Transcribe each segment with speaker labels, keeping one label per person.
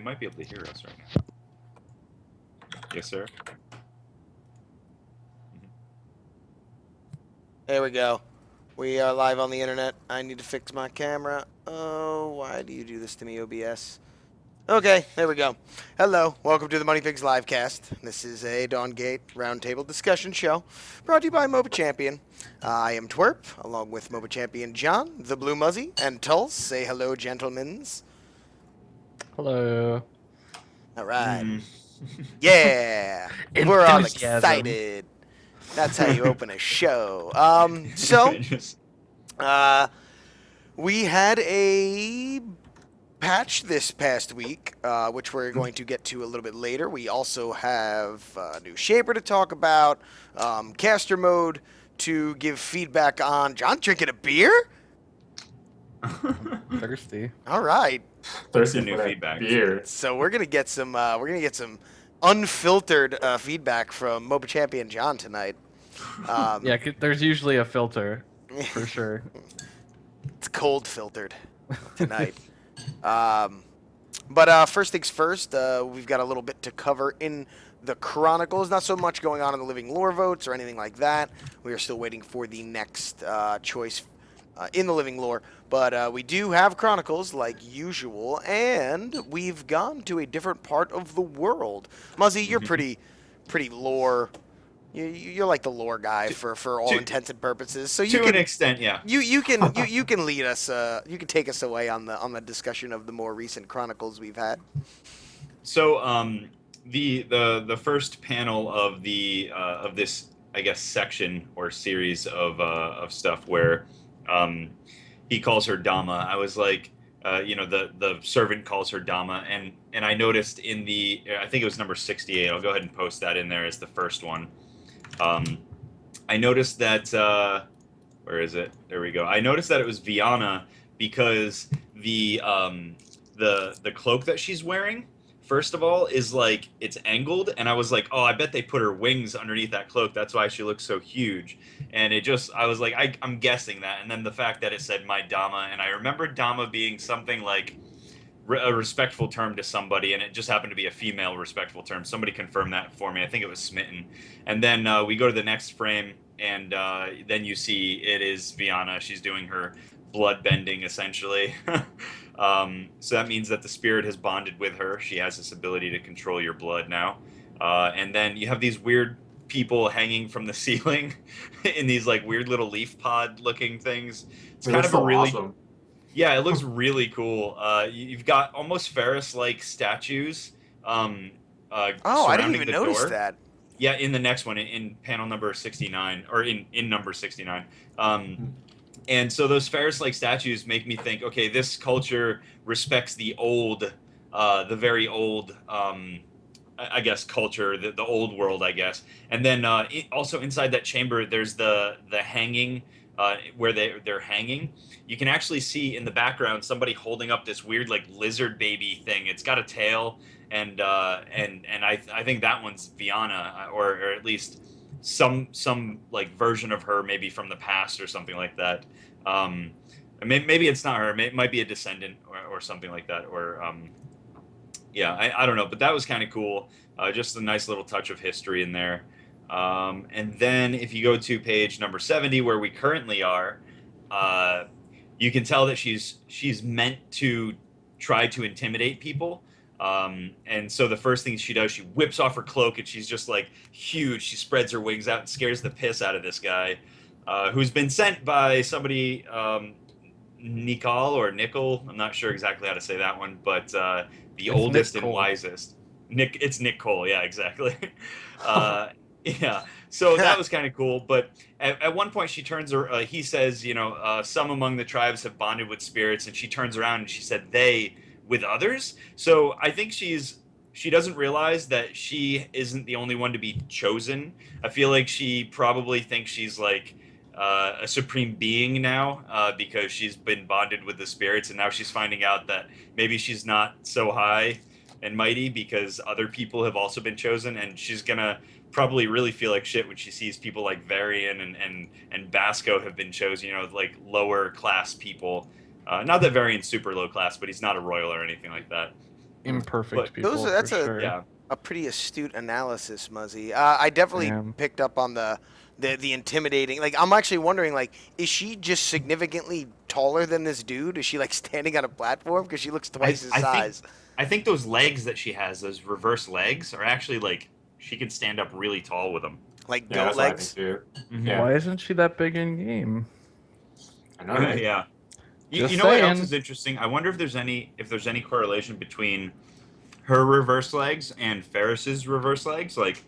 Speaker 1: might be able to hear us right now. Yes, sir.
Speaker 2: There we go. We are live on the internet. I need to fix my camera. Oh, why do you do this to me, OBS? Okay, there we go. Hello, welcome to the Money Pigs Livecast. This is a Dawn Gate roundtable discussion show brought to you by MOBA Champion. I am Twerp, along with MOBA Champion John, the Blue Muzzy, and Tulse. Say hello, gentlemens.
Speaker 3: Hello.
Speaker 2: All right. Yeah, we're all excited. That's how you open a show. We had a patch this past week, which we're going to get to a little bit later. We also have a new shaper to talk about, caster mode to give feedback on. John drinking a beer?
Speaker 3: Thirsty.
Speaker 2: All right.
Speaker 1: Thirsty new feedback.
Speaker 4: Beer.
Speaker 2: So we're gonna get some. Unfiltered feedback from MOBA Champion John tonight.
Speaker 3: Yeah, there's usually a filter, for sure.
Speaker 2: It's cold filtered tonight. But first things first, we've got a little bit to cover in the Chronicles. Not so much going on in the Living Lore votes or anything like that. We are still waiting for the next choice in the Living Lore. But we do have Chronicles, like usual, and we've gone to a different part of the world. Muzzy, you're pretty lore. You're like the lore guy for all intents and purposes. So you
Speaker 1: to an extent, yeah.
Speaker 2: You can lead us. You can take us away on the discussion of the more recent Chronicles we've had.
Speaker 1: So the first panel of of this, I guess, section or series of stuff where he calls her Dama. I was like, the servant calls her Dama, and I noticed in I think it was number 68. I'll go ahead and post that in there as the first one. I noticed that where is it? There we go. I noticed that it was Viana because the cloak that she's wearing, first of all, is like it's angled, and I was like, oh, I bet they put her wings underneath that cloak. That's why she looks so huge. And I was like, I'm guessing that. And then the fact that it said my Dama, and I remember Dama being something like a respectful term to somebody, and it just happened to be a female respectful term. Somebody confirmed that for me. I think it was Smitten. And then we go to the next frame, and then you see it is Viana. She's doing her blood bending, essentially. So that means that the spirit has bonded with her. She has this ability to control your blood now. And then you have these weird people hanging from the ceiling in these like weird little leaf pod looking things. It's kind of a really
Speaker 4: awesome.
Speaker 1: Yeah, it looks really cool. You've got almost Ferris-like statues.
Speaker 2: I didn't even notice that.
Speaker 1: Yeah, in the next one, in panel number 69, or in number 69. And so those Ferris-like statues make me think, okay, this culture respects the old, the very old, I guess, culture, the old world, I guess. And then also inside that chamber, there's the hanging, where they're hanging. You can actually see in the background somebody holding up this weird like lizard baby thing. It's got a tail, and I think that one's Viana, or at least some like version of her, maybe from the past or something like that. Maybe it's not her. It might be a descendant or something like that. Or I don't know. But that was kind of cool. Just a nice little touch of history in there. And then if you go to page number 70, where we currently are, you can tell that she's meant to try to intimidate people. And so the first thing she does, she whips off her cloak, and she's just like huge. She spreads her wings out and scares the piss out of this guy, who's been sent by somebody, Nickel. I'm not sure exactly how to say that one, but the oldest and wisest. It's Nick Cole. Yeah, exactly. Yeah, so that was kind of cool. But at one point, she turns her. He says, some among the tribes have bonded with spirits, and she turns around and she said, "They with others." So I think she doesn't realize that she isn't the only one to be chosen. I feel like she probably thinks she's like a supreme being now, because she's been bonded with the spirits, and now she's finding out that maybe she's not so high and mighty because other people have also been chosen, and she's gonna probably really feel like shit when she sees people like Varian and Basco have been chosen, like lower class people. Not that Varian's super low class, but he's not a royal or anything like that.
Speaker 3: imperfect people.
Speaker 2: That's
Speaker 3: for sure.
Speaker 1: Yeah.
Speaker 2: a pretty astute analysis, Muzzy. I definitely
Speaker 3: Damn.
Speaker 2: picked up on the intimidating. Like, I'm actually wondering, like, is she just significantly taller than this dude? Is she like standing on a platform because she looks twice his size?
Speaker 1: I think those legs that she has, those reverse legs, are actually like she can stand up really tall with them.
Speaker 2: Like
Speaker 4: Yeah,
Speaker 2: goat
Speaker 4: that's what I
Speaker 2: legs.
Speaker 4: think too.
Speaker 1: Mhm.
Speaker 4: Yeah.
Speaker 3: Why isn't she that big in game?
Speaker 4: I know, right?
Speaker 1: Yeah.
Speaker 3: Just
Speaker 1: You know what else
Speaker 3: saying.
Speaker 1: is interesting? I wonder if there's any correlation between her reverse legs and Ferris's reverse legs. Like,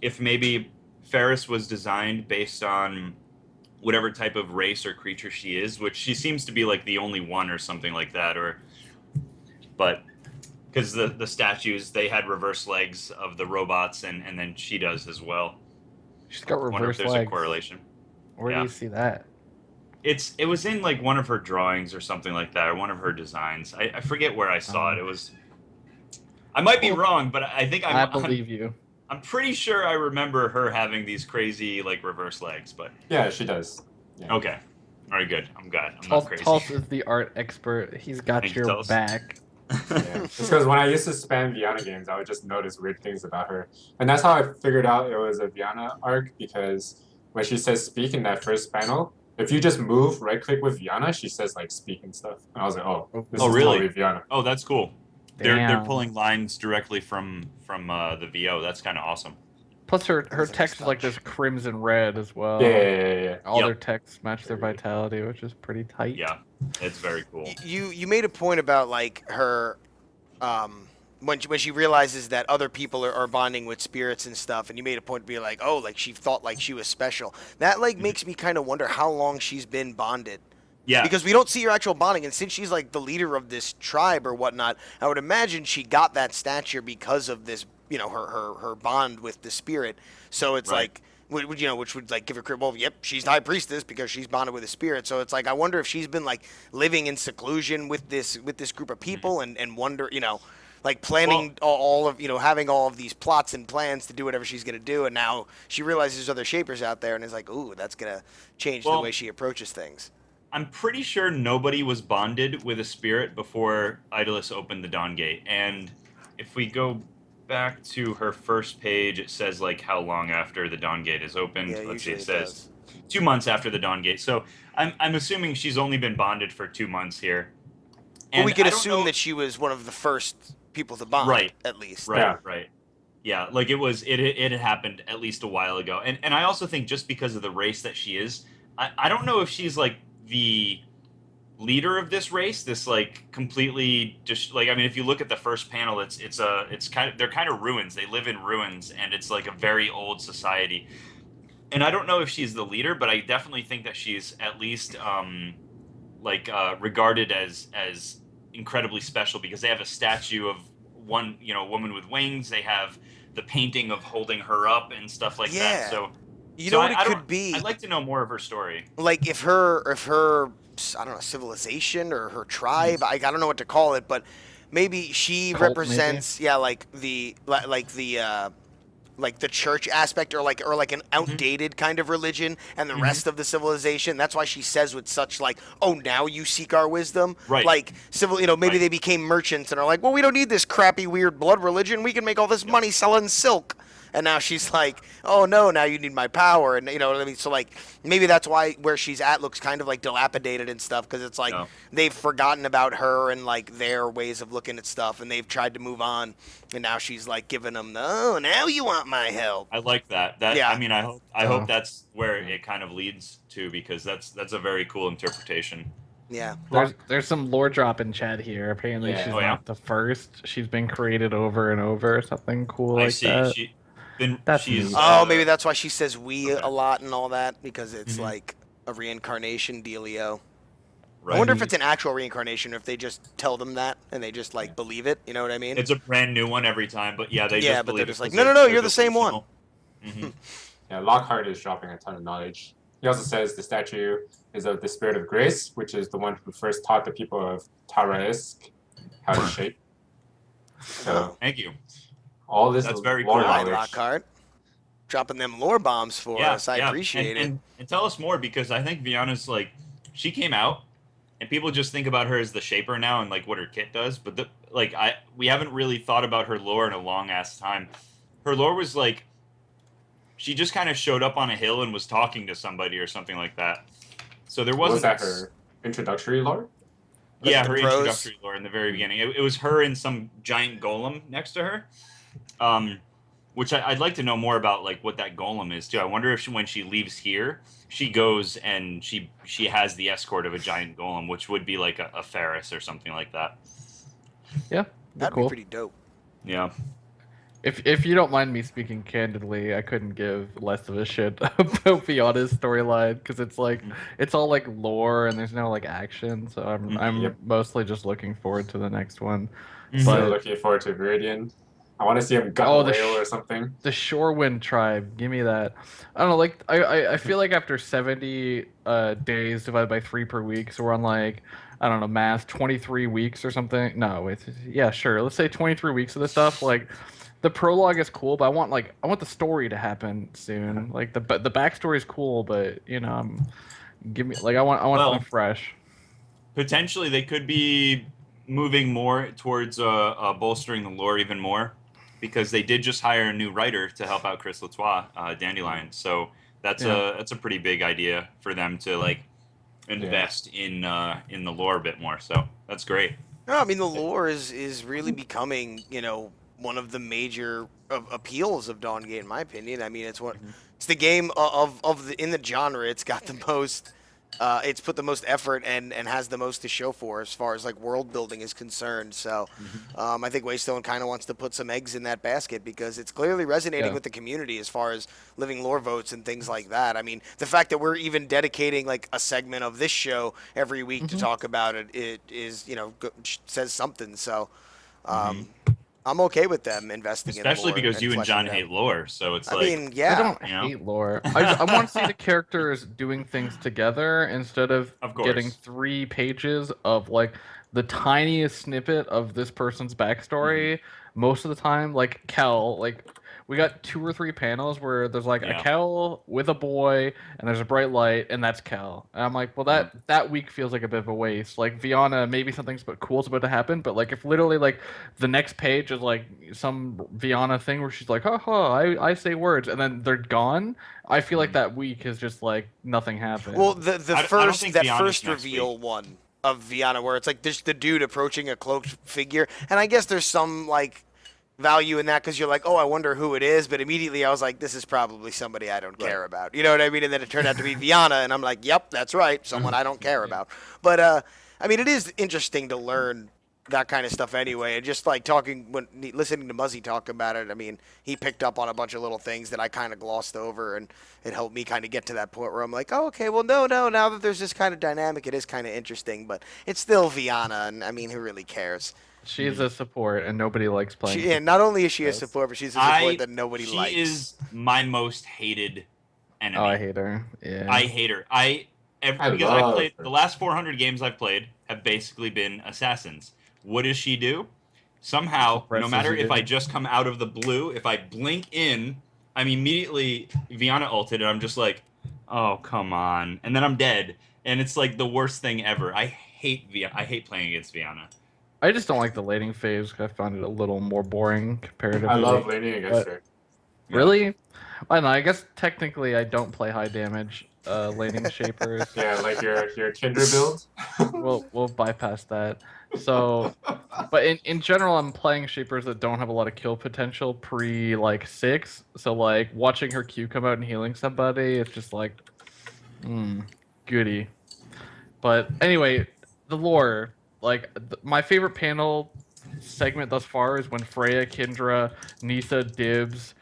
Speaker 1: if maybe Ferris was designed based on whatever type of race or creature she is, which she seems to be like the only one or something like that, but because the statues, they had reverse legs of the robots, and then she does as well.
Speaker 3: She's got
Speaker 1: I wonder if
Speaker 3: reverse
Speaker 1: there's
Speaker 3: legs.
Speaker 1: a correlation.
Speaker 3: Where do
Speaker 1: Yeah.
Speaker 3: you see that?
Speaker 1: It was in like one of her drawings or something like that, or one of her designs. I forget where I saw it. It was. I might be wrong, but I think
Speaker 3: I believe you.
Speaker 1: I'm pretty sure I remember her having these crazy like reverse legs, but
Speaker 4: Yeah, she does. Yeah.
Speaker 1: okay. All right, good. I'm glad. I'm not crazy.
Speaker 3: Tulsa is the art expert. He's got
Speaker 1: Thank you,
Speaker 3: your
Speaker 1: Tulsa.
Speaker 3: back.
Speaker 4: Yeah. It's because when I used to spam Viana games, I would just notice weird things about her. And that's how I figured out it was a Viana arc, because when she says speak in that first panel, if you just move right click with Viana, she says like speak and stuff. And I was like, oh, this
Speaker 1: Oh,
Speaker 4: is
Speaker 1: really?
Speaker 4: totally Viana.
Speaker 1: Oh, that's cool. They're
Speaker 3: Damn.
Speaker 1: pulling lines directly from the VO. That's kind of awesome.
Speaker 3: Plus, her
Speaker 2: That's a
Speaker 3: text is like
Speaker 2: touch.
Speaker 3: this crimson red as well.
Speaker 4: Yeah.
Speaker 3: All
Speaker 1: Yep.
Speaker 3: their texts match their vitality, which is pretty tight.
Speaker 1: Yeah, it's very cool.
Speaker 2: You made a point about like her, when she realizes that other people are bonding with spirits and stuff, and you made a point to be like, oh, like she thought like she was special. That like makes me kind of wonder how long she's been bonded.
Speaker 1: Yeah,
Speaker 2: Because we don't see her actual bonding, and since she's like the leader of this tribe or whatnot, I would imagine she got that stature because of this, her bond with the spirit. So it's
Speaker 1: Right.
Speaker 2: like, which would like give her credit. Well, yep, she's the high priestess because she's bonded with a spirit. So it's like I wonder if she's been like living in seclusion with this group of people, and wonder, like planning all of, having all of these plots and plans to do whatever she's gonna do, and now she realizes there's other shapers out there, and is like, ooh, that's gonna change the
Speaker 1: Well,
Speaker 2: way she approaches things.
Speaker 1: I'm pretty sure nobody was bonded with a spirit before Idolus opened the Dawn Gate. And if we go back to her first page, it says like how long after the Dawn Gate is opened.
Speaker 2: Yeah,
Speaker 1: Let's see,
Speaker 2: usually
Speaker 1: it
Speaker 2: it
Speaker 1: says
Speaker 2: does.
Speaker 1: 2 months after the Dawn Gate. So I'm assuming she's only been bonded for 2 months here.
Speaker 2: Well, we could
Speaker 1: I don't
Speaker 2: assume
Speaker 1: know-
Speaker 2: that she was one of the first people to bond,
Speaker 1: Right.
Speaker 2: at least.
Speaker 1: Right,
Speaker 4: Yeah.
Speaker 1: right. Yeah, like it had happened at least a while ago. And I also think just because of the race that she is, I don't know if she's like the leader of this race, this like completely just like, I mean, if you look at the first panel, it's kind of, they're kind of ruins. They live in ruins, and it's like a very old society. And I don't know if she's the leader, but I definitely think that she's at least regarded as incredibly special, because they have a statue of one, woman with wings. They have the painting of holding her up and stuff like
Speaker 2: Yeah.
Speaker 1: that. So
Speaker 2: You
Speaker 1: so
Speaker 2: know what
Speaker 1: I
Speaker 2: it
Speaker 1: don't-
Speaker 2: could be?
Speaker 1: I'd like to know more of her story.
Speaker 2: Like if her I don't know, civilization or her tribe, I don't know what to call it, but maybe she
Speaker 3: Cult,
Speaker 2: represents like the church aspect, or like an outdated kind of religion, and the rest of the civilization. That's why she says with such like, oh, now you seek our wisdom.
Speaker 1: Right.
Speaker 2: Like maybe
Speaker 1: Right.
Speaker 2: they became merchants and are like, well, we don't need this crappy weird blood religion. We can make all this money selling silk. And now she's like, oh no, now you need my power, and you know what I mean. So like maybe that's why where she's at looks kind of like dilapidated and stuff, because it's like
Speaker 1: Yeah.
Speaker 2: they've forgotten about her and like their ways of looking at stuff, and they've tried to move on, and now she's like giving them, oh, now you want my help.
Speaker 1: I like that.
Speaker 2: Yeah.
Speaker 1: I mean, I hope that's where it kind of leads to, because that's a very cool interpretation.
Speaker 2: Yeah.
Speaker 3: There's some lore drop in chat here. Apparently,
Speaker 4: Yeah.
Speaker 3: she's
Speaker 1: Oh, yeah?
Speaker 3: not the first. She's been created over and over, or something cool
Speaker 1: I
Speaker 3: like
Speaker 1: see.
Speaker 3: that. That's
Speaker 1: She's
Speaker 3: neat.
Speaker 2: Oh, maybe that's why she says we
Speaker 1: Okay.
Speaker 2: a lot and all that, because it's
Speaker 1: Mhm.
Speaker 2: like a reincarnation dealio.
Speaker 1: right.
Speaker 2: I wonder if it's an actual reincarnation, or if they just tell them that and they just like believe it. You know what I mean?
Speaker 1: It's a brand new one every time, but yeah, they
Speaker 2: Yeah,
Speaker 1: just
Speaker 2: but
Speaker 1: believe
Speaker 2: they're
Speaker 1: it
Speaker 2: just like,
Speaker 1: 'cause
Speaker 2: no,
Speaker 1: they're
Speaker 2: you're the same one.
Speaker 1: delusional. Mhm.
Speaker 4: Yeah, Lockhart is dropping a ton of knowledge. He also says the statue is of the Spirit of Grace, which is the one who first taught the people of Taraisk how to shape. So
Speaker 1: Thank you.
Speaker 4: all this
Speaker 1: That's very
Speaker 4: lore
Speaker 1: cool.
Speaker 2: All right,
Speaker 4: knowledge.
Speaker 2: Lockhart. Dropping them lore bombs for us. I appreciate it.
Speaker 1: And tell us more, because I think Viana's like, she came out and people just think about her as the Shaper now and like what her kit does. But we haven't really thought about her lore in a long ass time. Her lore was like she just kind of showed up on a hill and was talking to somebody or something like that. So there
Speaker 4: Was
Speaker 1: wasn't.
Speaker 4: that her introductory lore?
Speaker 2: Was
Speaker 1: Yeah,
Speaker 2: it the
Speaker 1: her
Speaker 2: pros?
Speaker 1: introductory lore in the very beginning. It was her and some giant golem next to her. Which I'd like to know more about, like what that golem is too. I wonder if when she leaves here, she goes and she has the escort of a giant golem, which would be like a Ferris or something like that.
Speaker 3: Yeah,
Speaker 2: That'd
Speaker 3: cool.
Speaker 2: be pretty dope.
Speaker 1: Yeah.
Speaker 3: If you don't mind me speaking candidly, I couldn't give less of a shit about Fiana's storyline because it's like it's all like lore and there's no like action, so I'm
Speaker 4: Yep.
Speaker 3: mostly just looking forward to the next one.
Speaker 4: Still
Speaker 3: But
Speaker 4: looking forward to Viridian. I want to see him gut
Speaker 3: Oh,
Speaker 4: a
Speaker 3: the
Speaker 4: whale
Speaker 3: sh-
Speaker 4: or something.
Speaker 3: the Shorewind tribe, give me that. I don't know, like I feel like after 70 days divided by 3 per week, so we're on like I don't know, math, 23 weeks or something. No, wait, yeah, sure. Let's say 23 weeks of this stuff. Like the prologue is cool, but I want the story to happen soon. Like the backstory is cool, but give me like I want
Speaker 1: Well,
Speaker 3: something fresh.
Speaker 1: potentially they could be moving more towards bolstering the lore even more, because they did just hire a new writer to help out Chris Latois, Dandelion. So
Speaker 3: Yeah.
Speaker 1: that's a pretty big idea for them to like invest in the lore a bit more. So that's great.
Speaker 2: No, I mean the lore is really becoming, one of the major appeals of Dawn Gate, in my opinion. I mean, it's the game of the in the genre. It's got the most, it's put the most effort and has the most to show for as far as like world building is concerned. So, I think Waystone kind of wants to put some eggs in that basket because it's clearly resonating
Speaker 3: Yeah.
Speaker 2: with the community as far as living lore votes and things like that. I mean, the fact that we're even dedicating like a segment of this show every week to talk about it is, says something. So, um, I'm okay with them investing in
Speaker 1: Especially
Speaker 2: lore
Speaker 1: because
Speaker 2: and
Speaker 1: you and
Speaker 2: fleshing
Speaker 1: John
Speaker 2: it out.
Speaker 1: hate lore, so it's
Speaker 2: I
Speaker 1: like,
Speaker 2: mean,
Speaker 3: I
Speaker 2: yeah.
Speaker 3: don't
Speaker 1: you know?
Speaker 3: hate lore. I want to see the characters doing things together instead of
Speaker 1: Of
Speaker 3: getting
Speaker 1: course.
Speaker 3: 3 pages of like the tiniest snippet of this person's backstory. Most of the time, like Kel, like we got 2 or 3 panels where there's like a
Speaker 1: Yeah.
Speaker 3: Kel with a boy and there's a bright light and that's Kel. And I'm like, well, that week feels like a bit of a waste. Like Viana, maybe something's but cool's about to happen, but like if literally like the next page is like some Viana thing where she's like, haha, I say words, and then they're gone. I feel like that week is just like nothing happened.
Speaker 2: Well, the
Speaker 1: I don't think
Speaker 2: that
Speaker 1: Viana's
Speaker 2: first
Speaker 1: next
Speaker 2: reveal
Speaker 1: week.
Speaker 2: one of Viana, where it's like just the dude approaching a cloaked figure, and I guess there's some like value in that because you're like, oh, I wonder who it is, but immediately I was like, this is probably somebody I don't care about. You know what I mean? And then it turned out to be Viana, and I'm like, yep, that's right, someone I don't care about. But I mean, it is interesting to learn that kind of stuff anyway, and just like listening to Muzzy talk about it. I mean, he picked up on a bunch of little things that I kind of glossed over, and it helped me kind of get to that point where I'm like, oh, okay, well, no, now that there's this kind of dynamic, it is kind of interesting, but it's still Viana, and I mean, who really cares?
Speaker 3: She's a support, and nobody likes playing.
Speaker 2: And not only is she a
Speaker 3: Yes.
Speaker 2: support, but she's a support that nobody
Speaker 1: She
Speaker 2: likes.
Speaker 1: is my most hated enemy.
Speaker 3: Oh, I hate her. Yeah.
Speaker 1: I hate her. Because I
Speaker 4: love
Speaker 1: played
Speaker 4: her.
Speaker 1: the last 400 games I've played have basically been assassins. What does she do? Somehow, no
Speaker 3: Suppresses
Speaker 1: matter
Speaker 3: you.
Speaker 1: if I just come out of the blue, if I blink in, I'm immediately Viana ulted, and I'm just like, oh come on, and then I'm dead, and it's like the worst thing ever. I hate playing against Viana.
Speaker 3: I just don't like the laning phase. I found it a little more boring comparatively.
Speaker 4: I love laning against her.
Speaker 3: Really? I don't know. I guess technically I don't play high damage laning shapers.
Speaker 4: Yeah, like your Kindred build.
Speaker 3: We'll bypass that. So, but in general, I'm playing shapers that don't have a lot of kill potential pre like 6. So like watching her Q come out and healing somebody, it's just like, goody. But anyway, the lore. Like my favorite panel segment thus far is when Freya, Kindra, Nisa, Dibs,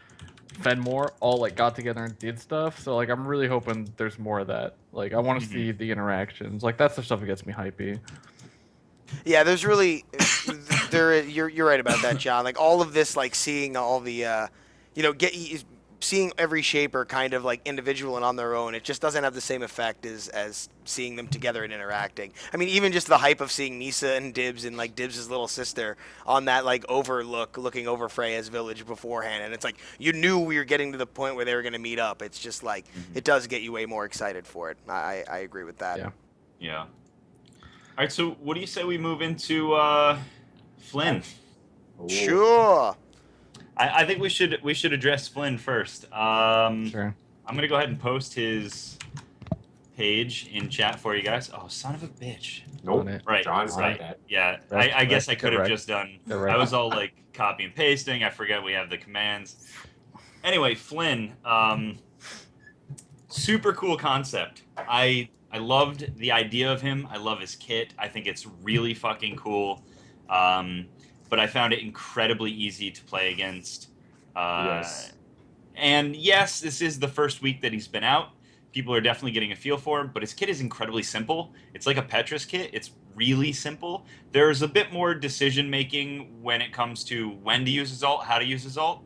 Speaker 3: Fenmore all like got together and did stuff. So like I'm really hoping there's more of that. Like I want to see the interactions. Like that's the stuff that gets me hypey.
Speaker 2: Yeah, there's really you're right about that, John. Like all of this, like seeing all the, seeing every shaper kind of like individual and on their own, it just doesn't have the same effect as seeing them together and interacting. I mean, even just the hype of seeing Nisa and Dibs and like Dibs' little sister on that like overlook, looking over Freya's village beforehand, and it's like you knew we were getting to the point where they were going to meet up. It's just like it does get you way more excited for it. I agree with that.
Speaker 3: Yeah.
Speaker 1: Yeah. right, so what do you say we move into Flynn?
Speaker 4: Ooh.
Speaker 2: Sure.
Speaker 1: I think we should address Flynn first.
Speaker 3: Sure.
Speaker 1: I'm gonna go ahead and post his page in chat for you guys. Oh, son of a bitch!
Speaker 4: Nope.
Speaker 3: On it.
Speaker 1: Right,
Speaker 4: John's
Speaker 3: On
Speaker 4: got
Speaker 1: right.
Speaker 4: that.
Speaker 1: Yeah,
Speaker 3: Wrecked,
Speaker 1: I guess
Speaker 3: wrecked,
Speaker 1: I could have
Speaker 3: wrecked.
Speaker 1: just done.
Speaker 3: Get
Speaker 1: I
Speaker 3: wrecked.
Speaker 1: was all like copy and pasting. I forget we have the commands. Anyway, Flynn. Super cool concept. I loved the idea of him. I love his kit. I think it's really fucking cool. But I found it incredibly easy to play against.
Speaker 4: Yes.
Speaker 1: And yes, this is the first week that he's been out. People are definitely getting a feel for him, but his kit is incredibly simple. It's like a Petrus kit. It's really simple. There's a bit more decision making when it comes to when to use his ult, how to use his ult.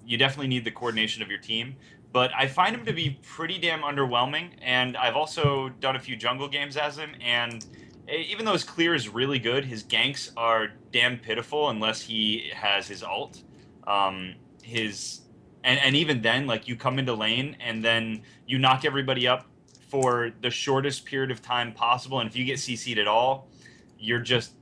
Speaker 1: You definitely need the coordination of your team, but I find him to be pretty damn underwhelming. And I've also done a few jungle games as him, and even though his clear is really good, his ganks are damn pitiful unless he has his ult. His and even then, like, you come into lane and then you knock everybody up for the shortest period of time possible, and if you get CC'd at all, you're just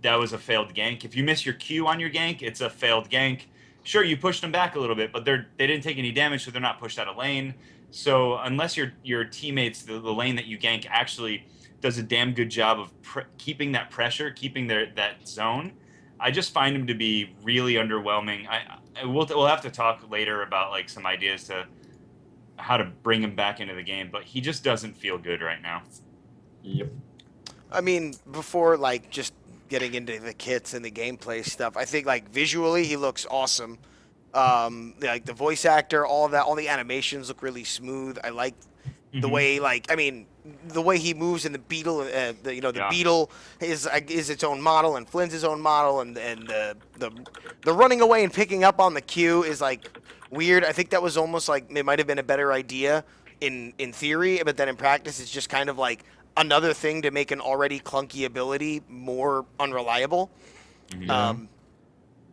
Speaker 1: that was a failed gank. If you miss your Q on your gank, it's a failed gank. Sure, you pushed them back a little bit, but they didn't take any damage, so they're not pushed out of lane. So unless your teammates, the lane that you gank, actually does a damn good job of keeping that pressure, keeping that zone, I just find him to be really underwhelming. We'll have to talk later about like some ideas to how to bring him back into the game, but he just doesn't feel good right now.
Speaker 4: Yep.
Speaker 2: I mean, before like just getting into the kits and the gameplay stuff, I think like visually he looks awesome. Like the voice actor, all that, all the animations look really smooth. I like the way, like, I mean, the way he moves in the beetle. The
Speaker 1: Yeah.
Speaker 2: beetle is its own model, and Flynn's his own model, and the running away and picking up on the Q is like weird. I think that was almost like it might have been a better idea in theory, but then in practice, it's just kind of like another thing to make an already clunky ability more unreliable.
Speaker 3: Yeah.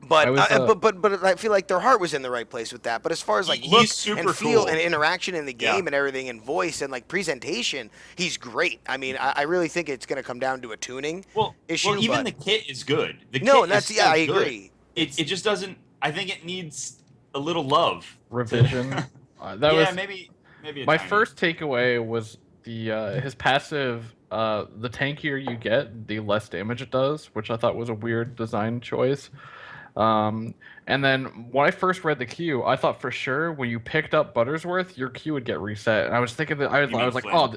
Speaker 2: But,
Speaker 3: I was,
Speaker 2: but I feel like their heart was in the right place with that. But as far as like
Speaker 1: He's
Speaker 2: look
Speaker 1: super
Speaker 2: and feel
Speaker 1: cool.
Speaker 2: and interaction in the game
Speaker 1: Yeah.
Speaker 2: and everything and voice and like presentation, he's great. I mean, I really think it's going to come down to a tuning issue.
Speaker 1: Well, even
Speaker 2: but
Speaker 1: the kit is good. The
Speaker 2: no,
Speaker 1: kit
Speaker 2: and that's
Speaker 1: is
Speaker 2: yeah,
Speaker 1: still
Speaker 2: I
Speaker 1: good.
Speaker 2: agree.
Speaker 1: It just doesn't. I think it needs a little love.
Speaker 3: revision. That
Speaker 1: Yeah,
Speaker 3: was
Speaker 1: maybe a
Speaker 3: my
Speaker 1: tiny.
Speaker 3: first takeaway was the his passive. The tankier you get, the less damage it does, which I thought was a weird design choice. And then when I first read the queue, I thought for sure when you picked up Buttersworth, your queue would get reset. And I was thinking that I
Speaker 1: You mean
Speaker 3: was like,
Speaker 1: Flynn.
Speaker 3: oh,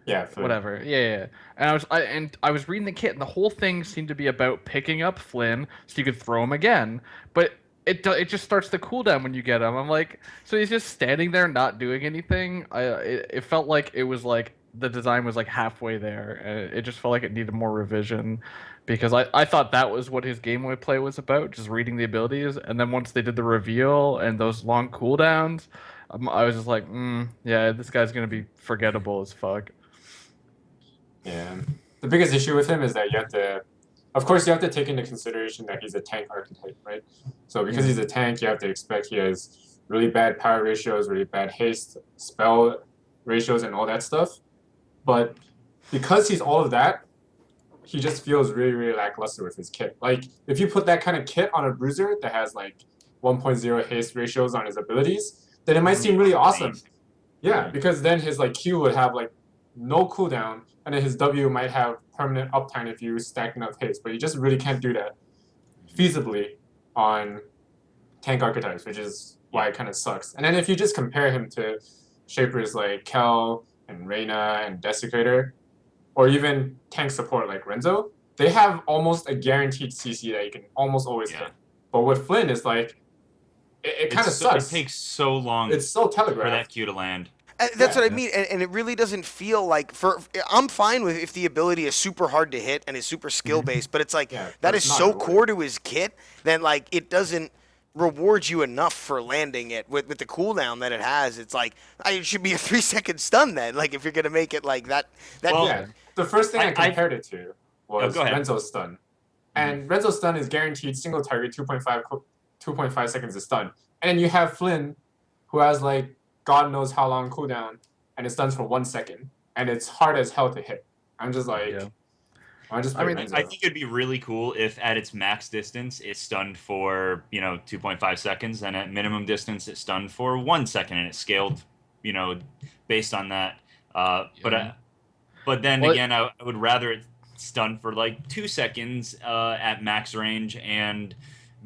Speaker 4: Yeah. Flynn.
Speaker 3: whatever, yeah. And I was reading the kit, and the whole thing seemed to be about picking up Flynn so you could throw him again. But it just starts the cooldown when you get him. I'm like, so he's just standing there not doing anything. It felt like it was like the design was like halfway there, and it just felt like it needed more revision. Because I thought that was what his gameplay was about, just reading the abilities. And then once they did the reveal and those long cooldowns, I was just like, yeah, this guy's gonna be forgettable as fuck.
Speaker 4: Yeah. The biggest issue with him is that of course, you have to take into consideration that he's a tank archetype, right? So because he's a tank, you have to expect he has really bad power ratios, really bad haste, spell ratios, and all that stuff. But because he's all of that, he just feels really, really lackluster with his kit. Like, if you put that kind of kit on a bruiser that has like 1.0 haste ratios on his abilities, then it might seem really awesome. Yeah, because then his like Q would have like no cooldown, and then his W might have permanent uptime if you stack enough haste. But you just really can't do that feasibly on tank archetypes, which is why it kind of sucks. And then if you just compare him to shapers like Kel and Reyna and Desecrator, or even tank support like Renzo, they have almost a guaranteed CC that you can almost always hit. But with Flynn, it's like, it kind of sucks.
Speaker 1: It takes so long
Speaker 4: It's so
Speaker 1: for
Speaker 4: telegraphed.
Speaker 1: that Q to land.
Speaker 2: That's what I mean, and it really doesn't feel like I'm fine with if the ability is super hard to hit and is super skill based, but it's like
Speaker 4: Yeah,
Speaker 2: that
Speaker 4: but
Speaker 2: is
Speaker 4: it's not
Speaker 2: so
Speaker 4: rewarding.
Speaker 2: core to his kit, then like it doesn't reward you enough for landing it with the cooldown that it has. It's like it should be a 3-second stun then. Like if you're gonna make it like that.
Speaker 1: Well,
Speaker 4: Yeah, the first thing I compared it to was
Speaker 1: go ahead.
Speaker 4: Renzo's stun. And Renzo's stun is guaranteed single target 2.5 seconds to stun. And then you have Flynn, who has like God knows how long cooldown, and it stuns for 1 second. And it's hard as hell to hit. I'm just like,
Speaker 3: Yeah.
Speaker 4: I just
Speaker 3: I
Speaker 4: play
Speaker 3: mean,
Speaker 1: I
Speaker 4: Renzo.
Speaker 1: think it'd be really cool if at its max distance it's stunned for 2.5 seconds, and at minimum distance it's stunned for 1 second, and it's scaled you know based on that.
Speaker 3: yeah.
Speaker 1: But then
Speaker 3: Well,
Speaker 1: again, I would rather it stun for like 2 seconds at max range and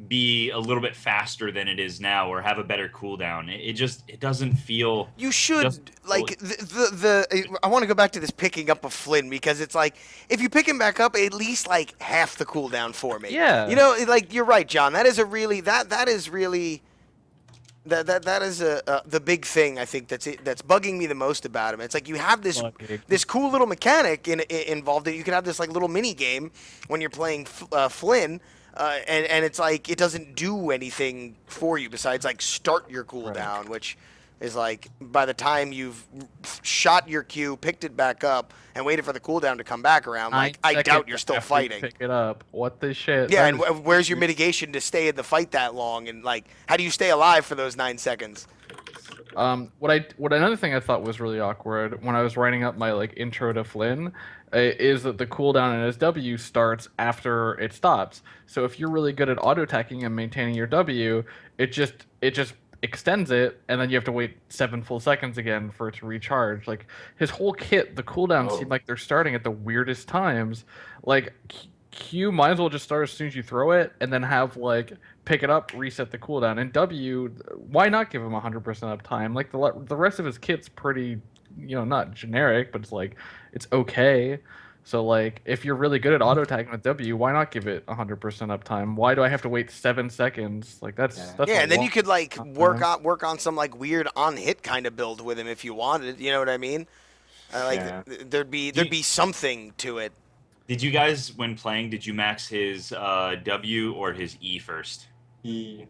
Speaker 1: be a little bit faster than it is now, or have a better cooldown. It just it doesn't feel
Speaker 2: You
Speaker 1: it doesn't
Speaker 2: should
Speaker 1: feel,
Speaker 2: like I want to go back to this picking up of Flynn because it's like if you pick him back up, at least like half the cooldown for me. You
Speaker 3: yeah.
Speaker 2: know, like you're right, John. That is a really that is really that is the big thing I think that's bugging me the most about him. It's like you have
Speaker 3: Like,
Speaker 2: this cool little mechanic involved that you can have this like little mini game when you're playing Flynn. And it's like it doesn't do anything for you besides like start your cooldown, which is like by the time you've shot your Q, picked it back up, and waited for the cooldown to come back around, like I
Speaker 3: 9
Speaker 2: doubt
Speaker 3: seconds
Speaker 2: you're still
Speaker 3: after you
Speaker 2: fighting.
Speaker 3: pick it up. What the shit?
Speaker 2: Yeah,
Speaker 3: That
Speaker 2: and
Speaker 3: is
Speaker 2: where's your mitigation to stay in the fight that long? And like, how do you stay alive for those 9 seconds?
Speaker 3: what another thing I thought was really awkward when I was writing up my like intro to Flynn is that the cooldown in his W starts after it stops. So if you're really good at auto attacking and maintaining your W, it just extends it, and then you have to wait 7 full seconds again for it to recharge. Like his whole kit, the cooldowns seem
Speaker 4: Oh,
Speaker 3: like they're starting at the weirdest times. Like Q might as well just start as soon as you throw it, and then have like pick it up, reset the cooldown. And W, why not give him 100% uptime? Like the rest of his kit's pretty, not generic, but it's like it's okay. So like if you're really good at auto attacking with W, why not give it 100% uptime? Why do I have to wait 7 seconds? Like that's
Speaker 4: yeah.
Speaker 3: that's
Speaker 2: Yeah,
Speaker 3: a
Speaker 2: and then
Speaker 3: long
Speaker 2: you could like
Speaker 3: time.
Speaker 2: work on some like weird on hit kind of build with him if you wanted. You know what I mean? Like
Speaker 4: Yeah.
Speaker 1: Do
Speaker 2: there'd
Speaker 1: you,
Speaker 2: be something to it.
Speaker 1: did you guys, when playing, did you max his W or his E first?
Speaker 4: E.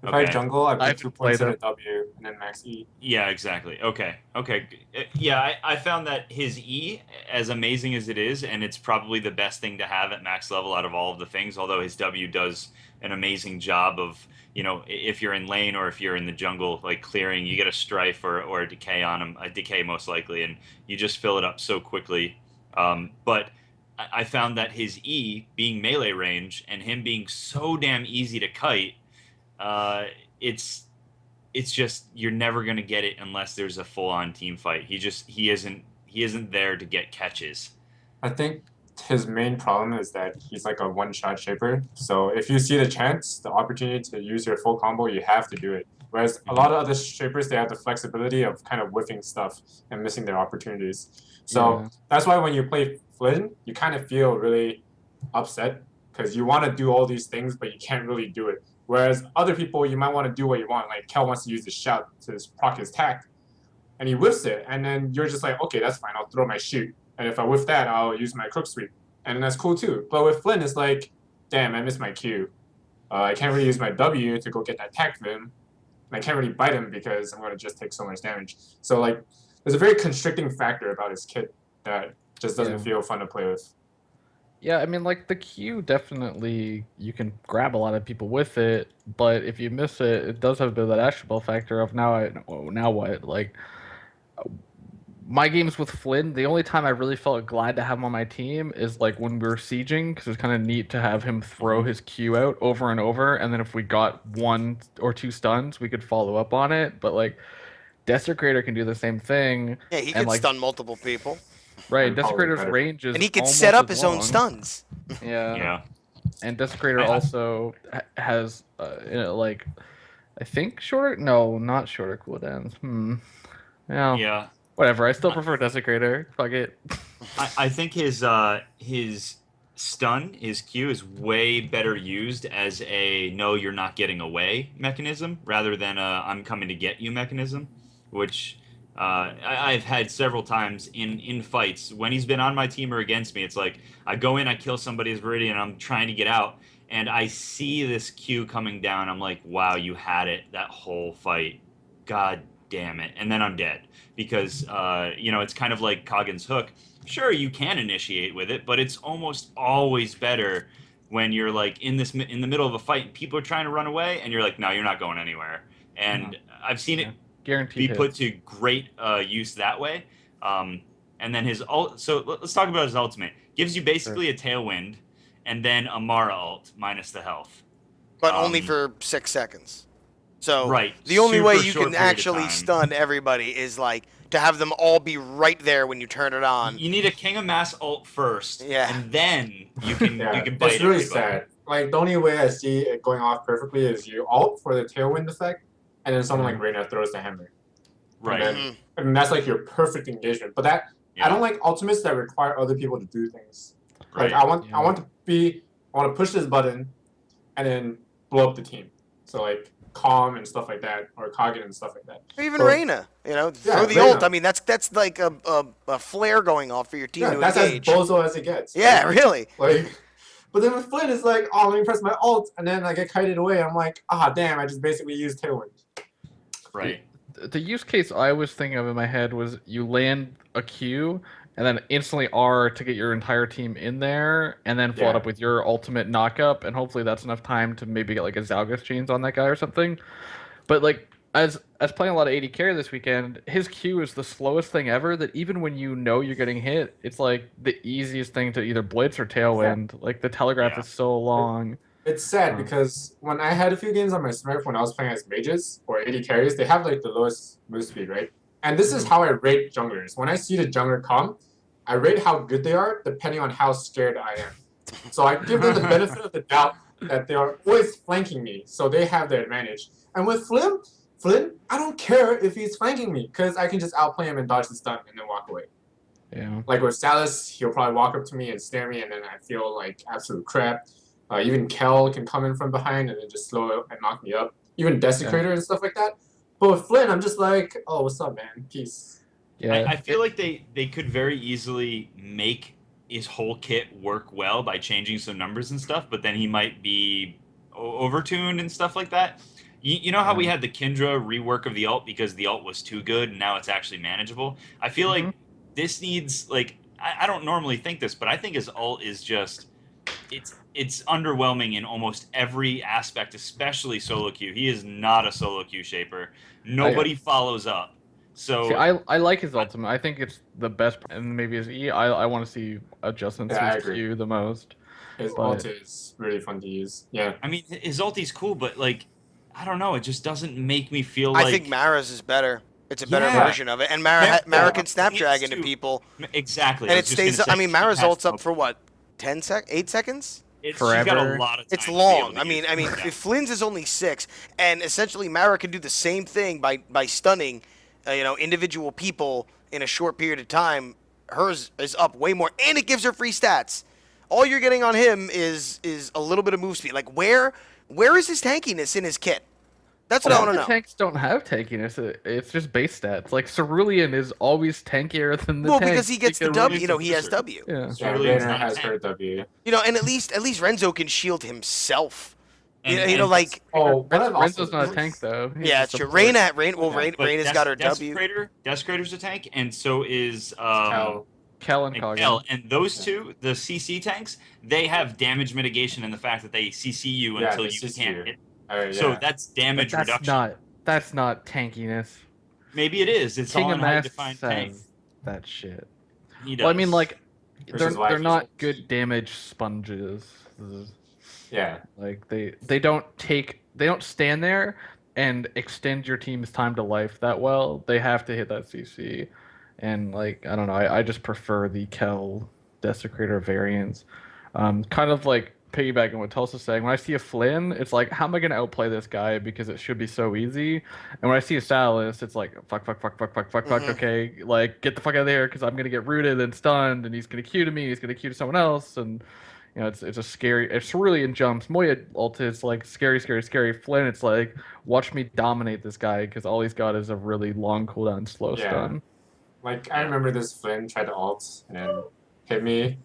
Speaker 4: If I
Speaker 1: Okay.
Speaker 4: jungle, I
Speaker 3: I
Speaker 4: put
Speaker 3: haven't
Speaker 4: 2 points
Speaker 3: played
Speaker 4: in
Speaker 3: him.
Speaker 4: a W and then max E.
Speaker 1: Yeah, exactly. Okay. Okay. Yeah, I found that his E, as amazing as it is, and it's probably the best thing to have at max level out of all of the things, although his W does an amazing job of, if you're in lane or if you're in the jungle, like clearing, you get a strife or a decay on him, a decay most likely, and you just fill it up so quickly. But I found that his E being melee range and him being so damn easy to kite, uh, it's it's just you're never going to get it unless there's a full-on team fight. He isn't there to get catches.
Speaker 4: I think his main problem is that he's like a one-shot shaper. So if you see the chance, the opportunity to use your full combo, you have to do it. Whereas a lot
Speaker 1: Mhm.
Speaker 4: of other shapers, they have the flexibility of kind of whiffing stuff and missing their opportunities. So
Speaker 3: Yeah.
Speaker 4: that's why when you play Flynn, you kind of feel really upset because you want to do all these things, but you can't really do it. Whereas other people, you might want to do what you want. Like Kel wants to use the shout to proc his tack, and he whiffs it, and then you're just like, okay, that's fine. I'll throw my shoot, and if I whiff that, I'll use my crook sweep, and then that's cool too. But with Flynn, it's like, damn, I missed my Q. I can't really use my W to go get that tack for him, and I can't really bite him because I'm gonna just take so much damage. So like, there's a very constricting factor about his kit that just doesn't
Speaker 3: Yeah.
Speaker 4: feel fun to play with.
Speaker 3: Yeah, I mean, like the Q definitely you can grab a lot of people with it, but if you miss it, it does have a bit of that actionable factor of now what? Like my games with Flynn, the only time I really felt glad to have him on my team is like when we were sieging, because it was kind of neat to have him throw
Speaker 1: Mhm.
Speaker 3: his Q out over and over, and then if we got 1 or 2 stuns, we could follow up on it. But like Desecrator can do the same thing,
Speaker 2: Yeah, he
Speaker 3: and
Speaker 2: could
Speaker 3: like
Speaker 2: stun multiple people,
Speaker 3: right,
Speaker 4: And probably
Speaker 3: Desecrator's
Speaker 4: better.
Speaker 3: range is
Speaker 2: and he could set
Speaker 3: almost
Speaker 2: up
Speaker 3: as
Speaker 2: his own
Speaker 3: long.
Speaker 2: stuns.
Speaker 3: Yeah.
Speaker 1: Yeah.
Speaker 3: And Desecrator
Speaker 1: I,
Speaker 3: also has, like, I think shorter. No, not shorter cooldowns. Yeah,
Speaker 1: yeah.
Speaker 3: whatever. I still prefer Desecrator. Fuck it.
Speaker 1: I think his stun, his Q, is way better used as a no, you're not getting away mechanism rather than a I'm coming to get you mechanism, which I've had several times in fights when he's been on my team or against me. It's like I go in, I kill somebody's Viridian, I'm trying to get out, and I see this Q coming down. I'm like, wow, you had it that whole fight. God damn it. And then I'm dead because it's kind of like Coggan's hook. Sure, you can initiate with it, but it's almost always better when you're like in the middle of a fight and people are trying to run away and you're like, no, you're not going anywhere.
Speaker 3: No.
Speaker 1: And I've seen it
Speaker 3: Yeah. Guaranteed
Speaker 1: be put
Speaker 3: hits.
Speaker 1: to great use that way. Um, and then his ult. So let's talk about his ultimate. Gives you basically a tailwind, and then a Mara ult minus the health.
Speaker 2: But only for 6 seconds. So
Speaker 1: Right,
Speaker 2: the only way
Speaker 1: super
Speaker 2: you
Speaker 1: short
Speaker 2: can
Speaker 1: period of
Speaker 2: actually
Speaker 1: time.
Speaker 2: stun everybody is like to have them all be right there when you turn it on.
Speaker 1: You need a King of Mass ult first,
Speaker 2: Yeah.
Speaker 1: and then you can
Speaker 4: Yeah,
Speaker 1: bite
Speaker 4: it's really
Speaker 1: everybody.
Speaker 4: sad. Like the only way I see it going off perfectly is you ult for the tailwind effect, and then someone like Reyna throws the hammer.
Speaker 1: Right.
Speaker 4: And then, I mean, that's like your perfect engagement. But that
Speaker 1: Yeah.
Speaker 4: I don't like ultimates that require other people to do things.
Speaker 1: Right.
Speaker 4: Like I want to push this button, and then blow up the team. So like Calm and stuff like that, or Kagen and stuff like that.
Speaker 2: Or even
Speaker 4: So-
Speaker 2: Reyna, throw the
Speaker 4: Reyna.
Speaker 2: ult. I mean, that's like a flare going off for your team
Speaker 4: Yeah,
Speaker 2: to
Speaker 4: that's
Speaker 2: engage.
Speaker 4: as bozo as it gets.
Speaker 2: Yeah, really.
Speaker 4: Like, but then with Flin, it's like, oh, let me press my ult, and then I get kited away. I'm like, damn, I just basically used tailwind.
Speaker 1: Right.
Speaker 3: The use case I was thinking of in my head was you land a Q and then instantly R to get your entire team in there, and then follow it up with your ultimate knockup, and hopefully that's enough time to maybe get like a Zalgus chains on that guy or something. But like as playing a lot of AD carry this weekend, his Q is the slowest thing ever. That even when you know you're getting hit, it's like the easiest thing to either blitz or tailwind. Like the telegraph is so long.
Speaker 4: It's sad because when I had a few games on my Smurf when I was playing as mages or AD carries, they have like the lowest move speed, right? And this is how I rate junglers. When I see the jungler come, I rate how good they are depending on how scared I am. So I give them the benefit of the doubt that they are always flanking me, so they have the advantage. And with Flin, I don't care if he's flanking me because I can just outplay him and dodge the stun and then walk away.
Speaker 3: Yeah.
Speaker 4: Like with Salas, he'll probably walk up to me and stare me, and then I feel like absolute crap. Even Kel can come in from behind and then just slow and knock me up. Even Desecrator and stuff like that. But with Flin, I'm just like, oh, what's up, man? Peace.
Speaker 3: Yeah.
Speaker 1: I feel like they could very easily make his whole kit work well by changing some numbers and stuff, but then he might be overtuned and stuff like that. You know how we had the Kindra rework of the ult because the ult was too good and now it's actually manageable? I feel like this needs, like, I don't normally think this, but I think his ult is just, it's underwhelming in almost every aspect, especially solo queue. He is not a solo queue shaper. Nobody follows up. So
Speaker 3: See, I like his ultimate. I think it's the best, and maybe his E. I want to see adjustments
Speaker 4: Yeah, I
Speaker 3: to his
Speaker 4: agree.
Speaker 3: Q the most.
Speaker 4: His
Speaker 3: But-
Speaker 4: ult is really fun to use. Yeah.
Speaker 1: I mean, his ulti's cool, but like, I don't know. It just doesn't make me feel like.
Speaker 2: I think Mara's is better. It's a better
Speaker 1: Yeah.
Speaker 2: version of it, and Mara can snapdragon to people,
Speaker 1: Exactly.
Speaker 2: and
Speaker 1: I
Speaker 2: it
Speaker 1: was just
Speaker 2: stays.
Speaker 1: gonna
Speaker 2: I
Speaker 1: say,
Speaker 2: mean,
Speaker 1: she
Speaker 2: Mara's
Speaker 1: has
Speaker 2: ult's up
Speaker 1: no-
Speaker 2: for what, 8 seconds?
Speaker 1: She's got a
Speaker 3: forever.
Speaker 1: lot of time
Speaker 2: It's
Speaker 1: to be able
Speaker 2: long.
Speaker 1: to
Speaker 2: I mean,
Speaker 1: use it.
Speaker 2: if Flynn's is only 6, and essentially Mara can do the same thing by stunning, individual people in a short period of time. Hers is up way more, and it gives her free stats. All you're getting on him is a little bit of move speed. Like where is his tankiness in his kit? That's what I want to know.
Speaker 3: Tanks don't have tankiness. It's just base stats. Like Cerulean is always tankier than the
Speaker 2: Well,
Speaker 3: tank.
Speaker 2: because he gets the
Speaker 1: Because
Speaker 2: W.
Speaker 1: Renzo's
Speaker 2: He has
Speaker 1: a
Speaker 2: W.
Speaker 3: Yeah.
Speaker 4: Yeah,
Speaker 1: Cerulean's
Speaker 4: Reyna
Speaker 1: not a
Speaker 4: has
Speaker 1: tank.
Speaker 4: her W.
Speaker 2: And at least Renzo can shield himself.
Speaker 1: And
Speaker 2: Like
Speaker 4: Oh, what I've also
Speaker 3: Renzo's not a tank though. He's
Speaker 2: yeah,
Speaker 3: just
Speaker 2: it's
Speaker 3: a
Speaker 2: true.
Speaker 3: support.
Speaker 1: But
Speaker 2: Reyna's got her W.
Speaker 1: Desecrator's a tank, and so is
Speaker 4: Kel.
Speaker 3: Kel and
Speaker 1: and
Speaker 3: Kagen.
Speaker 1: Kel. And those two, the CC tanks, they have damage mitigation in the fact that they CC you
Speaker 4: Yeah,
Speaker 1: until
Speaker 4: they
Speaker 1: you
Speaker 4: CC
Speaker 1: can't
Speaker 4: you.
Speaker 1: hit.
Speaker 4: Yeah.
Speaker 1: So that's
Speaker 3: But
Speaker 1: damage reduction.
Speaker 3: that's not tankiness.
Speaker 1: Maybe it is. It's
Speaker 3: King
Speaker 1: all
Speaker 3: of
Speaker 1: in how you
Speaker 3: Mass
Speaker 1: define tank.
Speaker 3: says that shit.
Speaker 1: He does.
Speaker 3: Well, I mean, like,
Speaker 4: Which
Speaker 3: they're
Speaker 4: is why he's
Speaker 3: not
Speaker 4: ult.
Speaker 3: good damage sponges.
Speaker 4: Yeah.
Speaker 3: Like they don't stand there and extend your team's time to life that well. They have to hit that CC, and like I don't know, I just prefer the Kel Desecrator variants. Kind of like piggybacking what Tulsa's saying. When I see a Flynn, it's like, how am I gonna outplay this guy because it should be so easy? And when I see a Salas, it's like fuck. Okay, like get the fuck out of there because I'm gonna get rooted and stunned, and he's gonna Q to me. He's gonna Q to someone else, and it's a scary. It's really in jumps. Moya ult is like scary. Flynn, it's like watch me dominate this guy because all he's got is a really long cooldown slow
Speaker 4: Yeah.
Speaker 3: stun.
Speaker 4: Like I remember this Flynn tried to ult and then hit me.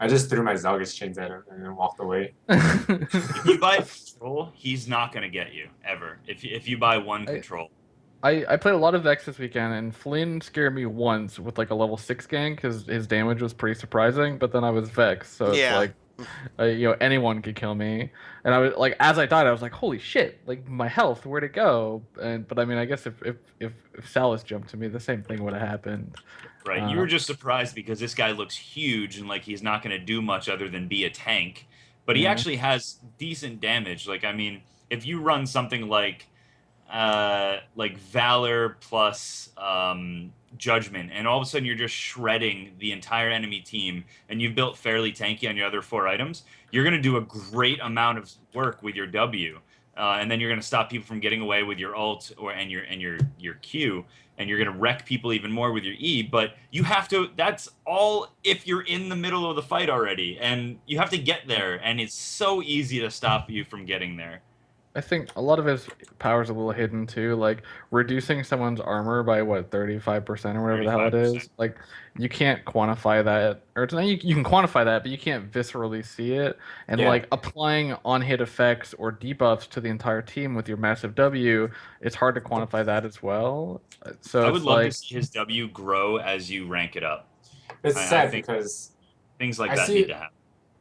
Speaker 4: I just threw my Zalgus chains at him and then walked away.
Speaker 1: if you buy control, he's not going to get you ever. If you buy one control.
Speaker 3: I played a lot of Vex this weekend, and Flynn scared me once with like a level 6 gang because his damage was pretty surprising. But then I was Vex, so
Speaker 2: Yeah.
Speaker 3: it's like Anyone could kill me. And I was like, as I died, I was like, holy shit! Like my health, where'd it go? But I mean, I guess if Salas jumped to me, the same thing would have happened.
Speaker 1: Right. You were
Speaker 3: Um,
Speaker 1: just surprised because this guy looks huge and like he's not going to do much other than be a tank. But he
Speaker 3: yeah.
Speaker 1: actually has decent damage. Like, I mean, if you run something like Valor plus Judgment, and all of a sudden you're just shredding the entire enemy team, and you've built fairly tanky on your other 4 items, you're going to do a great amount of work with your W. And then you're going to stop people from getting away with your ult and your Q, and you're going to wreck people even more with your E. But you have to. That's all if you're in the middle of the fight already, and you have to get there, and it's so easy to stop you from getting there.
Speaker 3: I think a lot of his power's a little hidden too, like reducing someone's armor by what 35% or whatever the hell it
Speaker 1: 35%.
Speaker 3: is. Like you can't quantify that, or it's not, you can quantify that, but you can't viscerally see it. And
Speaker 4: Yeah.
Speaker 3: like applying on-hit effects or debuffs to the entire team with your massive W, it's hard to quantify that as well. So
Speaker 1: I would
Speaker 3: it's
Speaker 1: love to
Speaker 3: like,
Speaker 1: see his W grow as you rank it up.
Speaker 4: It's
Speaker 1: I
Speaker 4: sad
Speaker 1: think
Speaker 4: because
Speaker 1: things like
Speaker 4: I
Speaker 1: that need
Speaker 4: see
Speaker 1: to happen.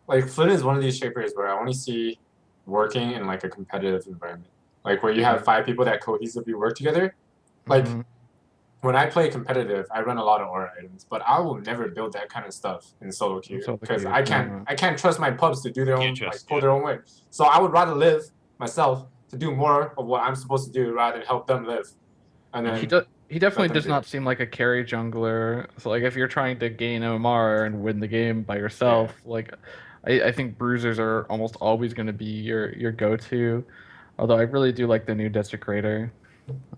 Speaker 4: like Flynn is one of these shapers where I only see working in like a competitive environment, like where you have 5 people that cohesively work together. Like
Speaker 3: mhm,
Speaker 4: when I play competitive, I run a lot of aura items, but I will never build that kind of stuff in solo queue
Speaker 3: so the
Speaker 4: because
Speaker 3: cute, yeah.
Speaker 4: I can't trust my pubs to do their
Speaker 1: Can't
Speaker 4: own like
Speaker 1: trust,
Speaker 4: pull
Speaker 1: yeah.
Speaker 4: their own way. So I would rather live myself to do more of what I'm supposed to do rather than help them live. And
Speaker 1: Yeah.
Speaker 4: then
Speaker 3: He definitely
Speaker 4: them
Speaker 3: does
Speaker 4: do
Speaker 3: not
Speaker 4: it.
Speaker 3: seem like a carry jungler. So like if you're trying to gain OMR and win the game by
Speaker 4: Yeah.
Speaker 3: yourself, like I think bruisers are almost always going to be your go-to. Although I really do like the new Desecrator.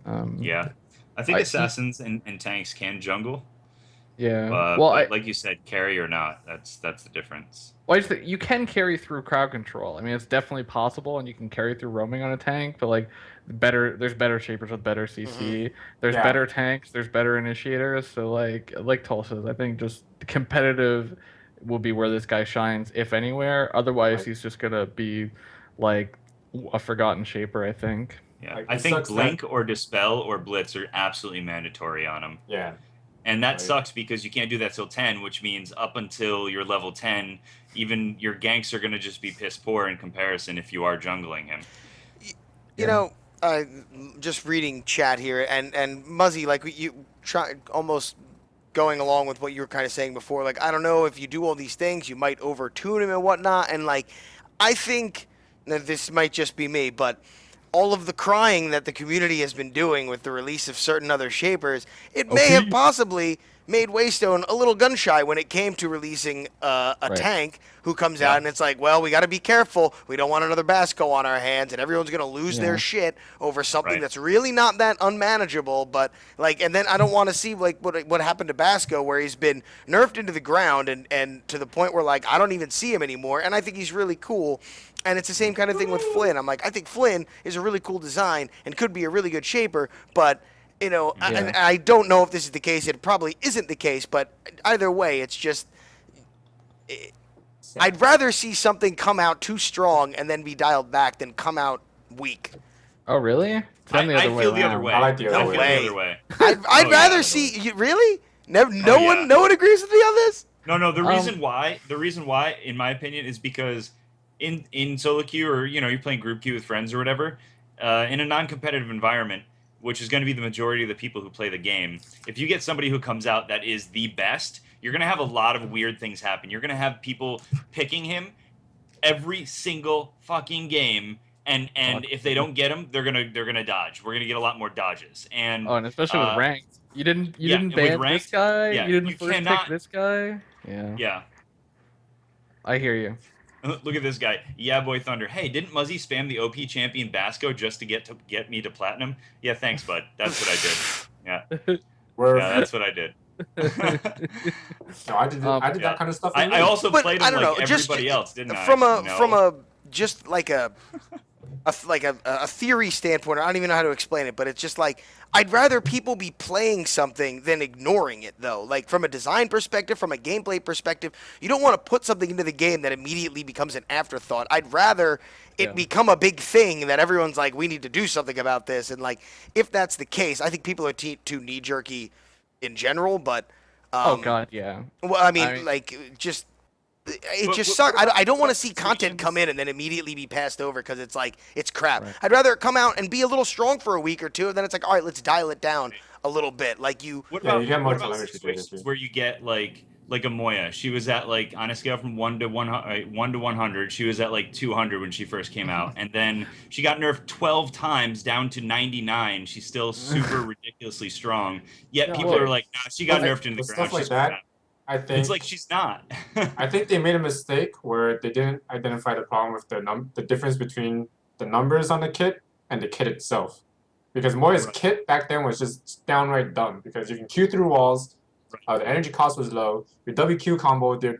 Speaker 3: Um,
Speaker 1: Yeah. I think
Speaker 3: I
Speaker 1: assassins and tanks can jungle,
Speaker 3: yeah. Well,
Speaker 1: but like you said, carry or not, that's the difference.
Speaker 3: I just think you can carry through crowd control. I mean, it's definitely possible, and you can carry through roaming on a tank. But like, there's better shapers with better
Speaker 2: Hmm.
Speaker 3: CC. There's
Speaker 4: Yeah.
Speaker 3: better tanks. There's better initiators. So like Tulsa's, I think just competitive will be where this guy shines, if anywhere. Otherwise,
Speaker 4: Like
Speaker 3: he's just gonna be like a forgotten shaper. I think.
Speaker 1: Yeah.
Speaker 4: like
Speaker 1: I
Speaker 4: it
Speaker 1: think
Speaker 4: sucks that
Speaker 1: blink or dispel or blitz are absolutely mandatory on them.
Speaker 4: yeah.
Speaker 1: And that
Speaker 4: Like
Speaker 1: sucks because you can't do that till 10, which means up until you're level 10, even your ganks are going to just be piss poor in comparison if you are jungling him.
Speaker 2: You
Speaker 3: Yeah.
Speaker 2: know, uh, just reading chat here, and Muzzy, like you try almost going along with what you were kind of saying before. Like, I don't know if you do all these things, you might overtune him and whatnot. And like, I think that this might just be me, but all of the crying that the community has been doing with the release of certain other shapers, it may have
Speaker 3: OP.
Speaker 2: possibly made Waystone a little gun shy when it came to releasing a
Speaker 3: Right.
Speaker 2: tank who comes out
Speaker 1: Yeah.
Speaker 2: and it's like, well, we got to be careful. We don't want another Basco on our hands, and everyone's gonna lose their
Speaker 3: Yeah.
Speaker 2: shit over something
Speaker 1: Right.
Speaker 2: that's really not that unmanageable. But like, and then I don't want to see like what happened to Basco, where he's been nerfed into the ground and to the point where like I don't even see him anymore. And I think he's really cool. And it's the same kind of thing with Flynn. I'm like, I think Flynn is a really cool design and could be a really good shaper, but and
Speaker 3: Yeah.
Speaker 2: I don't know if this is the case. It probably isn't the case, but either way, it's just I'd rather see something come out too strong and then be dialed back than come out weak.
Speaker 3: Oh really? I'm the
Speaker 1: I
Speaker 3: other way
Speaker 1: feel the other
Speaker 3: around.
Speaker 1: way.
Speaker 4: I like the other
Speaker 1: I
Speaker 2: No
Speaker 1: feel
Speaker 2: way.
Speaker 1: the other way.
Speaker 2: I'd
Speaker 1: Oh,
Speaker 2: rather
Speaker 1: yeah.
Speaker 2: see you really. No,
Speaker 1: Yeah.
Speaker 2: no one agrees with me on this.
Speaker 1: No. The
Speaker 3: Um,
Speaker 1: reason why, in my opinion, is because in solo queue or you're playing group queue with friends or whatever, in a non-competitive environment, which is going to be the majority of the people who play the game, if you get somebody who comes out that is the best, you're going to have a lot of weird things happen. You're going to have people picking him every single fucking game. And if they don't get him, they're gonna dodge. We're gonna get a lot more dodges.
Speaker 3: Oh, and especially with ranked. You
Speaker 1: Yeah,
Speaker 3: didn't
Speaker 1: and with
Speaker 3: ban this
Speaker 1: ranked,
Speaker 3: guy.
Speaker 1: yeah,
Speaker 3: You didn't
Speaker 1: you
Speaker 3: first pick
Speaker 1: cannot.
Speaker 3: this guy. Yeah,
Speaker 1: Yeah,
Speaker 3: I hear you.
Speaker 1: look at this guy. Yeah, boy, Thunder. Hey, didn't Muzzy spam the OP champion Basco just to get me to platinum? Yeah, thanks, bud. That's what I did. Yeah,
Speaker 4: Where
Speaker 1: yeah, that's what I did.
Speaker 4: no, I did
Speaker 3: Um,
Speaker 4: I did
Speaker 1: Yeah.
Speaker 4: that kind of stuff.
Speaker 1: I also
Speaker 2: But
Speaker 1: played
Speaker 2: I
Speaker 1: him
Speaker 2: don't
Speaker 1: like
Speaker 2: know. Just
Speaker 1: everybody else, didn't I?
Speaker 2: from a
Speaker 1: You know?
Speaker 2: from a just like a theory standpoint. I don't even know how to explain it, but it's just like I'd rather people be playing something than ignoring it, though. Like from a design perspective, from a gameplay perspective, you don't want to put something into the game that immediately becomes an afterthought. I'd rather it
Speaker 3: Yeah.
Speaker 2: become a big thing that everyone's like, we need to do something about this. And like, if that's the case, I think people are too knee jerky in general. But
Speaker 3: Oh God, yeah.
Speaker 2: well, I
Speaker 3: I
Speaker 2: mean,
Speaker 3: mean,
Speaker 2: like just it just sucks. I don't want to see content come in and then immediately be passed over because it's like, it's crap.
Speaker 3: Right.
Speaker 2: I'd rather it come out and be a little strong for a week or two, and then it's like, all right, let's dial it down a little bit. Like you,
Speaker 1: What
Speaker 4: Yeah,
Speaker 1: about
Speaker 4: you get more
Speaker 1: what about
Speaker 4: telemetry data,
Speaker 1: situations
Speaker 4: too.
Speaker 1: where you get like a Moya? She was at like on a scale from 1 to 100. She was at like 200 when she first came out, and then she got nerfed 12 times down to 99. She's still super ridiculously strong. Yet
Speaker 4: Yeah,
Speaker 1: people
Speaker 4: okay.
Speaker 1: are like, nah, she got
Speaker 4: But
Speaker 1: nerfed into the
Speaker 4: with
Speaker 1: ground.
Speaker 4: stuff like
Speaker 1: She's
Speaker 4: that,
Speaker 1: crap.
Speaker 4: I think
Speaker 1: It's like she's not.
Speaker 4: I think they made a mistake where they didn't identify the problem with the difference between the numbers on the kit and the kit itself. Because Moya's
Speaker 1: Right.
Speaker 4: kit back then was just downright dumb because you can Q through walls, the energy cost was low, your WQ combo did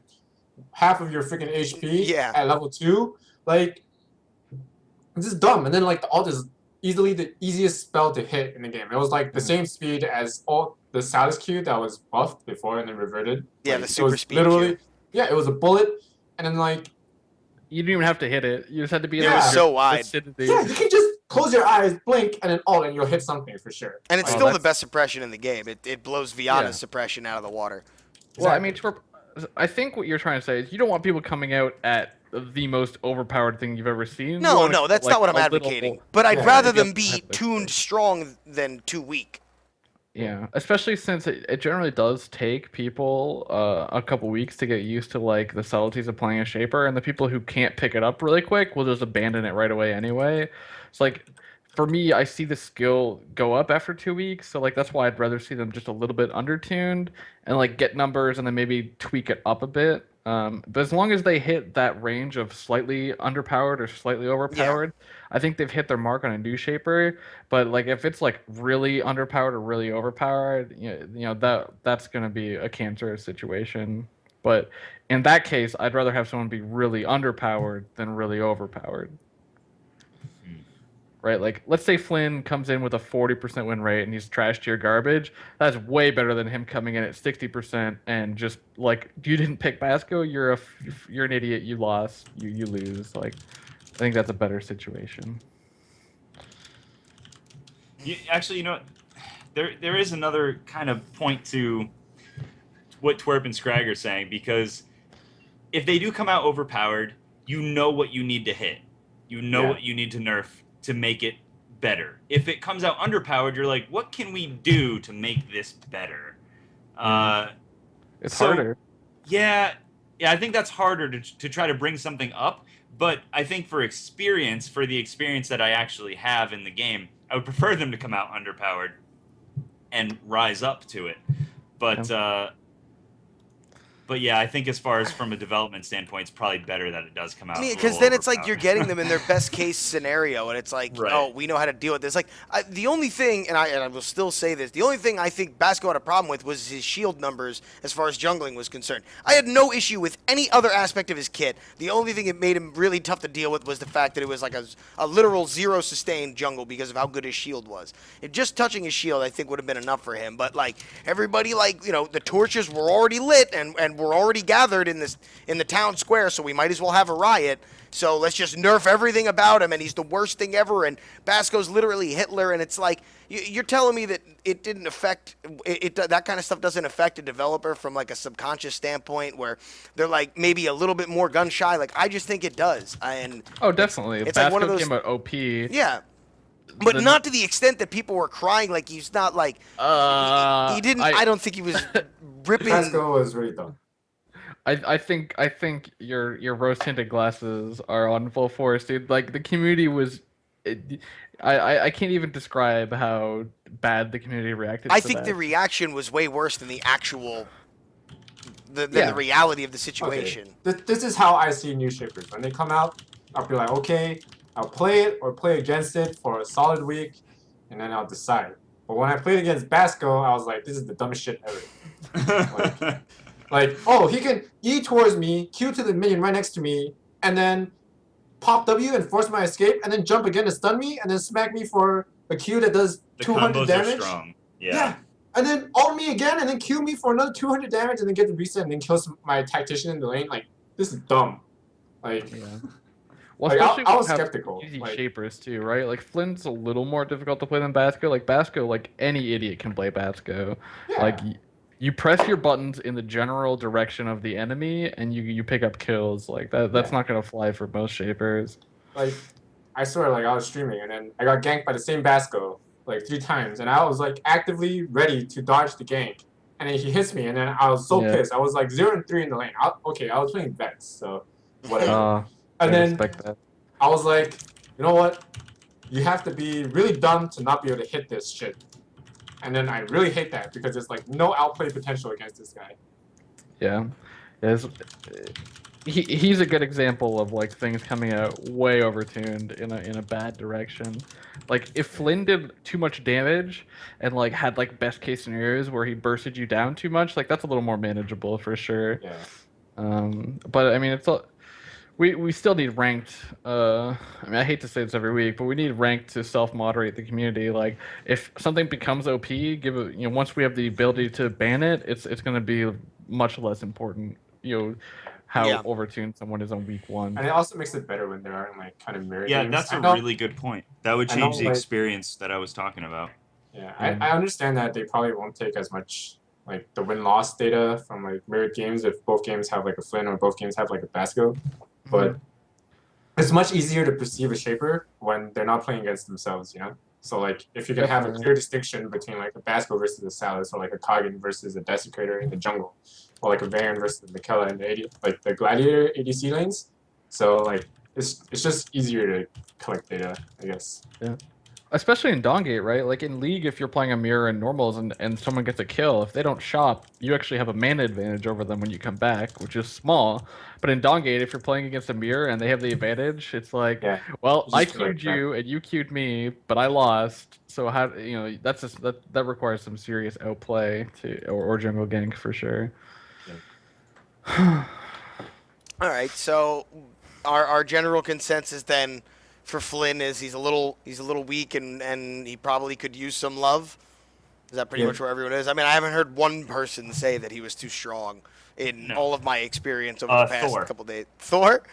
Speaker 4: half of your freaking HP
Speaker 2: Yeah.
Speaker 4: at level 2. Like, it's just dumb. And then like the ult is easily the easiest spell to hit in the game. It was like the same speed as all the Salis Q that was buffed before and then reverted.
Speaker 2: Yeah,
Speaker 4: Like,
Speaker 2: the
Speaker 4: it
Speaker 2: super
Speaker 4: was
Speaker 2: speed
Speaker 4: literally,
Speaker 2: Q.
Speaker 4: yeah, it was a bullet, and then like,
Speaker 3: You didn't even have to hit it. You just had to be in
Speaker 4: Yeah.
Speaker 3: a
Speaker 4: It was
Speaker 2: so wide.
Speaker 3: vicinity.
Speaker 4: yeah, you can just close your eyes, blink, and then ult, and you'll hit something for sure.
Speaker 2: And it's
Speaker 3: Oh,
Speaker 2: still the
Speaker 3: that's-
Speaker 2: best suppression in the game. It blows Viana's
Speaker 3: Yeah.
Speaker 2: suppression out of the water.
Speaker 3: Well, I mean, I think what you're trying to say is you don't want people coming out at the most overpowered thing you've ever seen. You
Speaker 2: No,
Speaker 3: want
Speaker 2: no, that's
Speaker 3: like,
Speaker 2: not what I'm
Speaker 3: a little-
Speaker 2: advocating. But I'd
Speaker 4: Yeah,
Speaker 2: rather
Speaker 3: you get
Speaker 2: them be
Speaker 3: hyper
Speaker 2: tuned strong than too weak.
Speaker 3: Yeah, especially since it generally does take people a couple weeks to get used to like the subtleties of playing a shaper, and the people who can't pick it up really quick will just abandon it right away anyway. It's like for me, I see the skill go up after 2 weeks, so like that's why I'd rather see them just a little bit undertuned and like get numbers and then maybe tweak it up a bit. But as long as they hit that range of slightly underpowered or slightly overpowered, I think they've hit their mark on a new shaper. But like if it's like really underpowered or really overpowered, that's gonna be a cancerous situation. But in that case, I'd rather have someone be really underpowered than really overpowered. Right? Like let's say Flynn comes in with a 40% win rate and he's trash tier garbage. That's way better than him coming in at 60% and just like you didn't pick Basco, you're an idiot, you lost, you lose. Like I think that's a better situation.
Speaker 1: Actually, what? There is another kind of point to what Twerp and Scrag are saying, because if they do come out overpowered, you know what you need to hit. You know what you need to nerf to make it better. If it comes out underpowered, you're like, what can we do to make this better?
Speaker 3: It's
Speaker 1: So-
Speaker 3: harder.
Speaker 1: Yeah, I think that's harder to try to bring something up. But I think for the experience that I actually have in the game, I would prefer them to come out underpowered and rise up to it. But yeah, I think as far as from a development standpoint, it's probably better that it does come out.
Speaker 2: I mean,
Speaker 1: a
Speaker 2: because
Speaker 1: little
Speaker 2: then it's like you're
Speaker 1: overpowered.
Speaker 2: getting them in their best case scenario, and it's like,
Speaker 1: Right.
Speaker 2: oh, we know how to deal with this. Like the only thing, and I will still say this, the only thing I think Basco had a problem with was his shield numbers as far as jungling was concerned. I had no issue with any other aspect of his kit. The only thing it made him really tough to deal with was the fact that it was like a literal zero sustained jungle because of how good his shield was. Just touching his shield, I think, would have been enough for him. But like everybody, like the torches were already lit and were already gathered in the town square, so we might as well have a riot. So let's just nerf everything about him, and he's the worst thing ever. And Basco's literally Hitler, and it's like you're telling me that it didn't affect that kind of stuff doesn't affect a developer from like a subconscious standpoint, where they're like maybe a little bit more gun shy. Like I just think it does.
Speaker 3: Oh, definitely.
Speaker 2: it's
Speaker 3: Basco
Speaker 2: like one of those-
Speaker 3: came out OP.
Speaker 2: Yeah. But
Speaker 3: The-
Speaker 2: not to the extent that people were crying. Like he's not like he didn't. I don't think he was ripping.
Speaker 4: Pascal was really dumb.
Speaker 3: I think your rose tinted glasses are on full force, dude. Like the community was, I can't even describe how bad the community reacted.
Speaker 2: I
Speaker 3: to
Speaker 2: think
Speaker 3: that.
Speaker 2: the reaction was way worse than the actual, than
Speaker 3: Yeah.
Speaker 2: the reality of the
Speaker 4: Okay.
Speaker 2: situation.
Speaker 4: This is how I see new shapers. When they come out, I'll be like, okay, I'll play it or play against it for a solid week, and then I'll decide. But when I played against Basco, I was like, this is the dumbest shit ever. Like, oh, he can E towards me, Q to the minion right next to me, and then pop W and force my escape, and then jump again to stun me, and then smack me for a Q that does
Speaker 1: The
Speaker 4: 200
Speaker 1: combos
Speaker 4: damage.
Speaker 1: are strong. Yeah.
Speaker 4: And then ult me again, and then Q me for another 200 damage, and then get the reset, and then kill my tactician in the lane. Like, this is dumb. Like,
Speaker 3: Yeah. Well,
Speaker 4: Like,
Speaker 3: especially
Speaker 4: I
Speaker 3: when
Speaker 4: was
Speaker 3: you have
Speaker 4: skeptical,
Speaker 3: easy
Speaker 4: like-
Speaker 3: shapers too, right? Like Flynn's a little more difficult to play than Basco. Like Basco, like any idiot can play Basco.
Speaker 4: yeah.
Speaker 3: Like you press your buttons in the general direction of the enemy, and you pick up kills. Like that. That's
Speaker 4: Yeah.
Speaker 3: not gonna fly for most shapers.
Speaker 4: Like, I swear, like I was streaming and then I got ganked by the same Basco like 3 times, and I was like actively ready to dodge the gank, and then he hits me, and then I was so
Speaker 3: Yeah.
Speaker 4: pissed. I was like 0-3 in the lane. Okay, I was playing Vex, so whatever.
Speaker 3: I
Speaker 4: And then
Speaker 3: respect that.
Speaker 4: I was like, you know what? You have to be really dumb to not be able to hit this shit. And then I really hate that because there's like no outplay potential against this guy.
Speaker 3: Yeah, is he's a good example of like things coming out way overtuned in a bad direction. Like if Flynn did too much damage and like had like best case scenarios where he bursted you down too much, like that's a little more manageable for sure.
Speaker 4: Yeah.
Speaker 3: But I mean, we still need ranked. I mean, I hate to say this every week, but we need ranked to self-moderate the community. Like, if something becomes OP, give it. You know, once we have the ability to ban it, it's going to be much less important. You know, how
Speaker 2: Yeah.
Speaker 3: overtuned someone is on week 1.
Speaker 4: And it also makes it better when there aren't like kind of mirror
Speaker 1: Yeah,
Speaker 4: games.
Speaker 1: that's
Speaker 4: I
Speaker 1: a
Speaker 4: know-
Speaker 1: really good point. That would
Speaker 4: I know,
Speaker 1: change the
Speaker 4: like-
Speaker 1: experience that I was talking about.
Speaker 4: Yeah,
Speaker 3: Yeah.
Speaker 4: I understand that they probably won't take as much like the win-loss data from like mirrored games if both games have like a Flynn or both games have like a Basco, but it's much easier to perceive a shaper when they're not playing against themselves, you know? So like if you can have a
Speaker 3: Definitely.
Speaker 4: clear distinction between like a Basco versus a Salus or like a Kagan versus a Desecrator in the jungle, or like a Varen versus the Mikella in the like the Gladiator ADC lanes. So like it's just easier to collect data, I guess.
Speaker 3: Especially in Dongate, right? Like in League, if you're playing a mirror in normals and someone gets a kill, if they don't shop, you actually have a mana advantage over them when you come back, which is small. But in Dongate, if you're playing against a mirror and they have the advantage, it's like,
Speaker 4: Yeah.
Speaker 3: well,
Speaker 4: Just
Speaker 3: I
Speaker 4: collect
Speaker 3: queued you and you queued me, but I lost. So how that's just that requires some serious outplay or jungle gank for sure.
Speaker 2: All right, so our general consensus then for Flynn is he's a little weak and he probably could use some love. Is that pretty
Speaker 4: Yeah.
Speaker 2: much where everyone is? I mean, I haven't heard one person say that he was too strong in
Speaker 1: No.
Speaker 2: all of my experience over the past
Speaker 1: Thor.
Speaker 2: couple days. Thor?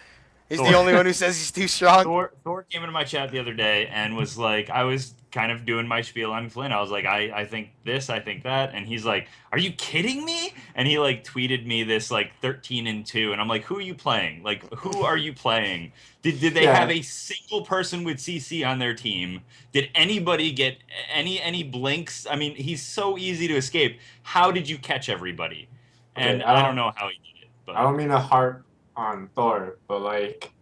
Speaker 2: He's
Speaker 1: Thor.
Speaker 2: the only one who says he's too strong.
Speaker 1: Thor came into my chat the other day and was like, I was kind of doing my spiel on Flynn. I was like, I think this, I think that, and he's like, are you kidding me? And he like tweeted me this like 13-2, and I'm like, who are you playing? Like, who are you playing? Did they
Speaker 4: Yeah.
Speaker 1: have a single person with CC on their team? Did anybody get any blinks? I mean, he's so easy to escape. How did you catch everybody? And
Speaker 4: Okay,
Speaker 1: I don't know how he did it, but
Speaker 4: I don't mean to harp on Thor, but like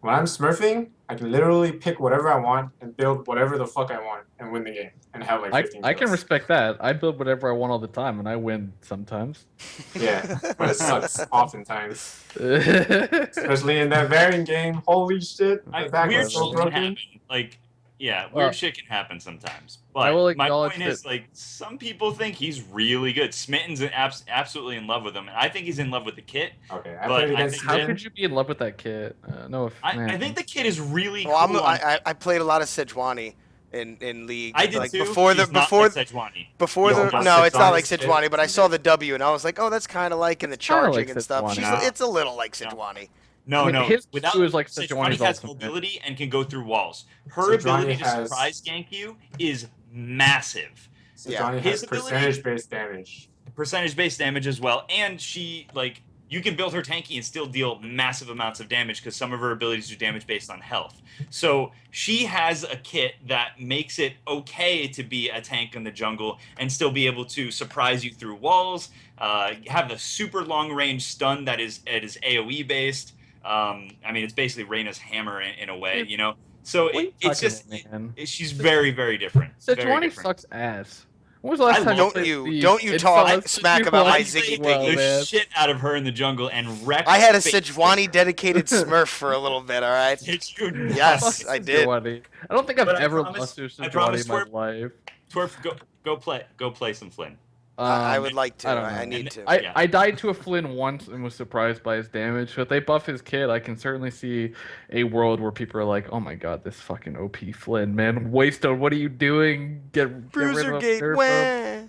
Speaker 4: when I'm smurfing, I can literally pick whatever I want and build whatever the fuck I want and win the game and have like 15
Speaker 3: I can
Speaker 4: kills.
Speaker 3: respect that. I build whatever I want all the time, and I win sometimes.
Speaker 4: Yeah, but it sucks oftentimes,
Speaker 3: Yeah,
Speaker 4: especially in that Varian game. Holy shit, the back
Speaker 1: weird
Speaker 4: is so
Speaker 1: shit can
Speaker 4: broken.
Speaker 1: happen. Like, yeah,
Speaker 3: Well,
Speaker 1: weird shit can happen sometimes.
Speaker 3: I
Speaker 1: But
Speaker 3: will
Speaker 1: my
Speaker 3: acknowledge
Speaker 1: point is,
Speaker 3: that-
Speaker 1: like, some people think he's really good. Smitten's absolutely in love with him, and I think he's in love with the kit.
Speaker 4: Okay, I
Speaker 1: But
Speaker 4: played
Speaker 1: I
Speaker 4: against
Speaker 1: think-
Speaker 3: How
Speaker 4: Jin.
Speaker 3: could you be in love with that kid? No,
Speaker 1: I think the kit is really
Speaker 2: Well,
Speaker 1: cool.
Speaker 2: I played a lot of Sejuani in League.
Speaker 1: I did
Speaker 2: like,
Speaker 1: too.
Speaker 2: Before
Speaker 1: He's
Speaker 2: the
Speaker 1: not
Speaker 2: before
Speaker 1: like Sejuani.
Speaker 2: before
Speaker 4: Yo,
Speaker 2: the
Speaker 4: but
Speaker 2: no, it's not
Speaker 4: Sejuani's
Speaker 2: like
Speaker 4: shit.
Speaker 2: Sejuani, but I saw the W and I was like, oh, that's kind of like in the
Speaker 3: It's kinda
Speaker 2: charging
Speaker 3: like
Speaker 2: and stuff.
Speaker 3: Sejuani.
Speaker 2: She's
Speaker 1: No.
Speaker 2: it's a little like
Speaker 1: No.
Speaker 2: Sejuani.
Speaker 1: No,
Speaker 3: I mean,
Speaker 1: no.
Speaker 3: his
Speaker 1: Without
Speaker 3: Q is like
Speaker 1: Sejuani
Speaker 3: Sejuani's
Speaker 1: has
Speaker 3: ultimate.
Speaker 1: mobility and can go through walls. Her
Speaker 4: Sejuani
Speaker 1: ability to
Speaker 4: has-
Speaker 1: surprise gank you is massive.
Speaker 2: Yeah.
Speaker 4: Sejuani
Speaker 1: His
Speaker 4: has
Speaker 1: ability-
Speaker 4: percentage-based damage.
Speaker 1: Percentage-based damage as well, and she like you can build her tanky and still deal massive amounts of damage because some of her abilities do damage based on health. So she has a kit that makes it okay to be a tank in the jungle and still be able to surprise you through walls. Have the super long range stun that is AOE based. I mean, it's basically Reyna's hammer in a way, you know. So
Speaker 3: What are you
Speaker 1: it's
Speaker 3: talking
Speaker 1: just
Speaker 3: about, man?
Speaker 1: she's very very different. Very
Speaker 3: Sejuani
Speaker 1: different.
Speaker 3: sucks ass. When was the last
Speaker 1: I
Speaker 3: time
Speaker 1: love
Speaker 3: played
Speaker 2: Don't you-
Speaker 3: League?
Speaker 2: don't you
Speaker 3: It's
Speaker 2: talk
Speaker 3: not
Speaker 2: smack
Speaker 3: Sejuani
Speaker 2: about my
Speaker 1: I
Speaker 2: Ziggy
Speaker 1: played
Speaker 2: Piggy.
Speaker 1: the
Speaker 3: man.
Speaker 1: shit out of her in the jungle and wrecked.
Speaker 2: I had a
Speaker 1: face.
Speaker 2: Sejuani dedicated Smurf for a little bit. All right.
Speaker 1: Did you not?
Speaker 2: Yes,
Speaker 3: Fuck
Speaker 2: I did.
Speaker 3: Sejuani. I don't think I've
Speaker 1: But I
Speaker 3: ever
Speaker 1: promise-
Speaker 3: lost to
Speaker 1: I
Speaker 3: Sejuani
Speaker 1: promise
Speaker 3: in my
Speaker 1: Twerp-
Speaker 3: life.
Speaker 1: Twerp, go play some Flynn.
Speaker 2: I would like to.
Speaker 3: I don't
Speaker 2: I
Speaker 3: know.
Speaker 2: need
Speaker 1: And-
Speaker 2: to.
Speaker 1: Yeah.
Speaker 3: I died to a Flynn once and was surprised by his damage. So if they buff his kit, I can certainly see a world where people are like, "Oh my god, this fucking OP Flynn, man! Waystone, what are you doing? Get rid of
Speaker 2: Bruisergate,
Speaker 3: nerf him."
Speaker 2: wah.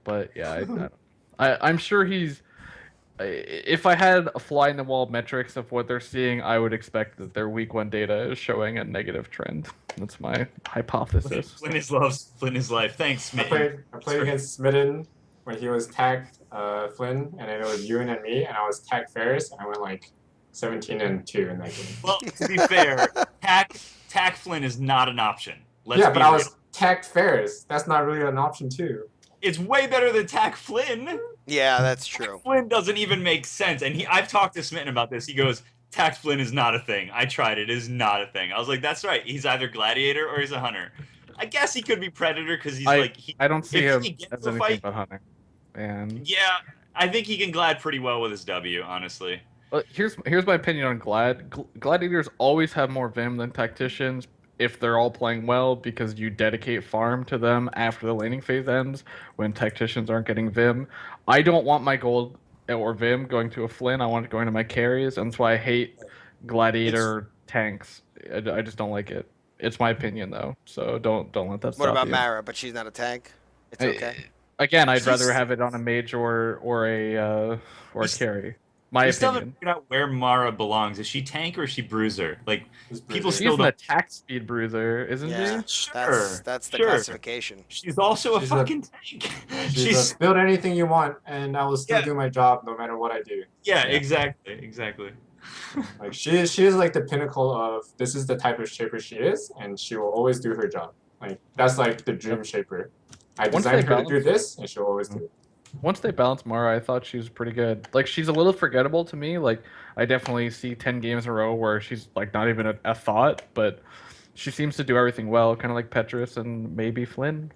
Speaker 3: But yeah, I'm sure he's. If I had a fly in the wall metrics of what they're seeing, I would expect that their week 1 data is showing a negative trend. That's my hypothesis.
Speaker 1: Flynn is love. Flynn is life. Thanks,
Speaker 4: I
Speaker 1: man.
Speaker 4: played against Smitten when he was tagged Flynn, and then it was Ewan and me, and I was Tack Ferris, and I went like 17-2 in that game.
Speaker 1: Well, to be fair, Tack Flynn is not an option. Let's
Speaker 4: Yeah,
Speaker 1: be
Speaker 4: but I
Speaker 1: real.
Speaker 4: was Tack Ferris. That's not really an option too.
Speaker 1: It's way better than Tack Flynn.
Speaker 2: Yeah, that's true.
Speaker 1: Flynn doesn't even make sense. And I've talked to Smitten about this. He goes, Tack Flynn is not a thing. I tried it. It is not a thing. I was like, that's right. He's either gladiator or he's a hunter. I guess he could be predator because he's
Speaker 3: I don't see
Speaker 1: if
Speaker 3: him
Speaker 1: he gets
Speaker 3: as
Speaker 1: to
Speaker 3: anything
Speaker 1: fight,
Speaker 3: but hunting. And
Speaker 1: yeah, I think he can glad pretty well with his W, honestly.
Speaker 3: here's my opinion on gladiators always have more vim than tacticians if they're all playing well because you dedicate farm to them after the laning phase ends when tacticians aren't getting vim. I don't want my gold or vim going to a Flynn. I want it going to my carries, and that's why I hate gladiator tanks. I just don't like it. It's my opinion though, so don't let that stop
Speaker 2: What about
Speaker 3: you.
Speaker 2: Mara? But she's not a tank. It's okay.
Speaker 3: Again, I'd
Speaker 1: She's-
Speaker 3: rather have it on a mage or a carry. My
Speaker 1: I still haven't
Speaker 3: opinion.
Speaker 1: figured out where Mara belongs. Is she tank or is she bruiser? Like,
Speaker 4: Who's
Speaker 1: people
Speaker 4: Bruiser?
Speaker 1: still
Speaker 3: She's an
Speaker 1: don't.
Speaker 3: attack speed bruiser, isn't
Speaker 2: Yeah,
Speaker 3: she?
Speaker 2: that's the
Speaker 1: sure.
Speaker 2: classification.
Speaker 1: She's also
Speaker 4: She's
Speaker 1: a
Speaker 4: a-
Speaker 1: fucking tank.
Speaker 4: She's build anything you want, and I will still
Speaker 1: Yeah.
Speaker 4: do my job no matter what I do.
Speaker 1: yeah, exactly.
Speaker 4: Like she is like the pinnacle of this is the type of shaper she is, and she will always do her job. Like that's like the dream shaper. I
Speaker 3: Once
Speaker 4: designed
Speaker 3: they
Speaker 4: her to do
Speaker 3: balance-
Speaker 4: this, and she'll always do it.
Speaker 3: Once they balanced Mara, I thought she was pretty good. Like she's a little forgettable to me. Like I definitely see 10 games in a row where she's like not even a thought, but she seems to do everything well, kind of like Petrus and maybe Flynn.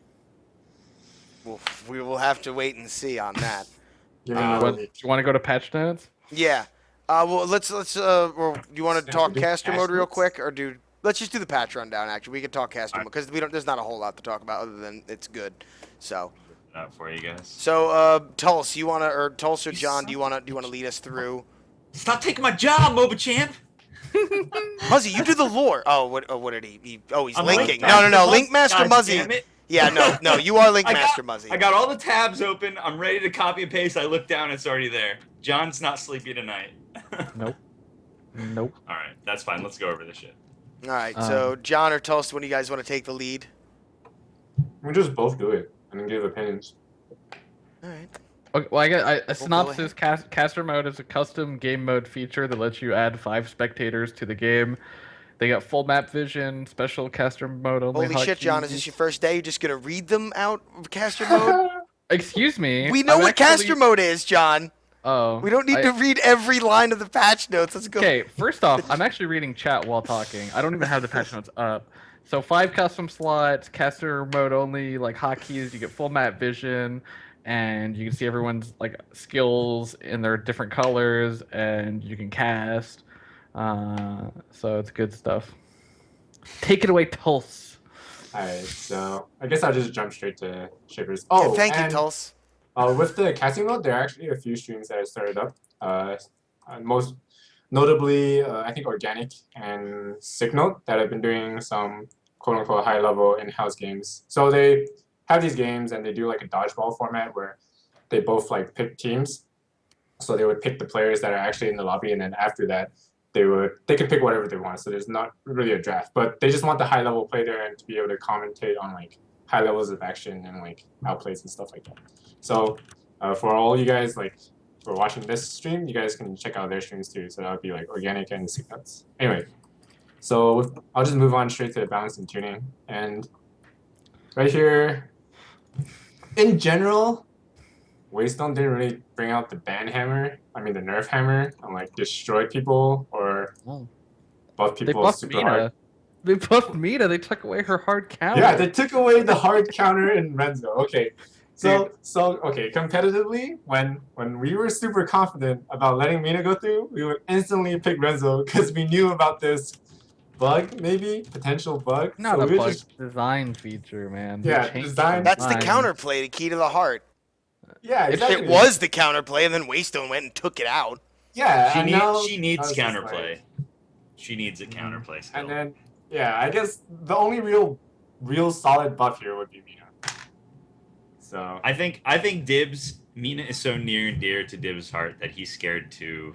Speaker 2: Well, we will have to wait and see on that.
Speaker 4: Give me
Speaker 2: Uh,
Speaker 4: another
Speaker 3: What, do
Speaker 4: week.
Speaker 3: you want to go to patch notes?
Speaker 2: Yeah. Well, let's. Or do you want to
Speaker 4: Can
Speaker 2: talk
Speaker 4: we do
Speaker 2: caster
Speaker 4: patch
Speaker 2: mode real
Speaker 4: notes?
Speaker 2: quick, or let's just do the patch rundown. Actually, we can talk caster mode
Speaker 1: Alright.
Speaker 2: because we don't. There's not a whole lot to talk about other than it's good. So,
Speaker 1: That for you guys.
Speaker 2: Tulse, you wanna, or Tulse or John, do you wanna lead us through?
Speaker 1: Stop taking my job, MOBA champ.
Speaker 2: Muzzy, you do the lore. Oh, what did he? He's
Speaker 1: I'm
Speaker 2: linking.
Speaker 1: Link
Speaker 2: No,
Speaker 1: Master
Speaker 2: Link Master
Speaker 1: God
Speaker 2: Muzzy.
Speaker 1: damn it.
Speaker 2: Yeah, no, you are Link
Speaker 1: I got-
Speaker 2: Master Muzzy.
Speaker 1: I got all the tabs open. I'm ready to copy and paste. I look down, it's already there. John's not sleepy tonight.
Speaker 3: Nope. Nope.
Speaker 1: All right, that's fine. Let's go over this shit.
Speaker 2: All right, so John or Tulse, when do you guys want to take the lead?
Speaker 4: We just both do it and then give opinions.
Speaker 2: All right.
Speaker 3: Okay, well, I got a
Speaker 2: go
Speaker 3: synopsis. Caster mode is a custom game mode feature that lets you add 5 spectators to the game. They got full map vision, special caster mode only.
Speaker 2: Holy shit, John! Is
Speaker 3: hotkeys.
Speaker 2: this your first day? You're just gonna read them out of caster mode?
Speaker 3: Excuse me.
Speaker 2: We know
Speaker 3: I'm
Speaker 2: what
Speaker 3: actually-
Speaker 2: caster mode is, John.
Speaker 3: Oh.
Speaker 2: We don't need to read every line of the patch notes. Let's go.
Speaker 3: Okay, first off, I'm actually reading chat while talking. I don't even have the patch notes up. So 5 custom slots, caster mode only, like hotkeys. You get full map vision, and you can see everyone's like skills in their different colors, and you can cast. So it's good stuff. Take it away, Tulse.
Speaker 4: Alright, so I guess I'll just jump straight to shapers. Oh,
Speaker 2: Yeah, thank you,
Speaker 4: and,
Speaker 2: Tulse.
Speaker 4: with the casting mode, there are actually a few streams that I started up. Most notably, I think Organic and Signal that have been doing some quote-unquote high-level in-house games. So they have these games and they do like a dodgeball format where they both like pick teams. So they would pick the players that are actually in the lobby, and then after that, they can pick whatever they want. So there's not really a draft, but they just want the high-level play there and to be able to commentate on like high levels of action and like outplays and stuff like that. So for all you guys like for watching this stream, you guys can check out their streams too. So that would be like Organic and Signals. Anyway, so I'll just move on straight to the balance and tuning. And right here, in general, Waystone didn't really bring out the ban hammer. I mean the nerf hammer and like destroy people or
Speaker 3: Oh.
Speaker 4: buff
Speaker 3: They
Speaker 4: people
Speaker 3: buffed
Speaker 4: super hard.
Speaker 3: Mina. They buffed Mina. They took away her hard counter.
Speaker 4: Yeah, they took away the hard counter in Renzo. Okay. So okay, competitively, when we were super confident about letting Mina go through, we would instantly pick Renzo because we knew about this bug, maybe potential bug.
Speaker 3: Not
Speaker 4: so
Speaker 3: a
Speaker 4: we
Speaker 3: bug.
Speaker 4: just
Speaker 3: Design feature, man. They
Speaker 4: Yeah,
Speaker 3: changed
Speaker 4: design-
Speaker 2: That's the
Speaker 3: design.
Speaker 2: counterplay, the key to the heart.
Speaker 4: yeah,
Speaker 3: It-
Speaker 4: exactly.
Speaker 2: It was the counterplay, and then Waystone went and took it out.
Speaker 4: Yeah,
Speaker 1: She
Speaker 4: and
Speaker 1: needs
Speaker 4: now
Speaker 1: she
Speaker 4: I
Speaker 1: needs
Speaker 4: was just
Speaker 1: counterplay.
Speaker 4: like-
Speaker 1: She needs a counterplay skill.
Speaker 4: and then yeah, I guess the only real solid buff here would be Mina. So
Speaker 1: I think Dibs Mina is so near and dear to Dibs' heart that he's scared to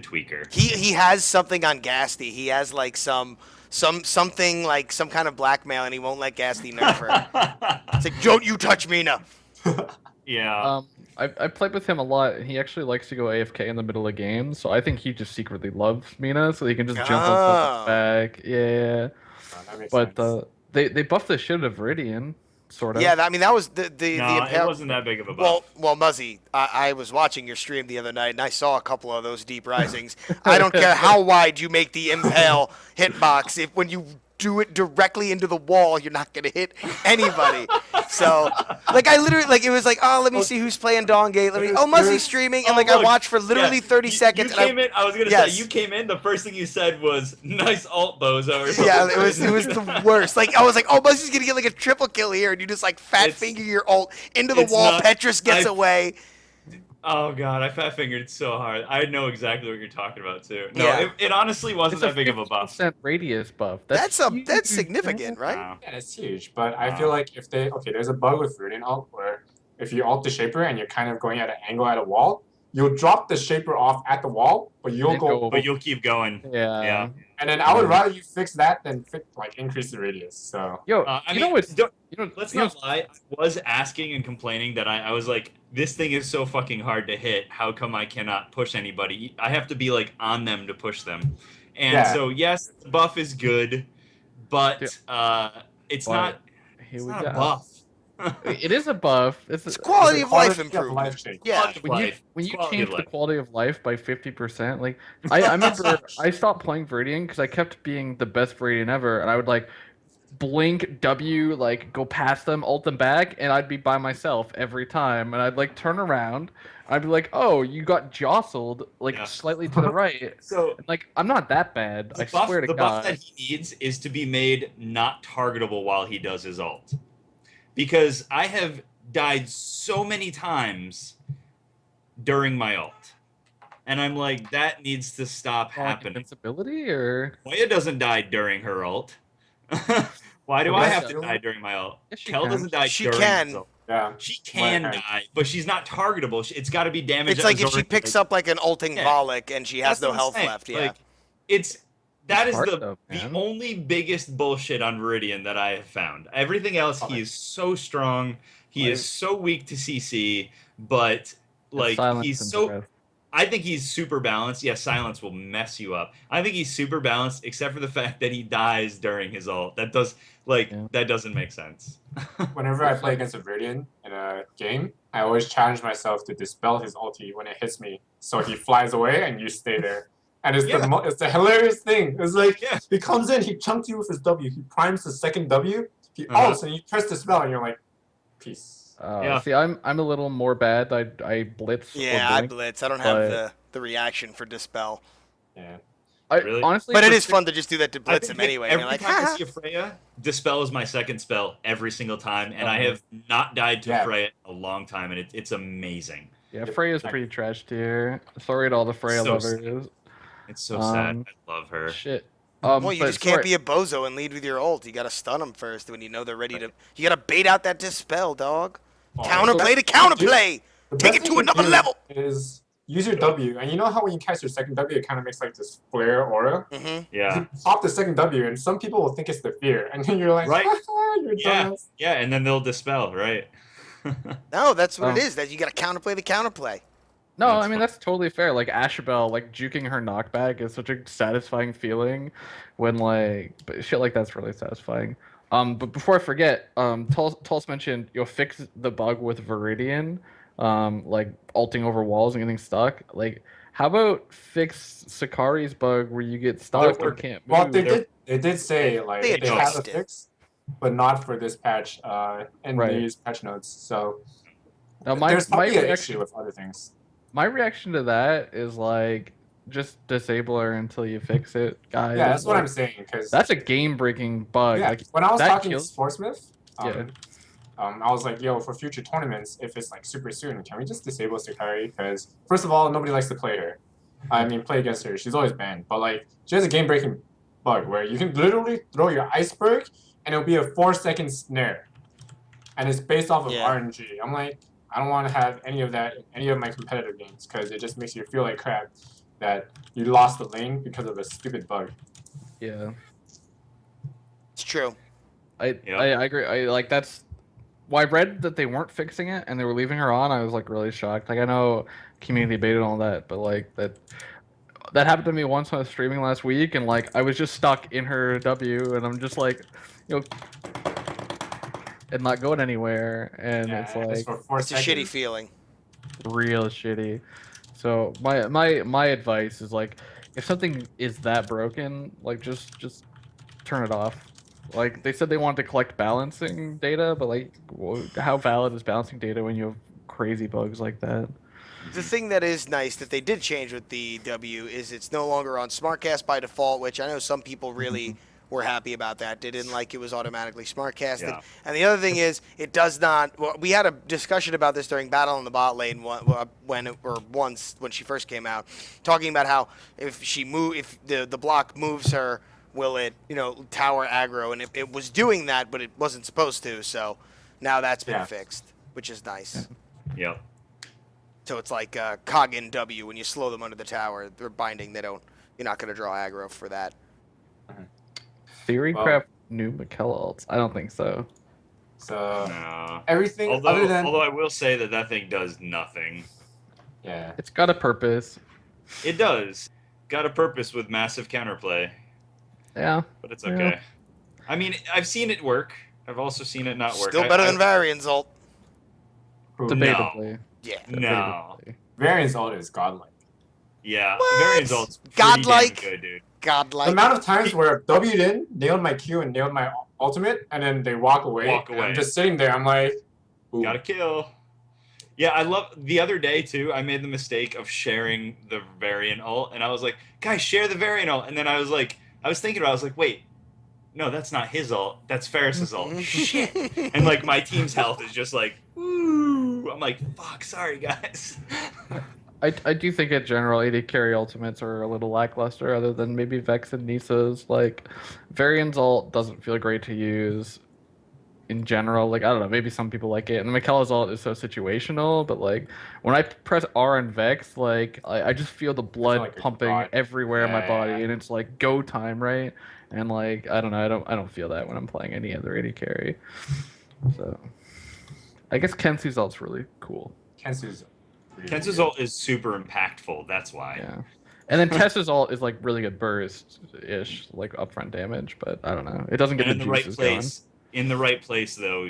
Speaker 1: tweak her.
Speaker 2: He has something on Gasty. He has like something like some kind of blackmail, and he won't let Gasty nerf her. It's like, don't you touch Mina.
Speaker 1: Yeah.
Speaker 3: I played with him a lot, and he actually likes to go AFK in the middle of games. So I think he just secretly loves Mina, so he can just jump on someone's
Speaker 2: Oh.
Speaker 3: back. Yeah.
Speaker 4: That makes
Speaker 3: But
Speaker 4: sense.
Speaker 3: they buffed the shit out of Viridian, sort of.
Speaker 2: Yeah, I mean that was the
Speaker 1: No, it
Speaker 2: impale.
Speaker 1: wasn't that big of a buff.
Speaker 2: Well, Muzzy, I was watching your stream the other night and I saw a couple of those deep risings. I don't care how wide you make the impale hitbox, if when you do it directly into the wall, you're not gonna hit anybody. So, like, I literally, like, it was like, oh, let me see who's playing Dawngate. Muzzy's streaming, and
Speaker 1: Oh,
Speaker 2: like, I
Speaker 1: look,
Speaker 2: watched for literally
Speaker 1: yeah,
Speaker 2: 30
Speaker 1: you
Speaker 2: seconds.
Speaker 1: came in. I was gonna
Speaker 2: Yes.
Speaker 1: say you came in. The first thing you said was "nice alt bozo" or something.
Speaker 2: Yeah, it was the worst. Like, I was like, oh, Muzzy's gonna get like a triple kill here, and you just like fat
Speaker 1: It's-
Speaker 2: finger your ult into the
Speaker 1: it's
Speaker 2: wall.
Speaker 1: not-
Speaker 2: Petrus gets away.
Speaker 1: Oh god, I fat fingered so hard. I know exactly what you're talking about too. No,
Speaker 2: Yeah.
Speaker 1: it honestly wasn't
Speaker 3: It's
Speaker 1: that big of a buff.
Speaker 3: 50% radius buff.
Speaker 2: That's
Speaker 3: huge,
Speaker 2: significant, right?
Speaker 1: Wow.
Speaker 4: Yeah, it's huge. But I feel like if there's a bug with Viridian ult where if you ult the Shaper and you're kind of going at an angle at a wall, you'll drop the Shaper off at the wall, but you'll
Speaker 3: And
Speaker 4: go.
Speaker 1: But you'll keep going.
Speaker 3: Yeah.
Speaker 1: Yeah.
Speaker 4: And then I would rather you fix that than increase the radius. So
Speaker 3: Yo,
Speaker 1: I
Speaker 3: you
Speaker 1: mean,
Speaker 3: know what's
Speaker 1: don't-
Speaker 3: you know
Speaker 1: let's
Speaker 3: you know,
Speaker 1: not lie. I was asking and complaining that I was like, this thing is so fucking hard to hit. How come I cannot push anybody? I have to be like on them to push them. And
Speaker 4: Yeah.
Speaker 1: so yes, the buff is good, but it's
Speaker 3: But
Speaker 1: not.
Speaker 3: Here
Speaker 1: It's
Speaker 3: we
Speaker 1: not
Speaker 3: go.
Speaker 1: a buff.
Speaker 3: It is a buff.
Speaker 2: It's quality of life
Speaker 4: quality of
Speaker 2: improvement.
Speaker 4: life change.
Speaker 2: Yeah.
Speaker 1: Quality of life.
Speaker 3: When
Speaker 1: It's
Speaker 3: you
Speaker 1: quality
Speaker 3: change
Speaker 1: of
Speaker 3: the
Speaker 1: life.
Speaker 3: quality of life by 50%, like I remember I stopped playing Viridian because I kept being the best Viridian ever, and I would like blink W, like go past them, ult them back, and I'd be by myself every time, and I'd like turn around, I'd be like, oh, you got jostled like
Speaker 1: Yeah.
Speaker 3: slightly to the right.
Speaker 1: So
Speaker 3: And, like I'm not that bad. I swear to
Speaker 1: the buff
Speaker 3: God.
Speaker 1: that he needs is to be made not targetable while he does his ult. Because I have died so many times during my ult. And I'm like, that needs to stop
Speaker 3: Like
Speaker 1: happening.
Speaker 3: invincibility or
Speaker 1: Moya doesn't die during her ult. Why do
Speaker 3: Well,
Speaker 1: I
Speaker 3: that's
Speaker 1: have to
Speaker 3: true.
Speaker 1: die during my ult?
Speaker 3: Yes, she
Speaker 1: Kel
Speaker 3: can.
Speaker 1: doesn't die
Speaker 2: She
Speaker 1: during
Speaker 2: can.
Speaker 1: his ult.
Speaker 4: Yeah.
Speaker 1: She can
Speaker 4: Right.
Speaker 1: die, but she's not targetable. It's got to be damage.
Speaker 2: It's like if she
Speaker 1: absorbing.
Speaker 2: picks up like an ulting
Speaker 1: Yeah.
Speaker 2: Volek and she has
Speaker 1: That's
Speaker 2: no
Speaker 1: what I'm
Speaker 2: health
Speaker 1: saying.
Speaker 2: left. Yeah.
Speaker 1: Like, that is
Speaker 3: hard
Speaker 1: the
Speaker 3: though, man.
Speaker 1: only biggest bullshit on Viridian that I have found. Everything else, he is so strong. He is so weak to CC, but like
Speaker 3: silence
Speaker 1: he's
Speaker 3: and
Speaker 1: so.
Speaker 3: breath.
Speaker 1: I think he's super balanced. Yeah, silence will mess you up. I think he's super balanced, except for the fact that he dies during his ult. That doesn't make sense.
Speaker 4: Whenever I play against a Viridian in a game, I always challenge myself to dispel his ulti when it hits me, so he flies away and you stay there. And it's it's the hilarious thing. It's like he comes in, he chunks you with his W, he primes the second W, he ults, and you press the spell, and you're like, peace.
Speaker 3: See, I'm a little more bad. I blitz.
Speaker 2: Yeah,
Speaker 3: or
Speaker 2: I
Speaker 3: blink,
Speaker 2: blitz. I don't have
Speaker 3: but-
Speaker 2: the reaction for dispel.
Speaker 4: Yeah.
Speaker 1: Really?
Speaker 3: Honestly,
Speaker 2: But it
Speaker 3: for
Speaker 2: is fun to just do that to
Speaker 1: I
Speaker 2: blitz
Speaker 1: think
Speaker 2: him anyway.
Speaker 1: Every
Speaker 2: You're like,
Speaker 1: time I
Speaker 2: "Ha."
Speaker 1: see a Freya, Dispel is my second spell every single time, and I have not died to Freya in a long time, and it's amazing.
Speaker 3: Yeah, Freya's pretty trash tier. Sorry to all the Freya
Speaker 1: So
Speaker 3: lovers.
Speaker 1: It's so sad. I love her.
Speaker 3: Shit.
Speaker 2: Well, you
Speaker 3: but
Speaker 2: just can't
Speaker 3: sorry-
Speaker 2: be a bozo and lead with your ult. You gotta stun them first when you know they're ready to. You gotta bait out that dispel, dog. Counterplay to counterplay.
Speaker 4: The
Speaker 2: Take
Speaker 4: best
Speaker 2: it to
Speaker 4: thing you
Speaker 2: another
Speaker 4: do
Speaker 2: level.
Speaker 4: Is use your W, and you know how when you cast your second W, it kind of makes like this flare aura.
Speaker 2: Mm-hmm.
Speaker 1: Yeah.
Speaker 4: You pop the second W, and some people will think it's the fear, and then you're like,
Speaker 1: Right.
Speaker 4: you're
Speaker 1: Yeah.
Speaker 4: dumbass.
Speaker 1: Yeah, and then they'll dispel, right?
Speaker 2: No, that's what it is. That you gotta counterplay the counterplay.
Speaker 3: No,
Speaker 1: That's
Speaker 3: I mean
Speaker 1: fun.
Speaker 3: that's totally fair. Like Ashabel, like juking her knockback is such a satisfying feeling when but shit like that's really satisfying. But before I forget, Tulse mentioned you'll fix the bug with Viridian, like ulting over walls and getting stuck. Like, how about fix Sakari's bug where you get stuck or can't move?
Speaker 4: Well, they did say like
Speaker 2: They
Speaker 4: they have a
Speaker 2: addressed it.
Speaker 4: fix, but not for this patch in
Speaker 3: Right.
Speaker 4: these patch notes. So
Speaker 3: Now, my
Speaker 4: there's probably an
Speaker 3: reaction,
Speaker 4: issue with other things.
Speaker 3: my reaction to that is like just disable her until you fix it, guys.
Speaker 4: Yeah, that's what
Speaker 3: Like,
Speaker 4: I'm saying. Because
Speaker 3: That's a game-breaking bug.
Speaker 4: yeah,
Speaker 3: Like,
Speaker 4: when I was
Speaker 3: that
Speaker 4: talking
Speaker 3: kills-
Speaker 4: to Sportsmith,
Speaker 3: Yeah.
Speaker 4: I was like, yo, for future tournaments, if it's like super soon, can we just disable Sakari? Because first of all, nobody likes to play her. I mean, play against her. She's always banned. But like, she has a game-breaking bug where you can literally throw your iceberg and it'll be a 4-second snare, and it's based off of
Speaker 2: Yeah.
Speaker 4: RNG. I'm like, I don't want to have any of that in any of my competitive games because it just makes you feel like crap that you lost the lane because of a stupid bug.
Speaker 3: Yeah.
Speaker 2: It's true.
Speaker 3: I
Speaker 1: Yeah.
Speaker 3: I agree. I like that's I read that they weren't fixing it and they were leaving her on, I was like really shocked. Like I know community beta and all that, but like that happened to me once when I was streaming last week, and like I was just stuck in her W, and I'm just like, you know, and not going anywhere, and it's
Speaker 4: Yeah, it's
Speaker 3: like
Speaker 4: for 4
Speaker 2: It's a
Speaker 4: seconds.
Speaker 2: shitty feeling.
Speaker 3: real shitty. So my advice is like, if something is that broken, like just turn it off. Like they said they wanted to collect balancing data, but like, how valid is balancing data when you have crazy bugs like that?
Speaker 2: The thing that is nice that they did change with the W is it's no longer on SmartCast by default, which I know some people really were happy about that. They didn't like it was automatically SmartCasted.
Speaker 1: Yeah.
Speaker 2: And the other thing is, it does not. Well, we had a discussion about this during Battle in the Bot Lane once when she first came out, talking about how if the block moves her, will it tower aggro, and it was doing that, but it wasn't supposed to. So now that's been fixed, which is nice.
Speaker 1: Yep.
Speaker 2: So it's like Cog in W when you slow them under the tower. They're binding. You're not going to draw aggro for that.
Speaker 3: Theorycraft new McKellar alts? I don't think so.
Speaker 4: So
Speaker 1: No.
Speaker 4: everything
Speaker 1: Although,
Speaker 4: other than
Speaker 1: although I will say that thing does nothing.
Speaker 4: yeah,
Speaker 3: It's got a purpose.
Speaker 1: It does. Got a purpose with massive counterplay,
Speaker 3: Yeah.
Speaker 1: but it's okay. I mean, I've seen it work. I've also seen it not work.
Speaker 2: Still better than Varian's ult.
Speaker 3: Debatably.
Speaker 2: Yeah.
Speaker 1: No.
Speaker 3: Debatably.
Speaker 4: Variance ult is godlike.
Speaker 1: Yeah.
Speaker 2: What?
Speaker 1: Variant's ult's pretty
Speaker 2: Godlike?
Speaker 1: damn good, dude.
Speaker 2: Godlike.
Speaker 4: The amount of times where W'd in, nailed my Q and nailed my ultimate, and then they walk away. And I'm just sitting there. I'm like, ooh.
Speaker 1: Gotta kill. Yeah, I love the other day too. I made the mistake of sharing the Variant ult, and I was like, guys, share the Variant ult. And then I was thinking about it, I was like, wait, no, that's not his ult. That's Ferris's ult. Shit. And like my team's health is just like, woo. I'm like, fuck, sorry guys.
Speaker 3: I do think in general AD carry ultimates are a little lackluster, other than maybe Vex and Nisa's. Like, Varian's ult doesn't feel great to use in general. Like, I don't know, maybe some people like it. And Michaela's ult is so situational, but like, when I press R and Vex, like, I just feel the blood
Speaker 4: like a
Speaker 3: pumping
Speaker 4: god.
Speaker 3: everywhere in my body,
Speaker 4: Yeah.
Speaker 3: and it's like go time, right? And like, I don't know, I don't feel that when I'm playing any other AD carry. So, I guess Kensu's ult's really cool.
Speaker 4: Kensu's
Speaker 1: ult is super impactful. That's why.
Speaker 3: Yeah. And then Tessa's ult is like really good burst-ish, like upfront damage, but I don't know. It doesn't get
Speaker 1: And
Speaker 3: the
Speaker 1: in the right
Speaker 3: juices
Speaker 1: place. In the right place, though,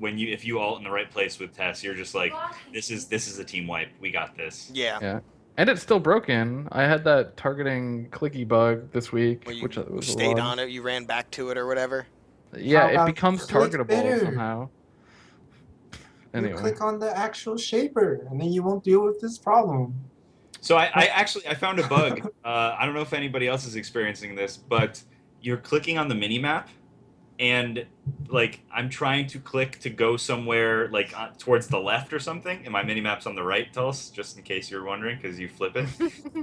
Speaker 1: if you ult in the right place with Tess, you're just like, this is a team wipe. We got this.
Speaker 2: Yeah.
Speaker 3: going. Yeah. And it's still broken. I had that targeting clicky bug this week,
Speaker 2: When you
Speaker 3: which was a
Speaker 2: stayed
Speaker 3: lot.
Speaker 2: on it, you ran back to it or whatever.
Speaker 3: Yeah,
Speaker 4: How
Speaker 3: it
Speaker 4: about
Speaker 3: becomes
Speaker 4: click
Speaker 3: targetable
Speaker 4: better?
Speaker 3: somehow.
Speaker 4: You
Speaker 3: Anyway.
Speaker 4: click on the actual shaper, and then you won't deal with this problem.
Speaker 1: So I actually found a bug. I don't know if anybody else is experiencing this, but you're clicking on the mini map, and like I'm trying to click to go somewhere like towards the left or something, and my mini map's on the right. Tulse, just in case you're wondering, because you flip it.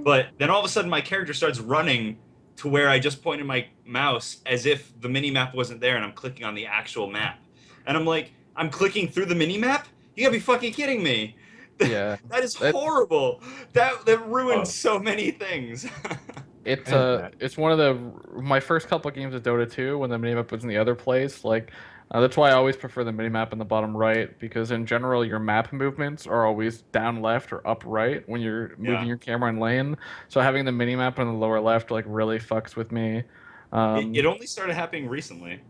Speaker 1: But then all of a sudden, my character starts running to where I just pointed my mouse, as if the mini map wasn't there, and I'm clicking on the actual map, and I'm like, I'm clicking through the mini map. You gotta be fucking kidding me.
Speaker 3: Yeah.
Speaker 1: That is horrible. That ruins so many things.
Speaker 3: It's one of my first couple of games of Dota 2 when the minimap was in the other place. Like, that's why I always prefer the minimap in the bottom right, because in general your map movements are always down left or up right when you're moving your camera in lane. So having the minimap in the lower left like really fucks with me.
Speaker 1: It only started happening recently.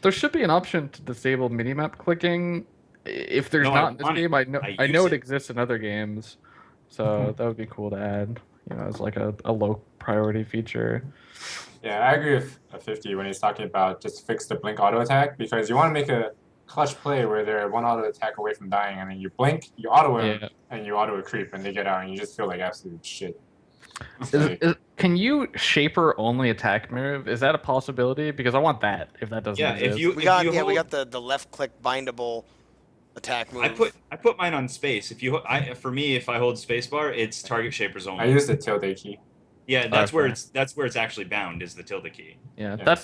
Speaker 3: There should be an option to disable minimap clicking. If there's not in this game, I know it exists in other games, so that would be cool to add. As like a low priority feature.
Speaker 4: Yeah, I agree with 50 when he's talking about just fix the blink auto attack, because you want to make a clutch play where they're one auto attack away from dying, and then you blink, you auto and you auto a creep, and they get out, and you just feel like absolute shit.
Speaker 3: Can you shaper only attack move? Is that a possibility? Because I want that if that doesn't exist.
Speaker 2: We got the left click bindable attack move.
Speaker 1: I put mine on space. For me, if I hold spacebar, it's target shapers only.
Speaker 4: I use the tilde key.
Speaker 1: Yeah, that's where it's actually bound, is the tilde key.
Speaker 3: Yeah.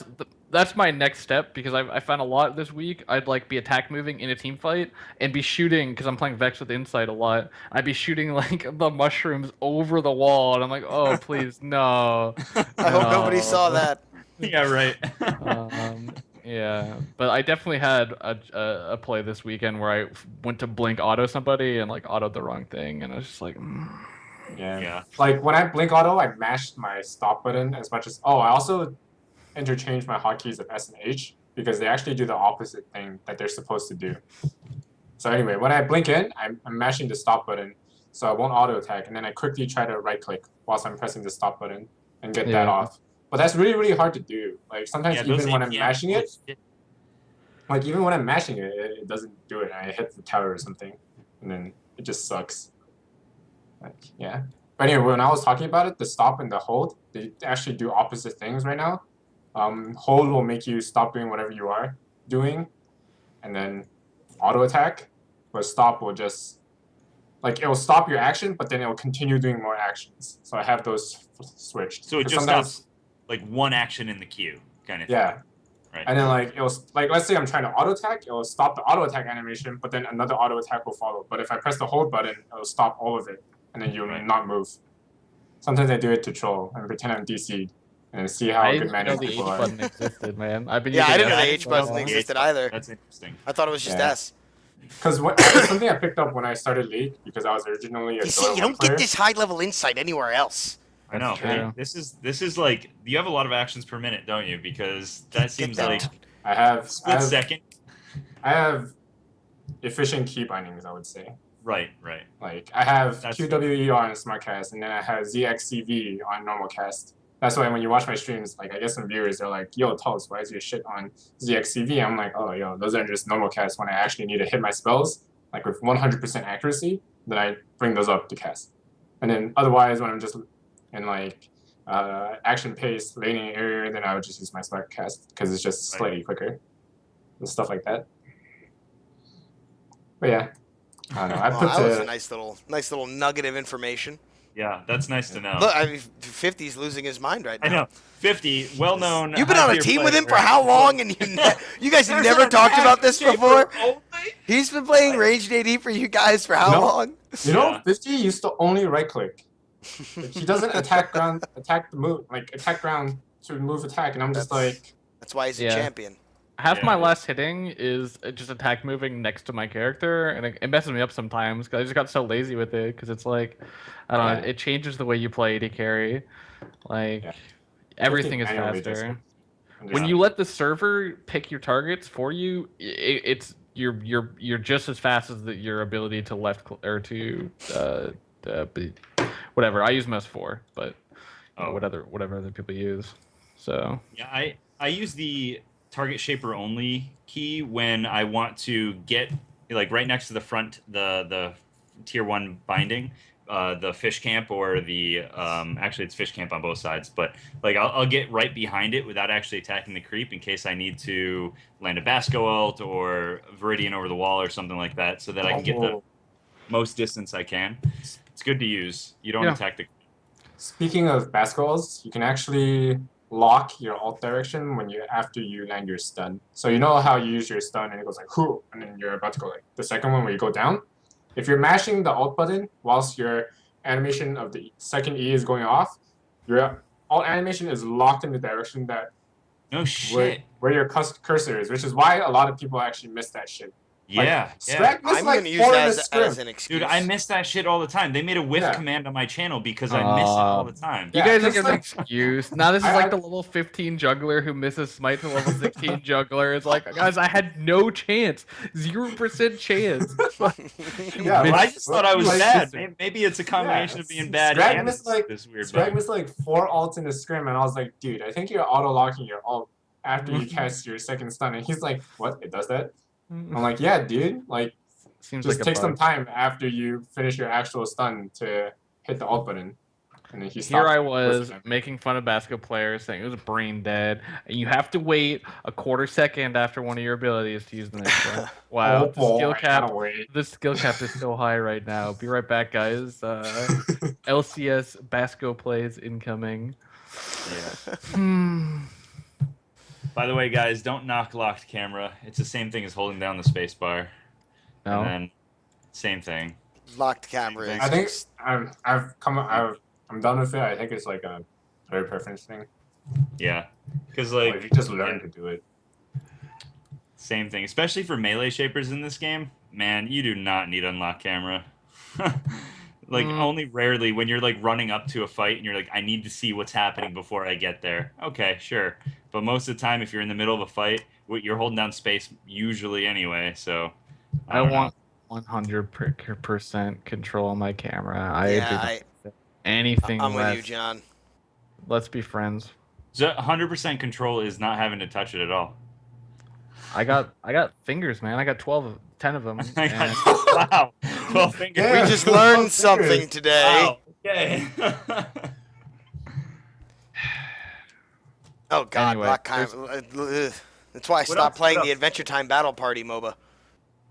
Speaker 3: That's my next step, because I found a lot this week. I'd like be attack moving in a team fight and be shooting, because I'm playing Vex with Insight a lot. I'd be shooting like the mushrooms over the wall, and I'm like, oh please no.
Speaker 2: I hope nobody saw that.
Speaker 1: Yeah, right.
Speaker 3: Yeah, but I definitely had a play this weekend where I went to blink auto somebody and like autoed the wrong thing, and I was just like,
Speaker 4: Yeah.
Speaker 1: Yeah.
Speaker 4: Like when I blink auto, I mashed my stop button as much as. Oh, I also interchange my hotkeys of S and H because they actually do the opposite thing that they're supposed to do. So anyway, when I blink in, I'm mashing the stop button, so I won't auto attack, and then I quickly try to right click whilst I'm pressing the stop button and get that
Speaker 3: Yeah.
Speaker 4: off. But that's really really hard to do. Like sometimes
Speaker 1: Yeah, those
Speaker 4: even when I'm
Speaker 1: APMs,
Speaker 4: mashing
Speaker 1: holy
Speaker 4: it,
Speaker 1: shit.
Speaker 4: like even when I'm mashing it, it doesn't do it. I hit the tower or something, and then it just sucks. Like yeah. But anyway, when I was talking about it, the stop and the hold, they actually do opposite things right now. Hold will make you stop doing whatever you are doing, and then auto attack. But stop will just like it will stop your action, but then it will continue doing more actions. So I have those switched.
Speaker 1: So it
Speaker 4: 'Cause
Speaker 1: just
Speaker 4: sometimes,
Speaker 1: stops like one action in the queue, kind of thing.
Speaker 4: yeah.
Speaker 1: Right.
Speaker 4: And then like it will like let's say I'm trying to auto attack, it will stop the auto attack animation, but then another auto attack will follow. But if I press the hold button, it will stop all of it, and then you'll
Speaker 1: Right.
Speaker 4: not move. Sometimes I do it to troll and pretend I'm DC'd and see how
Speaker 3: I
Speaker 4: good
Speaker 3: didn't know
Speaker 4: managed
Speaker 3: the H
Speaker 4: people are.
Speaker 3: button existed, man. I've been
Speaker 2: Yeah,
Speaker 3: using
Speaker 2: I didn't know
Speaker 3: S
Speaker 2: the
Speaker 3: for
Speaker 2: H
Speaker 3: so
Speaker 2: button
Speaker 3: long.
Speaker 2: existed either.
Speaker 1: That's interesting.
Speaker 2: I thought it was just
Speaker 4: Yeah.
Speaker 2: S.
Speaker 4: Because it's something I picked up when I started League because I was originally a
Speaker 2: You see,
Speaker 4: Dota
Speaker 2: you
Speaker 4: 1
Speaker 2: don't
Speaker 4: player.
Speaker 2: get this high level insight anywhere else.
Speaker 1: I know.
Speaker 3: That's
Speaker 1: Hey,
Speaker 3: true.
Speaker 1: this is like you have a lot of actions per minute, don't you? Because that seems
Speaker 2: that.
Speaker 1: like
Speaker 4: I have
Speaker 1: split second.
Speaker 4: I have efficient key bindings, I would say.
Speaker 1: Right, right.
Speaker 4: Like I have
Speaker 1: That's
Speaker 4: QWE on SmartCast, and then I have ZXCV on NormalCast. That's why when you watch my streams, like I get some viewers, they're like, "Yo, Tulz, why is your shit on ZXCV?" I'm like, "Oh, yo, those are just NormalCast when I actually need to hit my spells, like with 100% accuracy. Then I bring those up to cast. And then otherwise, when I'm just in like action pace laning area, then I would just use my SmartCast because it's just slightly quicker and stuff like that. But yeah, I don't know. I
Speaker 2: Well,
Speaker 4: put
Speaker 2: that was a
Speaker 4: the
Speaker 2: nice little nugget of information.
Speaker 1: Yeah, that's nice to know.
Speaker 2: Look, I mean, 50's losing his mind right now.
Speaker 1: I know. 50, well-known.
Speaker 2: You've been on a
Speaker 1: high-tier
Speaker 2: team with him for
Speaker 1: player.
Speaker 2: how long? And you guys have never talked about this before?
Speaker 1: Only?
Speaker 2: He's been playing ranged AD for you guys for how
Speaker 4: No.
Speaker 2: long?
Speaker 4: you know
Speaker 1: Yeah.
Speaker 4: 50 used to only right click. Like, he doesn't attack ground to move attack, and I'm just like
Speaker 2: That's why he's a
Speaker 3: Yeah.
Speaker 2: champion.
Speaker 3: Half
Speaker 1: Yeah,
Speaker 3: my
Speaker 1: yeah.
Speaker 3: last hitting is just attack moving next to my character, and it messes me up sometimes because I just got so lazy with it. Because it's like, I don't know,
Speaker 4: Yeah.
Speaker 3: it changes the way you play AD carry. Like,
Speaker 4: Yeah.
Speaker 3: everything is
Speaker 4: manually does
Speaker 3: faster.
Speaker 4: it. I'm just
Speaker 3: When
Speaker 4: like,
Speaker 3: you let the server pick your targets for you, you're just as fast as your ability to or to whatever. I use most 4, but you know, whatever other people use. So
Speaker 1: Yeah, I use the target shaper only key when I want to get like right next to the front the tier 1 binding, the fish camp or the actually it's fish camp on both sides, but like I'll get right behind it without actually attacking the creep in case I need to land a Basco ult or Viridian over the wall or something like that, so that I can get the most distance I can. It's good to use. You don't
Speaker 3: Yeah.
Speaker 1: attack the.
Speaker 4: Speaking of basketballs, you can actually lock your alt direction after you land your stun. So you know how you use your stun and it goes like whoo, and then you're about to go like the second one where you go down. If you're mashing the alt button whilst your animation of the second E is going off, your alt animation is locked in the direction that
Speaker 1: No shit.
Speaker 4: where your cursor is, which is why a lot of people actually miss that shit.
Speaker 1: Yeah,
Speaker 4: Scrag missed
Speaker 2: I'm
Speaker 4: like
Speaker 2: going to use
Speaker 4: 4
Speaker 2: that
Speaker 4: in the scrim.
Speaker 2: as an excuse.
Speaker 1: Dude, I miss that shit all the time. They made a whiff
Speaker 4: Yeah.
Speaker 1: command on my channel because I miss it all the time.
Speaker 3: You
Speaker 4: Yeah,
Speaker 3: guys are
Speaker 4: that's
Speaker 3: giving an
Speaker 4: like-
Speaker 3: excuse. Now this is
Speaker 4: I-
Speaker 3: like the level 15 juggler who misses smite to level 16 juggler. It's like, guys, I had no chance. 0% chance.
Speaker 4: Yeah,
Speaker 1: But
Speaker 4: like-
Speaker 1: I just thought I was
Speaker 4: like-
Speaker 1: bad. Maybe it's a combination of being bad
Speaker 4: Scrag
Speaker 1: and
Speaker 4: missed like
Speaker 1: this weird
Speaker 4: Scrag
Speaker 1: bug.
Speaker 4: missed like 4 ults in the scrim, and I was like, dude, I think you're auto locking your ult after you cast your second stun. And he's like, what? It does that? I'm like, yeah, dude. Like,
Speaker 3: Seems
Speaker 4: just
Speaker 3: like a
Speaker 4: take some
Speaker 3: bug.
Speaker 4: time after you finish your actual stun to hit the alt button. And then he
Speaker 3: Here
Speaker 4: stopped
Speaker 3: I
Speaker 4: with
Speaker 3: was
Speaker 4: him.
Speaker 3: making fun of basketball players, saying it was brain dead, and you have to wait a quarter second after one of your abilities to use the next one. Wow,
Speaker 4: Oh
Speaker 3: the skill
Speaker 4: boy,
Speaker 3: cap.
Speaker 4: gotta wait.
Speaker 3: The skill cap is so high right now. Be right back, guys. LCS Basco plays incoming.
Speaker 1: Yeah.
Speaker 3: Hmm.
Speaker 1: By the way, guys, don't knock locked camera. It's the same thing as holding down the space bar.
Speaker 3: No.
Speaker 1: And then, same thing.
Speaker 2: Locked camera is
Speaker 4: I think
Speaker 2: just...
Speaker 4: I'm done with it. I think it's like a player preference thing.
Speaker 1: Yeah. Because,
Speaker 4: Like,
Speaker 1: like,
Speaker 4: if you just learn to do it.
Speaker 1: Same thing, especially for melee shapers in this game. Man, you do not need unlock camera. Like only rarely when you're like running up to a fight and you're like, I need to see what's happening before I get there. Okay, sure. But most of the time, if you're in the middle of a fight, you're holding down space usually anyway. So I
Speaker 3: I
Speaker 1: don't know.
Speaker 3: want 100% control on my camera. I
Speaker 2: Yeah,
Speaker 3: do not want anything
Speaker 2: I'm with
Speaker 3: less.
Speaker 2: you, John.
Speaker 3: Let's be friends.
Speaker 1: So 100% control is not having to touch it at all.
Speaker 3: I got fingers, man. I got 10 of them. And
Speaker 1: Wow, 12 fingers.
Speaker 2: We just learned something today.
Speaker 1: Wow. Okay.
Speaker 2: Oh God,
Speaker 3: Anyway,
Speaker 2: lock time. That's why I stopped
Speaker 1: else?
Speaker 2: playing
Speaker 1: What
Speaker 2: the
Speaker 1: else?
Speaker 2: Adventure Time Battle Party MOBA.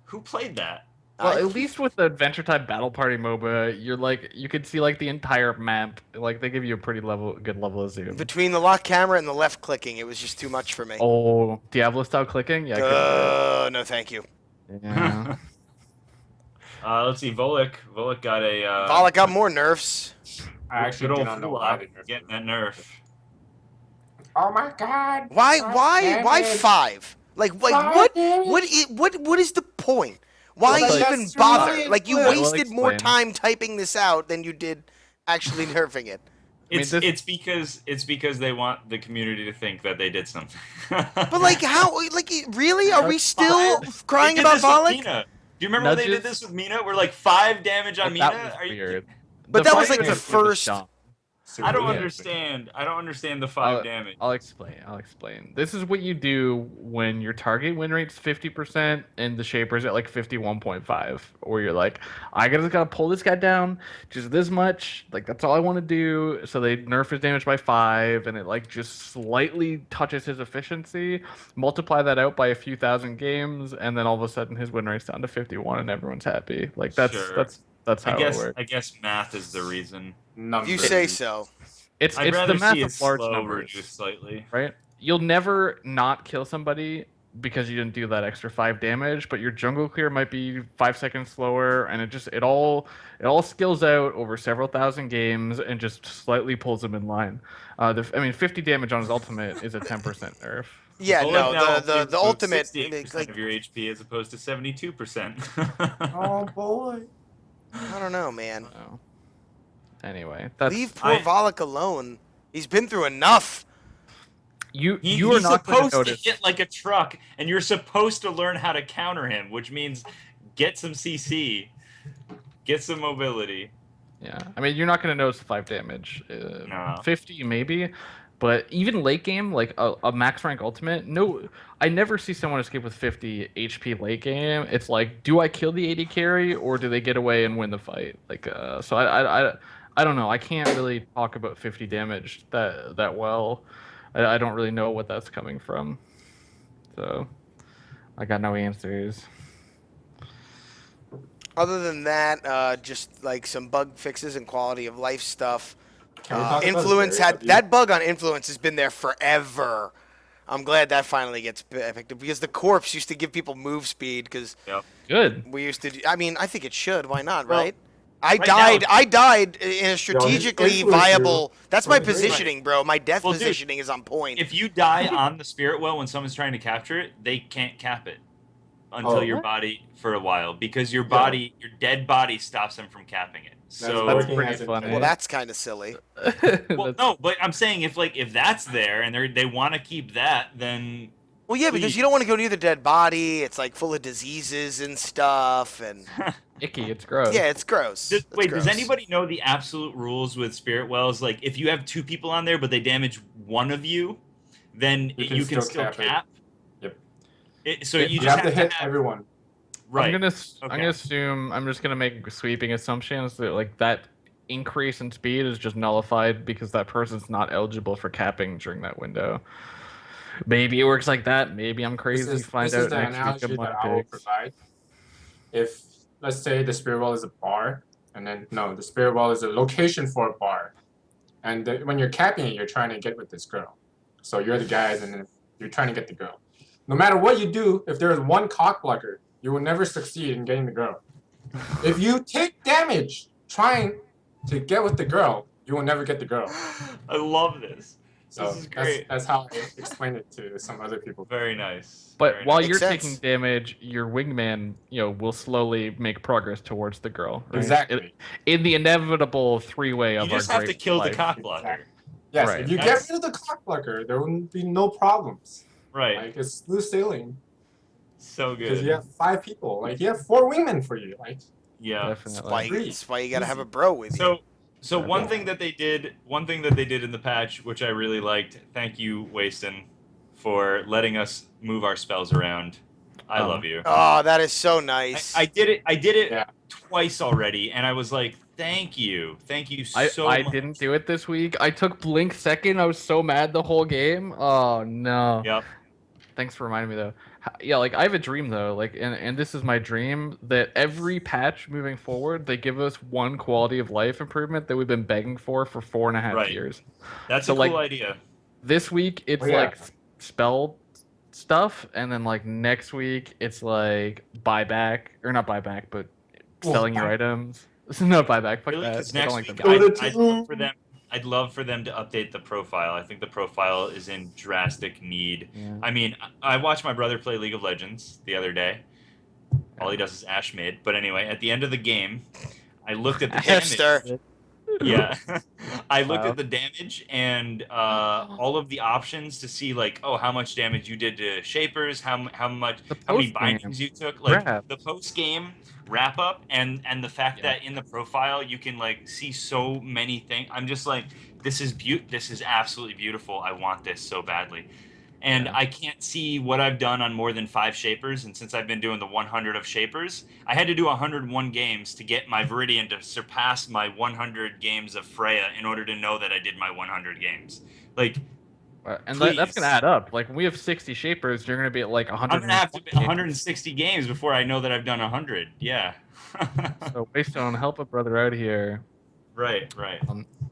Speaker 1: Who played that?
Speaker 3: well, at least with the Adventure Time Battle Party MOBA, you're like you could see like the entire map. Like they give you a pretty good level of zoom.
Speaker 2: Between the lock camera and the left clicking, it was just too much for me.
Speaker 3: Oh, Diablo style clicking? Yeah, I couldn't
Speaker 2: No, thank you.
Speaker 3: do it. Yeah.
Speaker 1: Let's see. Volek got a.
Speaker 2: Volek got more nerfs.
Speaker 4: I actually
Speaker 1: good
Speaker 4: do
Speaker 1: old
Speaker 4: not know
Speaker 1: fool
Speaker 4: why
Speaker 1: out
Speaker 4: they nerfed
Speaker 1: getting
Speaker 4: him.
Speaker 1: that nerf.
Speaker 4: Oh my god!
Speaker 2: Why?
Speaker 4: God
Speaker 2: Why?
Speaker 4: damn
Speaker 2: Why
Speaker 4: it.
Speaker 2: 5? Like
Speaker 4: God
Speaker 2: what?
Speaker 4: damn it.
Speaker 2: What is the point? Why
Speaker 3: Well,
Speaker 2: even
Speaker 4: that's
Speaker 2: bother?
Speaker 4: really
Speaker 2: Like you
Speaker 4: good.
Speaker 3: Well,
Speaker 2: wasted more
Speaker 3: explain.
Speaker 2: time typing this out than you did actually nerfing it.
Speaker 1: It's because they want the community to think that they did something.
Speaker 2: But like how? Like really? Are we still crying
Speaker 1: They did
Speaker 2: about
Speaker 1: this with
Speaker 2: Volek?
Speaker 1: Mina. Do you remember when they did
Speaker 3: Nudges?
Speaker 1: this with Mina? We're like 5 damage on Mina.
Speaker 3: That was
Speaker 1: Are you
Speaker 3: weird.
Speaker 2: But
Speaker 3: The
Speaker 2: that was
Speaker 3: fight
Speaker 2: like the
Speaker 3: was dumb.
Speaker 2: first.
Speaker 1: I don't
Speaker 4: Cerulean.
Speaker 1: understand. I don't understand the 5 damage.
Speaker 3: I'll explain. This is what you do when your target win rate's 50% and the shaper's at like 51.5, where you're like, I just gotta pull this guy down just this much. Like that's all I want to do. So they nerf his damage by 5, and it like just slightly touches his efficiency. Multiply that out by a few thousand games, and then all of a sudden his win rate's down to 51, and everyone's happy. Like that's
Speaker 1: Sure.
Speaker 3: that's how it works.
Speaker 1: I guess math is the reason.
Speaker 2: If you say so.
Speaker 3: It's
Speaker 1: I'd
Speaker 3: it's
Speaker 1: rather
Speaker 3: the math
Speaker 1: see it
Speaker 3: of large
Speaker 1: slow
Speaker 3: numbers.
Speaker 1: reduce slightly.
Speaker 3: Right? You'll never not kill somebody because you didn't do that extra 5 damage, but your jungle clear might be 5 seconds slower, and it all skills out over several thousand games and just slightly pulls them in line. 50 damage on his ultimate is a 10% nerf.
Speaker 2: Yeah,
Speaker 1: Volek
Speaker 2: no,
Speaker 1: now
Speaker 2: the
Speaker 1: gives
Speaker 2: ultimate
Speaker 1: 68%
Speaker 2: like
Speaker 1: of your HP as opposed to 72%.
Speaker 4: Oh boy.
Speaker 2: I don't know, man.
Speaker 3: So, anyway, that's
Speaker 2: Leave poor Volek alone. He's been through enough.
Speaker 3: you are
Speaker 1: He's
Speaker 3: not going
Speaker 1: supposed
Speaker 3: to
Speaker 1: to
Speaker 3: notice.
Speaker 1: hit like a truck, and you're supposed to learn how to counter him, which means get some CC, get some mobility.
Speaker 3: Yeah, I mean, you're not going to notice the 5 damage.
Speaker 1: No.
Speaker 3: 50 maybe, but even late game, like a max rank ultimate, no, I never see someone escape with 50 HP late game. It's like, do I kill the 80 carry or do they get away and win the fight? Like, so I don't know. I can't really talk about 50 damage that well. I don't really know what that's coming from. So I got no answers.
Speaker 2: Other than that, just like some bug fixes and quality of life stuff.
Speaker 4: Can we talk about
Speaker 2: Influence
Speaker 4: Barry
Speaker 2: had
Speaker 4: W?
Speaker 2: that bug on influence has been there forever. I'm glad that finally gets picked up because the corpse used to give people move speed because
Speaker 1: Yep.
Speaker 3: Good.
Speaker 2: we used to. I mean, I think it should. Why not?
Speaker 1: Well,
Speaker 2: Right? I
Speaker 1: right
Speaker 2: died in a strategically
Speaker 4: influence you
Speaker 2: viable. That's my
Speaker 4: was great.
Speaker 2: positioning, bro. My death
Speaker 1: Well, dude,
Speaker 2: positioning is on point.
Speaker 1: If you die on the spirit well when someone's trying to capture it, they can't cap it until
Speaker 4: Oh.
Speaker 1: your body for a while because your
Speaker 4: Yeah.
Speaker 1: body, your dead body, stops them from capping it. So
Speaker 3: That's
Speaker 4: working
Speaker 3: pretty
Speaker 4: as
Speaker 3: funny.
Speaker 2: Well, that's kind of silly.
Speaker 1: well,
Speaker 3: That's-
Speaker 1: no, but I'm saying if that's there and they want to keep that, then
Speaker 2: Well, yeah, because
Speaker 1: Please.
Speaker 2: you don't want to go near the dead body. It's like full of diseases and stuff, and
Speaker 3: icky. It's gross.
Speaker 2: yeah, it's gross. It's
Speaker 1: wait, does
Speaker 2: gross.
Speaker 1: anybody know the absolute rules with spirit wells? Like if you have 2 people on there but they damage one of you, then you can still
Speaker 4: cap it.
Speaker 1: cap.
Speaker 4: Yep.
Speaker 1: So
Speaker 3: Yeah,
Speaker 1: you
Speaker 4: You
Speaker 1: just
Speaker 4: have to hit everyone.
Speaker 1: right.
Speaker 3: I'm
Speaker 1: Okay.
Speaker 3: gonna assume I'm just gonna make sweeping assumptions that like that increase in speed is just nullified because that person's not eligible for capping during that window. Maybe it works like that. Maybe I'm crazy. Find
Speaker 4: this
Speaker 3: out
Speaker 4: is the
Speaker 3: next week
Speaker 4: analogy
Speaker 3: of
Speaker 4: that
Speaker 3: my
Speaker 4: I will
Speaker 3: picks.
Speaker 4: provide. If let's say the spirit wall is a bar, and then no, the spirit wall is a location for a bar, and when you're capping it, you're trying to get with this girl. So you're the guys, and then you're trying to get the girl. No matter what you do, if there is one cock blocker, you will never succeed in getting the girl. If you take damage trying to get with the girl, you will never get the girl.
Speaker 1: I love this.
Speaker 4: So
Speaker 1: This is great.
Speaker 4: that's how I explain it to some other people.
Speaker 1: Very nice.
Speaker 3: But
Speaker 1: Very
Speaker 3: while
Speaker 1: nice.
Speaker 3: you're
Speaker 2: Makes
Speaker 3: taking
Speaker 2: sense.
Speaker 3: damage, your wingman, will slowly make progress towards the girl. Right?
Speaker 4: Exactly.
Speaker 3: In the inevitable three-way
Speaker 1: You
Speaker 3: of our
Speaker 1: just have to
Speaker 3: great
Speaker 1: kill the
Speaker 3: life.
Speaker 1: cock blocker.
Speaker 4: Yes,
Speaker 3: Right.
Speaker 4: if you
Speaker 1: That's-
Speaker 4: get rid of the cock blocker, there wouldn't be no problems.
Speaker 1: Right.
Speaker 4: Like it's smooth sailing
Speaker 1: So
Speaker 4: because
Speaker 1: good.
Speaker 4: you have 5 people. Like you have 4 wingmen for you. Like
Speaker 1: Yeah.
Speaker 3: Definitely.
Speaker 2: That's why you gotta have a bro with you.
Speaker 1: So one
Speaker 4: Yeah.
Speaker 1: thing that they did in the patch, which I really liked. Thank you, Waston, for letting us move our spells around. I love you.
Speaker 2: Oh, that is so nice.
Speaker 1: I did it
Speaker 4: Yeah.
Speaker 1: twice already, and I was like, thank you so
Speaker 3: I
Speaker 1: much.
Speaker 3: didn't do it this week. I took Blink second. I was so mad the whole game. Oh no.
Speaker 1: Yep.
Speaker 3: Thanks for reminding me though. Yeah, like I have a dream though, like and this is my dream that every patch moving forward, they give us one quality of life improvement that we've been begging for 4.5
Speaker 1: Right.
Speaker 3: years.
Speaker 1: That's
Speaker 3: So,
Speaker 1: a cool
Speaker 3: like,
Speaker 1: idea.
Speaker 3: This week it's
Speaker 4: Oh, yeah.
Speaker 3: like spell stuff, and then like next week it's like buyback or not buyback, but selling your items. No buyback. Fuck
Speaker 1: Really,
Speaker 3: that.
Speaker 1: because
Speaker 3: I don't
Speaker 1: next
Speaker 3: like
Speaker 1: week
Speaker 3: them.
Speaker 1: I'd love for them to update the profile. I think the profile is in drastic need.
Speaker 3: Yeah.
Speaker 1: I mean, I watched my brother play League of Legends the other day. All he does is Ash mid. But anyway, at the end of the game, I looked at the damage.
Speaker 2: Hipster.
Speaker 1: Yeah, I looked
Speaker 3: Wow.
Speaker 1: at the damage and all of the options to see like, oh, how much damage you did to shapers, how many
Speaker 3: post-game
Speaker 1: bindings you took, like
Speaker 3: wrap.
Speaker 1: the post game wrap up, and the fact
Speaker 3: Yeah.
Speaker 1: that in the profile you can like see so many things. I'm just like, this is absolutely beautiful. I want this so badly. And
Speaker 3: Yeah.
Speaker 1: I can't see what I've done on more than 5 shapers. And since I've been doing the 100 of shapers, I had to do 101 games to get my Viridian to surpass my 100 games of Freya in order to know that I did my 100 games. Like,
Speaker 3: And
Speaker 1: please.
Speaker 3: that's gonna add up. Like when we have 60 shapers, you're gonna be at like 100.
Speaker 1: I'm going to have to be 160 games before I know that I've done 100. Yeah.
Speaker 3: So Waystone, help a brother out here.
Speaker 1: Right.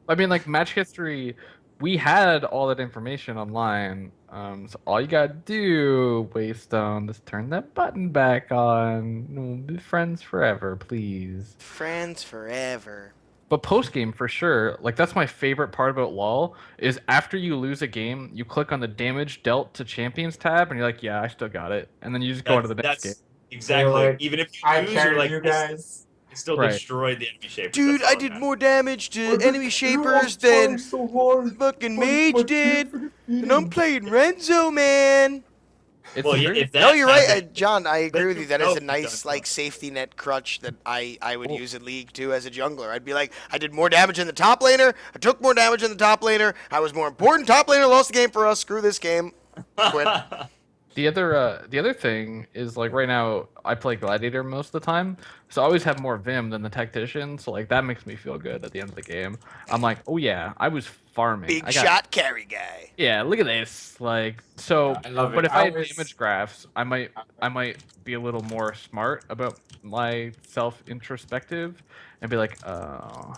Speaker 3: I mean, like match history, we had all that information online. So all you gotta do, Waystone, is turn that button back on. We'll be friends forever, please.
Speaker 2: Friends forever.
Speaker 3: But post game for sure, like that's my favorite part about LoL is after you lose a game, you click on the damage dealt to champions tab, and you're like, yeah, I still got it, and then you just go on to the next game.
Speaker 1: Exactly.
Speaker 4: Like,
Speaker 1: Even if you
Speaker 4: I
Speaker 1: lose, you're
Speaker 4: carry
Speaker 1: like,
Speaker 4: you guys.
Speaker 1: I still
Speaker 3: Right.
Speaker 1: destroyed the enemy shapers.
Speaker 2: Dude,
Speaker 1: That's all
Speaker 2: I
Speaker 1: that
Speaker 2: did
Speaker 1: matters.
Speaker 2: more damage to enemy shapers than fucking Mage did. And I'm playing Renzo, man.
Speaker 3: It's
Speaker 1: Well,
Speaker 3: very-
Speaker 1: if that
Speaker 2: No, you're right,
Speaker 1: happened-
Speaker 2: John. I agree
Speaker 1: then
Speaker 2: with you.
Speaker 1: you
Speaker 2: That
Speaker 1: know
Speaker 2: is a
Speaker 1: you've
Speaker 2: nice
Speaker 1: done
Speaker 2: like safety net crutch that I would
Speaker 3: Cool.
Speaker 2: use in League too as a jungler. I'd be like, I did more damage in the top laner. I took more damage in the top laner. I was more important top laner. Lost the game for us. Screw this game. Quit.
Speaker 3: The other thing is like right now I play Gladiator most of the time, so I always have more Vim than the Tactician. So like that makes me feel good at the end of the game. I'm like, oh yeah, I was farming.
Speaker 2: Big
Speaker 3: I got,
Speaker 2: shot carry guy.
Speaker 3: Yeah, look at this. Like so.
Speaker 4: Yeah, I love it.
Speaker 3: But if I had
Speaker 4: always-
Speaker 3: damage graphs, I might be a little more smart about my self introspective and be like, oh.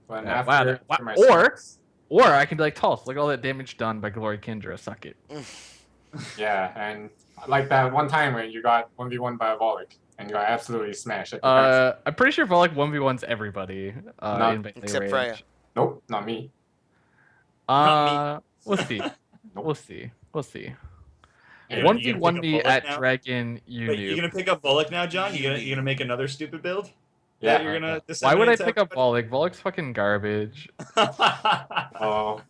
Speaker 4: But
Speaker 3: Yeah,
Speaker 4: after,
Speaker 3: wow,
Speaker 4: after my
Speaker 3: or-
Speaker 4: stats-
Speaker 3: Or I can be like, Tulse, look at all that damage done by Glory Kindra. Suck it.
Speaker 4: yeah, and like that one time where you got 1v1 by a Volk and you got absolutely smashed at the price.
Speaker 3: I'm pretty sure Volek 1v1's everybody.
Speaker 4: Not-
Speaker 3: In melee
Speaker 2: Except
Speaker 3: range.
Speaker 2: Freya.
Speaker 4: Nope, not me.
Speaker 1: Not
Speaker 3: We'll see.
Speaker 4: Nope.
Speaker 3: We'll see. We'll see.
Speaker 1: You
Speaker 3: One
Speaker 1: gonna
Speaker 3: v one
Speaker 1: pick up
Speaker 3: me
Speaker 1: Bullock
Speaker 3: at
Speaker 1: now?
Speaker 3: Dragon. You
Speaker 1: Wait,
Speaker 3: knew.
Speaker 1: you gonna pick up Bullock now, John? You gonna make another stupid build?
Speaker 4: Yeah.
Speaker 1: That you're gonna
Speaker 3: Why would I
Speaker 1: disseminate to
Speaker 3: pick up Volek? Volek's fucking garbage.
Speaker 1: everybody?
Speaker 4: Oh,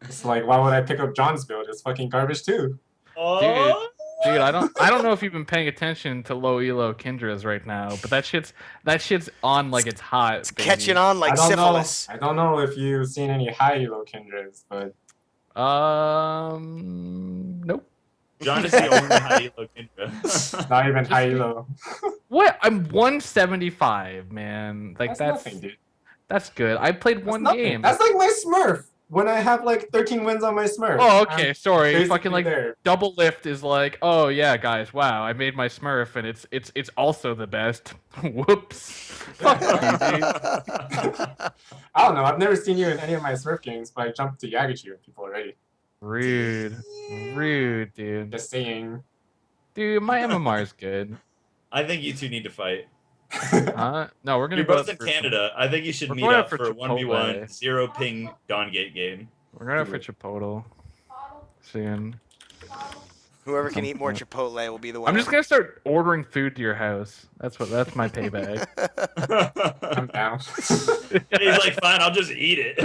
Speaker 4: it's like why would I pick up John's build? It's fucking garbage too.
Speaker 1: Oh.
Speaker 3: Dude, I don't know if you've been paying attention to low elo Kindras right now, but that shit's on like it's hot.
Speaker 2: It's catching on like
Speaker 4: I don't
Speaker 2: syphilis.
Speaker 4: know. I don't know if you've seen any high elo Kindreds, but
Speaker 3: Nope.
Speaker 1: John is the only high elo Kindra.
Speaker 4: not even high elo.
Speaker 3: What? I'm 175, man. Like
Speaker 4: That's
Speaker 3: that's
Speaker 4: nothing, dude.
Speaker 3: that's good. I played
Speaker 4: That's
Speaker 3: one
Speaker 4: nothing.
Speaker 3: game.
Speaker 4: That's like my Smurf. When I have like 13 wins on my Smurf.
Speaker 3: Oh, okay.
Speaker 4: I'm
Speaker 3: Sorry.
Speaker 4: basically
Speaker 3: Fucking like
Speaker 4: there.
Speaker 3: double lift is like, oh yeah, guys. Wow, I made my Smurf, and it's also the best. Whoops. Fuck you, dude.
Speaker 4: I don't know. I've never seen you in any of my Smurf games, but I jumped to Yagachi with people already.
Speaker 3: Rude, dude.
Speaker 4: Just saying.
Speaker 3: Dude, my MMR is good.
Speaker 1: I think you two need to fight.
Speaker 3: No, we're gonna
Speaker 1: You're
Speaker 3: go
Speaker 1: both in
Speaker 3: for
Speaker 1: Canada. I think you should
Speaker 3: We're
Speaker 1: meet
Speaker 3: going
Speaker 1: up
Speaker 3: out for
Speaker 1: for a 1v1
Speaker 3: Chipotle.
Speaker 1: 0 ping Dawn Gate game.
Speaker 3: We're gonna for Chipotle soon.
Speaker 2: Whoever can eat more
Speaker 3: point.
Speaker 2: Chipotle will be the winner.
Speaker 3: I'm just gonna start ordering food to your house. That's my payback.
Speaker 4: I'm down.
Speaker 1: He's like, fine, I'll just eat it.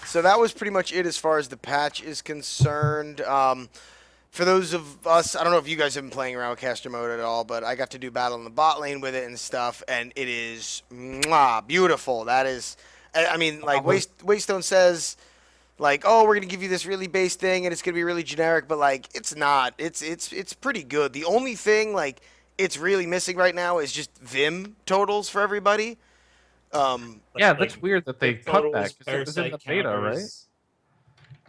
Speaker 2: So that was pretty much it as far as the patch is concerned. For those of us, I don't know if you guys have been playing around with caster mode at all, but I got to do battle in the bot lane with it and stuff, and it is beautiful. That is, I mean, like Waystone says, like, oh, we're gonna give you this really base thing, and it's gonna be really generic, but like, it's not. It's pretty good. The only thing like it's really missing right now is just Vim totals for everybody.
Speaker 3: Yeah, that's weird that they cut that because it was in the beta, right?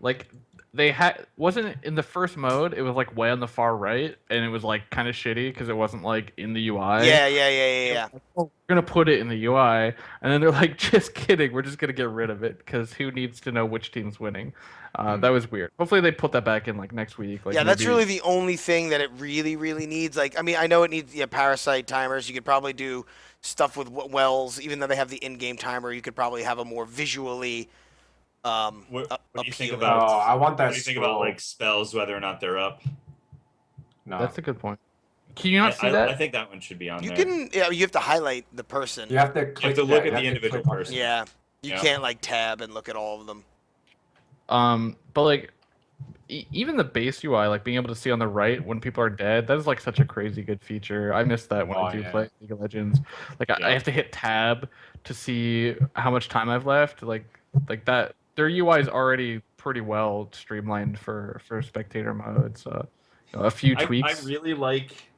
Speaker 3: Like they had wasn't in the first mode. It was like way on the far right, and it was like kind of shitty because it wasn't like in the UI.
Speaker 2: Yeah.
Speaker 3: Like, oh, we're gonna put it in the UI, and then they're like, just kidding. We're just gonna get rid of it because who needs to know which team's winning? That was weird. Hopefully they put that back in like next week. Like,
Speaker 2: yeah, that's really the only thing that it really needs. Like, I mean, I know it needs parasite timers. You could probably do stuff with wells, even though they have the in-game timer. You could probably have a more visually
Speaker 1: What do you think
Speaker 2: appealing.
Speaker 1: about?
Speaker 4: I want that.
Speaker 1: What do you think about like spells, whether or not they're up?
Speaker 4: No.
Speaker 3: That's a good point. Can you not see that?
Speaker 1: I think that one should be on
Speaker 2: You
Speaker 1: there.
Speaker 2: can, you have to highlight the person.
Speaker 4: You have to
Speaker 1: You have
Speaker 4: click.
Speaker 1: to look
Speaker 4: yeah,
Speaker 1: at the
Speaker 4: you have to
Speaker 1: individual
Speaker 4: click on it.
Speaker 1: person.
Speaker 2: Yeah, you
Speaker 1: Yeah.
Speaker 2: can't like tab and look at all of them.
Speaker 3: But like, even the base UI, like being able to see on the right when people are dead, that is like such a crazy good feature. I miss that when I do play League of Legends. Like, I have to hit tab to see how much time I've left. Like that. Their UI is already pretty well streamlined for spectator mode. So, a few tweaks.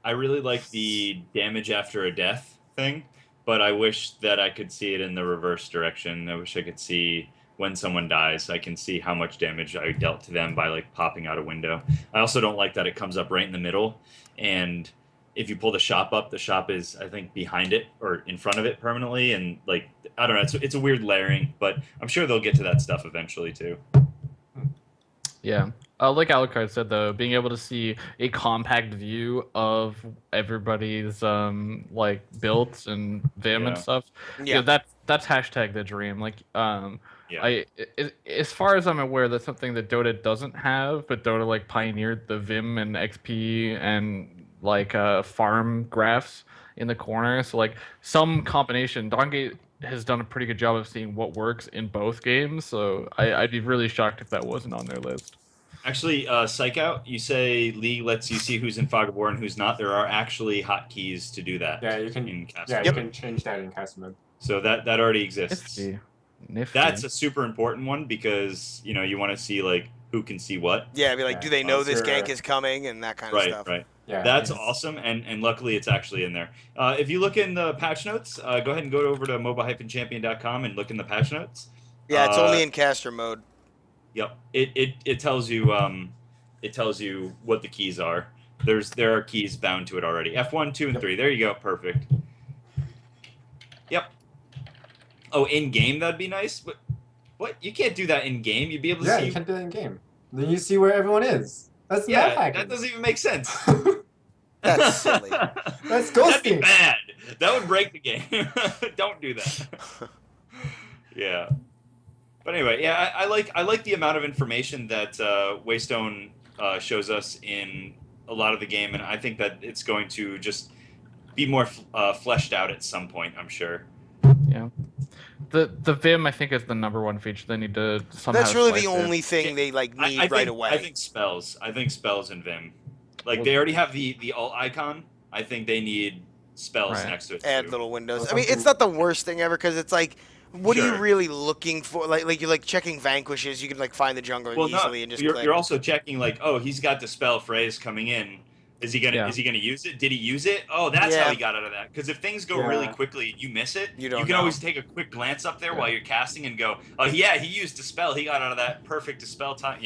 Speaker 1: I really like the damage after a death thing, but I wish that I could see it in the reverse direction. I wish I could see when someone dies, I can see how much damage I dealt to them by like popping out a window. I also don't like that it comes up right in the middle, and if you pull the shop up, the shop is, I think, behind it or in front of it permanently, and like, I don't know, it's a weird layering, but I'm sure they'll get to that stuff eventually too.
Speaker 3: Yeah. Like Alucard said, though, being able to see a compact view of everybody's like builds and Vim and stuff,
Speaker 2: Yeah,
Speaker 3: that's hashtag the dream. Like,
Speaker 1: Yeah.
Speaker 3: as far as I'm aware, that's something that Dota doesn't have, but Dota like pioneered the Vim and XP and like farm graphs in the corner. So like some combination, Dongate has done a pretty good job of seeing what works in both games. So I'd be really shocked if that wasn't on their list.
Speaker 1: Actually, Psych Out, you say League lets you see who's in Fog of War and who's not. There are actually hotkeys to do that.
Speaker 4: Yeah, you can.
Speaker 1: In cast
Speaker 4: Yeah,
Speaker 1: mode.
Speaker 4: you can change that in cast mode.
Speaker 1: So that already exists.
Speaker 3: Nifty.
Speaker 1: That's a super important one because you want to see like who can see what.
Speaker 2: yeah. Be like,
Speaker 4: Yeah,
Speaker 2: do they know this
Speaker 4: sure.
Speaker 2: gank is coming and that kind of stuff.
Speaker 1: Right.
Speaker 4: Yeah,
Speaker 1: That's
Speaker 4: it's-
Speaker 1: awesome, and luckily it's actually in there. If you look in the patch notes, go ahead and go over to mobile-champion.com and look in the patch notes.
Speaker 2: Yeah, it's only in caster mode.
Speaker 1: Yep. It tells you what the keys are. There are keys bound to it already. F1, 2, and 3. There you go. Perfect. Yep. Oh, in game that'd be nice. But what? You can't do that in game. You'd be able to
Speaker 4: Yeah,
Speaker 1: see.
Speaker 4: you can do it in game. Then you see where everyone is. That's map
Speaker 1: Yeah,
Speaker 4: hacking.
Speaker 1: that doesn't even make sense.
Speaker 2: That's silly.
Speaker 4: That's
Speaker 1: That'd be
Speaker 4: ghosting.
Speaker 1: bad. That would break the game. Don't do that. Yeah. But anyway, yeah, I like the amount of information that Waystone shows us in a lot of the game, and I think that it's going to just be more fleshed out at some point, I'm sure.
Speaker 3: Yeah. The Vim, I think, is the number one feature they need to somehow.
Speaker 2: That's really
Speaker 3: slice
Speaker 2: the
Speaker 3: in.
Speaker 2: only thing they like need
Speaker 1: I think,
Speaker 2: right away.
Speaker 1: I think spells and Vim. Like, they already have the alt icon. I think they need spells
Speaker 3: Right.
Speaker 1: next to it
Speaker 2: Add
Speaker 1: too.
Speaker 2: little windows.
Speaker 4: Well,
Speaker 2: I mean, it's not the worst thing ever because it's like, what are you
Speaker 1: Sure.
Speaker 2: really looking for? Like you're like checking vanquishes. You can like find the jungler
Speaker 1: Well, no,
Speaker 2: easily and just click.
Speaker 1: you're also checking like, oh, he's got the spell phrase coming in. Is he gonna
Speaker 3: Yeah.
Speaker 1: use it? Did he use it? Oh, that's
Speaker 2: Yeah.
Speaker 1: how he got out of that. Because if things go really
Speaker 4: Yeah.
Speaker 1: quickly and you miss it,
Speaker 2: You don't
Speaker 1: can
Speaker 2: know.
Speaker 1: always take a quick glance up there
Speaker 3: Yeah.
Speaker 1: while you're casting and go, oh yeah, he used a spell. He got out of that perfect dispel time.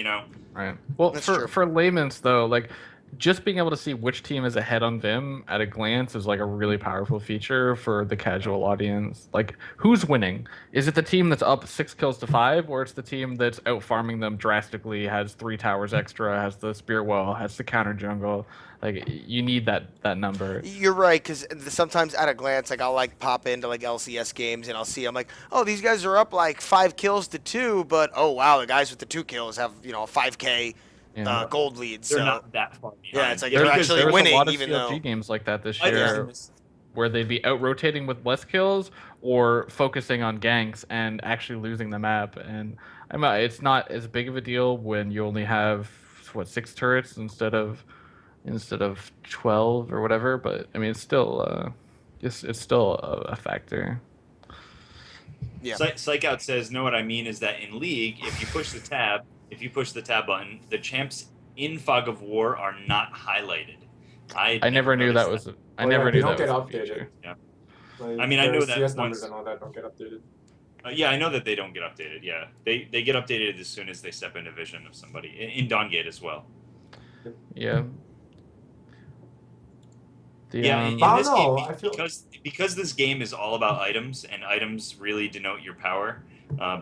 Speaker 3: Right. Well,
Speaker 2: That's true.
Speaker 3: for layman's though, like just being able to see which team is ahead on Vim at a glance is like a really powerful feature for the casual audience. Like, who's winning? Is it the team that's up 6 kills to 5, or it's the team that's out farming them drastically, has 3 towers extra, has the spear wall, has the counter jungle? Like, you need that number.
Speaker 2: You're right, because sometimes at a glance, like I'll like pop into like LCS games and I'll see, I'm like, oh, these guys are up like 5 kills to 2, but oh wow, the guys with the 2 kills have a 5K
Speaker 3: Yeah.
Speaker 2: gold lead.
Speaker 1: They're
Speaker 2: So
Speaker 1: not that far behind.
Speaker 2: yeah, it's like
Speaker 1: Yeah,
Speaker 2: they're
Speaker 1: because
Speaker 2: actually
Speaker 3: There was
Speaker 2: winning,
Speaker 3: a lot of
Speaker 2: even
Speaker 3: CLG
Speaker 2: though
Speaker 3: games like that this
Speaker 1: I think
Speaker 3: year, where they'd be out rotating with less kills or focusing on ganks and actually losing the map. And it's not as big of a deal when you only have 6 turrets instead of 12 or whatever. But I mean, it's still it's still a factor.
Speaker 2: yeah,
Speaker 1: Psych Out says, "No, what I mean is that in League, if you push the tab button, the champs in Fog of War are not highlighted."
Speaker 3: I never knew that was. I never
Speaker 4: they
Speaker 3: knew
Speaker 4: don't
Speaker 3: that
Speaker 4: get
Speaker 3: was a
Speaker 4: updated.
Speaker 3: feature.
Speaker 1: Yeah.
Speaker 4: Like,
Speaker 1: I mean, I
Speaker 4: their
Speaker 1: know that
Speaker 4: CS numbers
Speaker 1: once-
Speaker 4: and all that don't get updated.
Speaker 1: Yeah, I know that they don't get updated. Yeah, they get updated as soon as they step into vision of somebody in Dawngate as well.
Speaker 3: Yeah. The,
Speaker 1: Yeah, in
Speaker 4: I
Speaker 1: this
Speaker 4: don't know,
Speaker 1: game,
Speaker 4: I feel-
Speaker 1: because this game is all about items, and items really denote your power.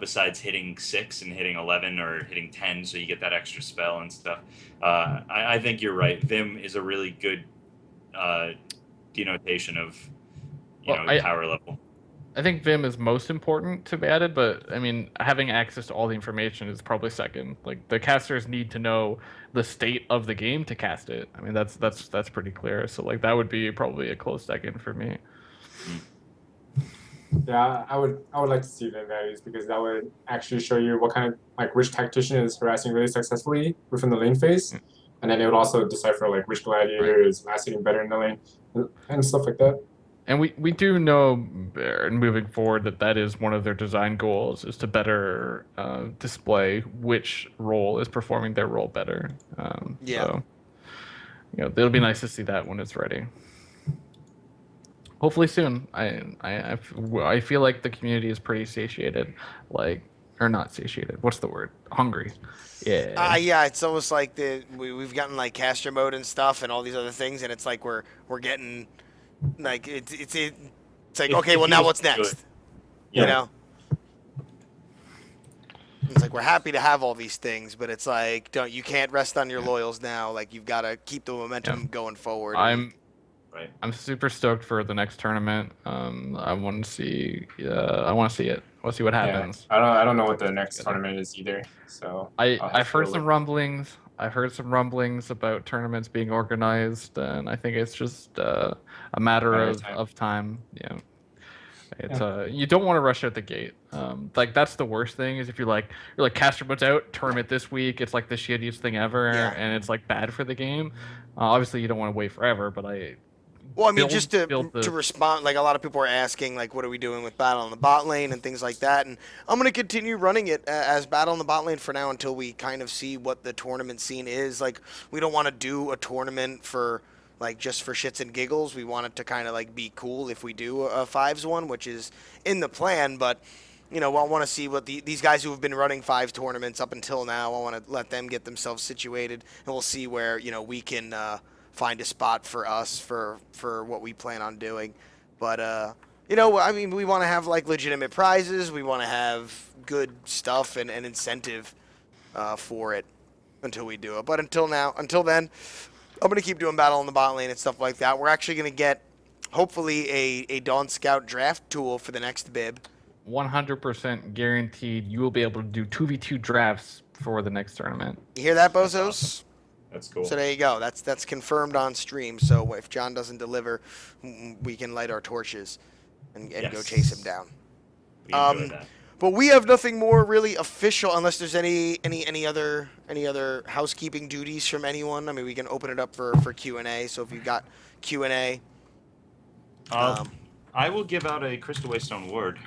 Speaker 1: Besides hitting 6 and hitting 11 or hitting 10, so you get that extra spell and stuff. I think you're right. Vim is a really good denotation of power level.
Speaker 3: I think Vim is most important to be added, but I mean, having access to all the information is probably second. Like, the casters need to know the state of the game to cast it. I mean, that's pretty clear. So like, that would be probably a close second for me.
Speaker 4: Yeah, I would like to see the values, because that would actually show you what kind of, like, which tactician is harassing really successfully within the lane phase, and then it would also decipher like which gladiator is last hitting better in the lane and stuff like that.
Speaker 3: And we do know, moving forward, that is one of their design goals, is to better display which role is performing their role better. So, it'll be nice to see that when it's ready. Hopefully soon. I feel like the community is pretty satiated, or not satiated. What's the word? Hungry. Yeah.
Speaker 2: yeah, it's almost like we've gotten like caster mode and stuff and all these other things, and it's like we're getting like it's like, okay, well, now
Speaker 1: feels
Speaker 2: what's
Speaker 1: good.
Speaker 2: next?
Speaker 1: Yeah.
Speaker 2: It's like we're happy to have all these things, but it's like you can't rest on your loyals now. Like, you've got to keep the momentum going forward.
Speaker 3: I'm super stoked for the next tournament. I want to see. I want to see it. I want to see what happens.
Speaker 4: Yeah, I don't know what the next tournament is either. So
Speaker 3: I've heard some rumblings. I've heard some rumblings about tournaments being organized, and I think it's just a matter of time. Yeah. It's you don't want to rush out the gate. Like, that's the worst thing, is if you're like caster mode's out, tournament this week, it's like the shittiest thing ever, and it's like bad for the game. Obviously you don't want to wait forever, but
Speaker 2: well, I mean, just to respond, like, a lot of people are asking, like, what are we doing with battle on the bot lane and things like that, and I'm going to continue running it as battle on the bot lane for now until we kind of see what the tournament scene is. Like, we don't want to do a tournament for, like, just for shits and giggles. We want it to kind of, like, be cool if we do a 5s one, which is in the plan, but I want to see what these guys who have been running 5 tournaments up until now, I want to let them get themselves situated, and we'll see where, we can find a spot for us for what we plan on doing. But I mean, we want to have like legitimate prizes. We want to have good stuff and incentive for it until we do it. But until then, I'm gonna keep doing battle on the bot lane and stuff like that. We're actually gonna get hopefully a Dawn Scout draft tool for the next bib.
Speaker 3: 100% guaranteed you will be able to do 2v2 drafts for the next tournament.
Speaker 2: You hear that, bozos?
Speaker 1: That's cool.
Speaker 2: So there you go. That's confirmed on stream. So if John doesn't deliver, we can light our torches and go chase him down.
Speaker 1: We enjoy that.
Speaker 2: But we have nothing more really official, unless there's any other housekeeping duties from anyone. I mean, we can open it up for Q&A. So if you've got Q&A,
Speaker 1: I will give out a Crystal Waystone ward.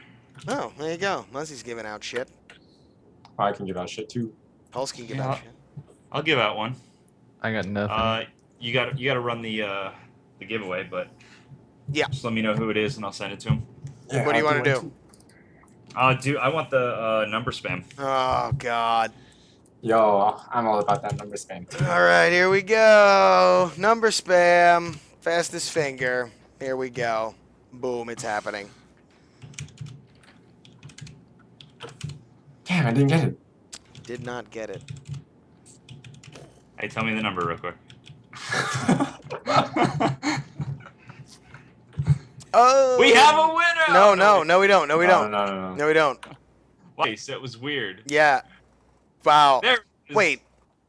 Speaker 2: Oh, there you go. Muzzie's giving out shit.
Speaker 4: I can give out shit too.
Speaker 2: Pulse can give out shit.
Speaker 1: I'll give out one.
Speaker 3: I got nothing.
Speaker 1: You got to run the giveaway, but
Speaker 2: yeah,
Speaker 1: just let me know who it is and I'll send it to him.
Speaker 2: Yeah, what do you want to do?
Speaker 1: I want the number spam.
Speaker 2: Oh God.
Speaker 4: Yo, I'm all about that number spam.
Speaker 2: All right, here we go. Number spam. Fastest finger. Here we go. Boom, it's happening.
Speaker 4: Damn, I didn't get it.
Speaker 2: Did not get it.
Speaker 1: Hey, tell me the number real quick.
Speaker 2: Oh.
Speaker 1: We have a winner.
Speaker 2: No, we don't. No, we don't.
Speaker 4: No.
Speaker 2: No, we don't.
Speaker 1: Okay, so it was weird.
Speaker 2: Yeah. Wow.
Speaker 1: There. it is.
Speaker 2: Wait.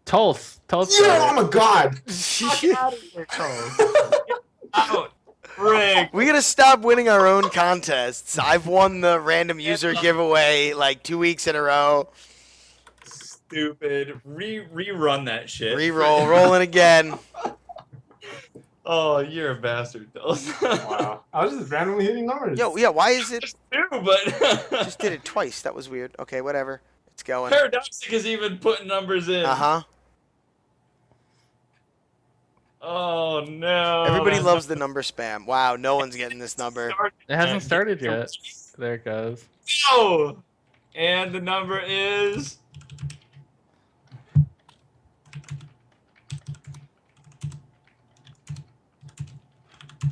Speaker 3: Tulse.
Speaker 4: Yeah, oh my god.
Speaker 1: Out. Frick.
Speaker 2: We gotta stop winning our own contests. I've won the random user giveaway like 2 weeks in a row.
Speaker 1: Stupid. Rerun that shit.
Speaker 2: Reroll, rolling again.
Speaker 1: Oh, you're a bastard, Dulce.
Speaker 4: Wow. I was just randomly hitting numbers.
Speaker 2: Yo, yeah, why is it?
Speaker 1: Just do, but
Speaker 2: Just did it twice. That was weird. Okay, whatever. It's going.
Speaker 1: Paradoxic is even putting numbers in.
Speaker 2: Uh-huh.
Speaker 1: Oh no.
Speaker 2: Everybody loves the number spam. Wow, no one's getting this number.
Speaker 3: It hasn't started yet. There it goes.
Speaker 1: No. And the number is.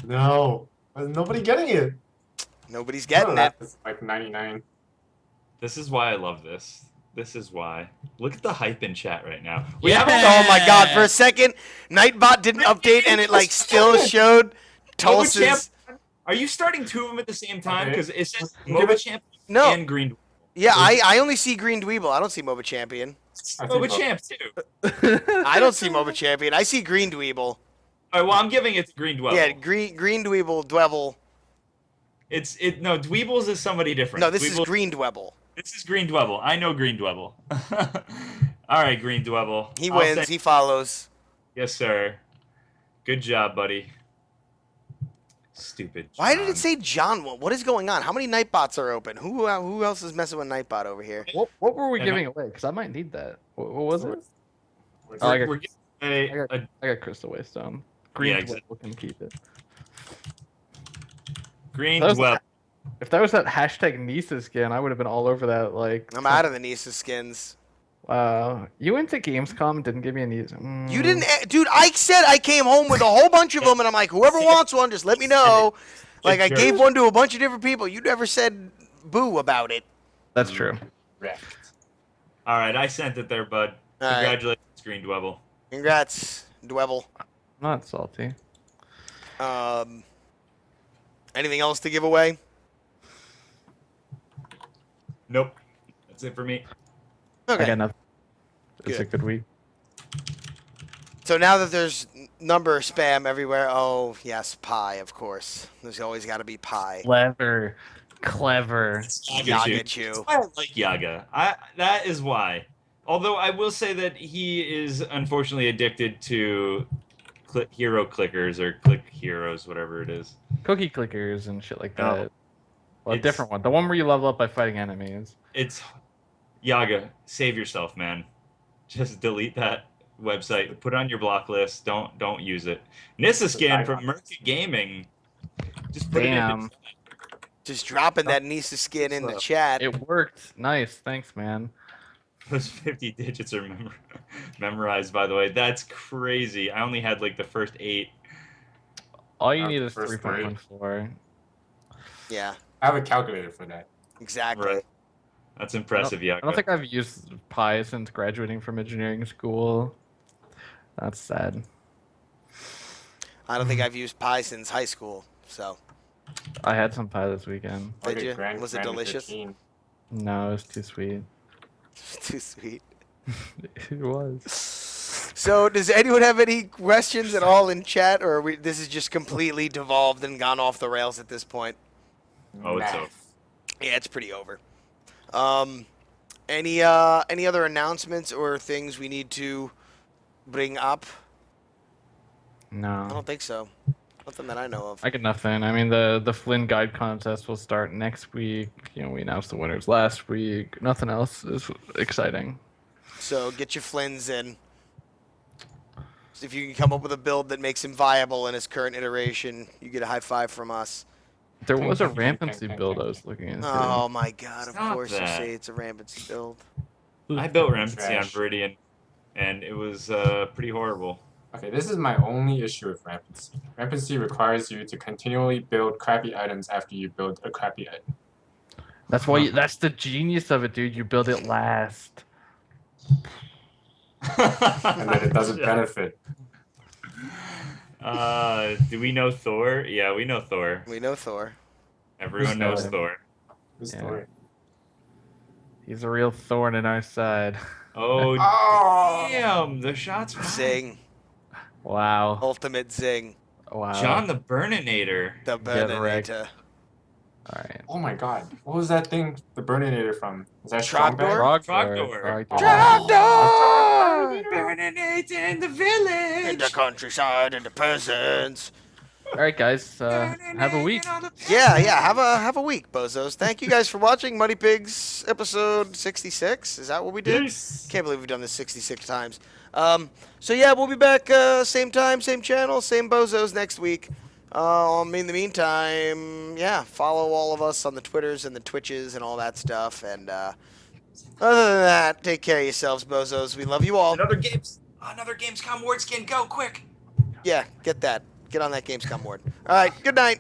Speaker 4: No. There's nobody getting it.
Speaker 2: Nobody's getting
Speaker 4: Oh,
Speaker 2: it.
Speaker 4: that's like 99.
Speaker 1: This is why I love this. This is why. Look at the hype in chat right now.
Speaker 2: Oh my god, for a second, Nightbot didn't update and it like still showed Tulsa's.
Speaker 1: Are you starting two of them at the same time?
Speaker 4: Okay.
Speaker 1: Because it says
Speaker 4: Give
Speaker 1: MOBA
Speaker 4: it-
Speaker 1: Champ
Speaker 2: No.
Speaker 1: and Green.
Speaker 2: Yeah, I only see Green Dweeble. I don't see MOBA Champion.
Speaker 4: I
Speaker 1: MOBA
Speaker 4: think-
Speaker 1: Champ too.
Speaker 2: I don't see MOBA Champion. I see Green Dweeble.
Speaker 1: All right, well, I'm giving it to Green Dwebble.
Speaker 2: Yeah, Green Dweeble, Dweble.
Speaker 1: No, Dweebles is somebody different.
Speaker 2: No, this is
Speaker 1: Dweebles-
Speaker 2: Green Dweble.
Speaker 1: This is Green Dwebble. I know Green Dwebble. All right, Green Dwebble.
Speaker 2: He
Speaker 1: I'll
Speaker 2: wins.
Speaker 1: say-
Speaker 2: He follows.
Speaker 1: Yes, sir. Good job, buddy. Stupid.
Speaker 2: Why did
Speaker 1: John.
Speaker 2: it say John? What is going on? How many Nightbots are open? Who else is messing with Nightbot over here?
Speaker 3: What were we
Speaker 1: And
Speaker 3: giving away? Because I might need that. What was it?
Speaker 4: We're-
Speaker 3: Oh, I got-
Speaker 1: We're giving a
Speaker 3: I got Crystal Waystone. Green
Speaker 1: Yeah,
Speaker 3: Dweeble can keep it.
Speaker 1: Green
Speaker 3: That was-
Speaker 1: Dwebble.
Speaker 3: If that was that hashtag Nisa skin, I would have been all over that. Like,
Speaker 2: I'm out of the Nisa skins.
Speaker 3: You went to Gamescom and didn't give me a Nisa.
Speaker 2: You didn't, dude. I said I came home with a whole bunch of them, and I'm like, whoever wants one, just let me know. Like I gave one to a bunch of different people. You never said boo about it.
Speaker 3: That's true.
Speaker 4: Wrecked.
Speaker 1: All right, I sent it there, bud.
Speaker 2: All right.
Speaker 1: Congratulations, Green Dwebble.
Speaker 2: Congrats, Dweble.
Speaker 3: I'm not salty.
Speaker 2: Anything else to give away?
Speaker 1: Nope. That's it for me.
Speaker 3: I
Speaker 2: Okay.
Speaker 3: got nothing. It's a
Speaker 2: Good.
Speaker 3: good week.
Speaker 2: So now that there's number spam everywhere, oh yes, pie, of course. There's always got to be pie.
Speaker 3: Clever.
Speaker 2: Yagachu.
Speaker 1: I don't like Yaga. That is why. Although I will say that he is unfortunately addicted to hero clickers or click heroes, whatever it is.
Speaker 3: Cookie clickers and shit like
Speaker 1: No.
Speaker 3: that. Well, a
Speaker 1: It's-
Speaker 3: different one. The one where you level up by fighting enemies.
Speaker 1: It's Yaga. Save yourself, man. Just delete that website. Put it on your block list. Don't use it. Nissa skin from Mercy Gaming. Just put
Speaker 3: Damn.
Speaker 1: it
Speaker 2: Just dropping that Nisa skin in the chat.
Speaker 3: It worked. Nice. Thanks, man.
Speaker 1: Those 50 digits are memorized, by the way. That's crazy. I only had like the first 8.
Speaker 3: All you
Speaker 4: Not
Speaker 3: need
Speaker 4: the
Speaker 3: is
Speaker 4: first
Speaker 3: 3.14.
Speaker 2: Yeah,
Speaker 4: I have a calculator for that.
Speaker 2: exactly.
Speaker 1: Right. That's impressive,
Speaker 3: I
Speaker 1: Yaga.
Speaker 3: don't think I've used Pi since graduating from engineering school. That's sad.
Speaker 2: I don't think I've used pie since high school. So
Speaker 3: I had some Pi this weekend.
Speaker 2: Did
Speaker 4: Okay,
Speaker 2: you?
Speaker 4: Grand-
Speaker 2: Was it
Speaker 4: Grand
Speaker 2: delicious?
Speaker 4: 15.
Speaker 3: No, it was too sweet.
Speaker 2: too sweet.
Speaker 3: It was.
Speaker 2: So does anyone have any questions at all in chat, or this is just completely devolved and gone off the rails at this point?
Speaker 1: Oh, it's
Speaker 4: Math.
Speaker 1: over.
Speaker 2: Yeah, it's pretty over. Any other announcements or things we need to bring up? I
Speaker 3: No.
Speaker 2: don't think so. Nothing that I know of.
Speaker 3: I got nothing. I mean, the Flin guide contest will start next week. You know, we announced the winners last week. Nothing else is exciting.
Speaker 2: So get your Flins in. So if you can come up with a build that makes him viable in his current iteration, you get a high five from us.
Speaker 3: There was a rampancy build I was looking into.
Speaker 2: Oh my god, of
Speaker 1: Stop
Speaker 2: course you
Speaker 1: that.
Speaker 2: say it's a rampancy build.
Speaker 1: I built Rampancy on
Speaker 4: Trash.
Speaker 1: Viridian, and it was pretty horrible.
Speaker 4: Okay, this is my only issue with Rampancy. Rampancy requires you to continually build crappy items after you build a crappy item.
Speaker 3: That's why. That's the genius of it, dude. You build it last.
Speaker 4: And then it doesn't benefit.
Speaker 1: Do we know Thor? Yeah, we know Thor.
Speaker 2: We know Thor.
Speaker 1: Everyone
Speaker 4: Who's
Speaker 1: knows
Speaker 4: Thor?
Speaker 1: Thor.
Speaker 4: Who's
Speaker 3: Yeah.
Speaker 4: Thor?
Speaker 3: He's a real thorn in our side.
Speaker 1: Oh,
Speaker 4: Oh!
Speaker 1: damn! The shots fired.
Speaker 2: Zing.
Speaker 3: Wow.
Speaker 2: Ultimate zing.
Speaker 3: Wow.
Speaker 1: John the Burninator.
Speaker 2: The
Speaker 3: Get wrecked.
Speaker 2: Burninator.
Speaker 3: All right.
Speaker 4: Oh my god. What was that thing, the Burninator from? Is that
Speaker 2: Trogdor?
Speaker 1: Frogdor.
Speaker 2: Trogdor!
Speaker 1: Burninate in the
Speaker 2: In
Speaker 1: village.
Speaker 2: the countryside, in the peasants.
Speaker 3: All right, guys. Have a week.
Speaker 2: Yeah. Have a week, bozos. Thank you guys for watching Muddy Pigs episode 66. Is that what we did?
Speaker 1: Peace.
Speaker 2: Can't believe we've done this 66 times. So yeah, we'll be back same time, same channel, same bozos next week. In the meantime, yeah, follow all of us on the Twitters and the Twitches and all that stuff. And other than that, take care of yourselves, bozos. We love you all.
Speaker 1: Another Gamescom word skin. Go quick.
Speaker 2: Yeah, get that. Get on that Gamescom board. All right, good night.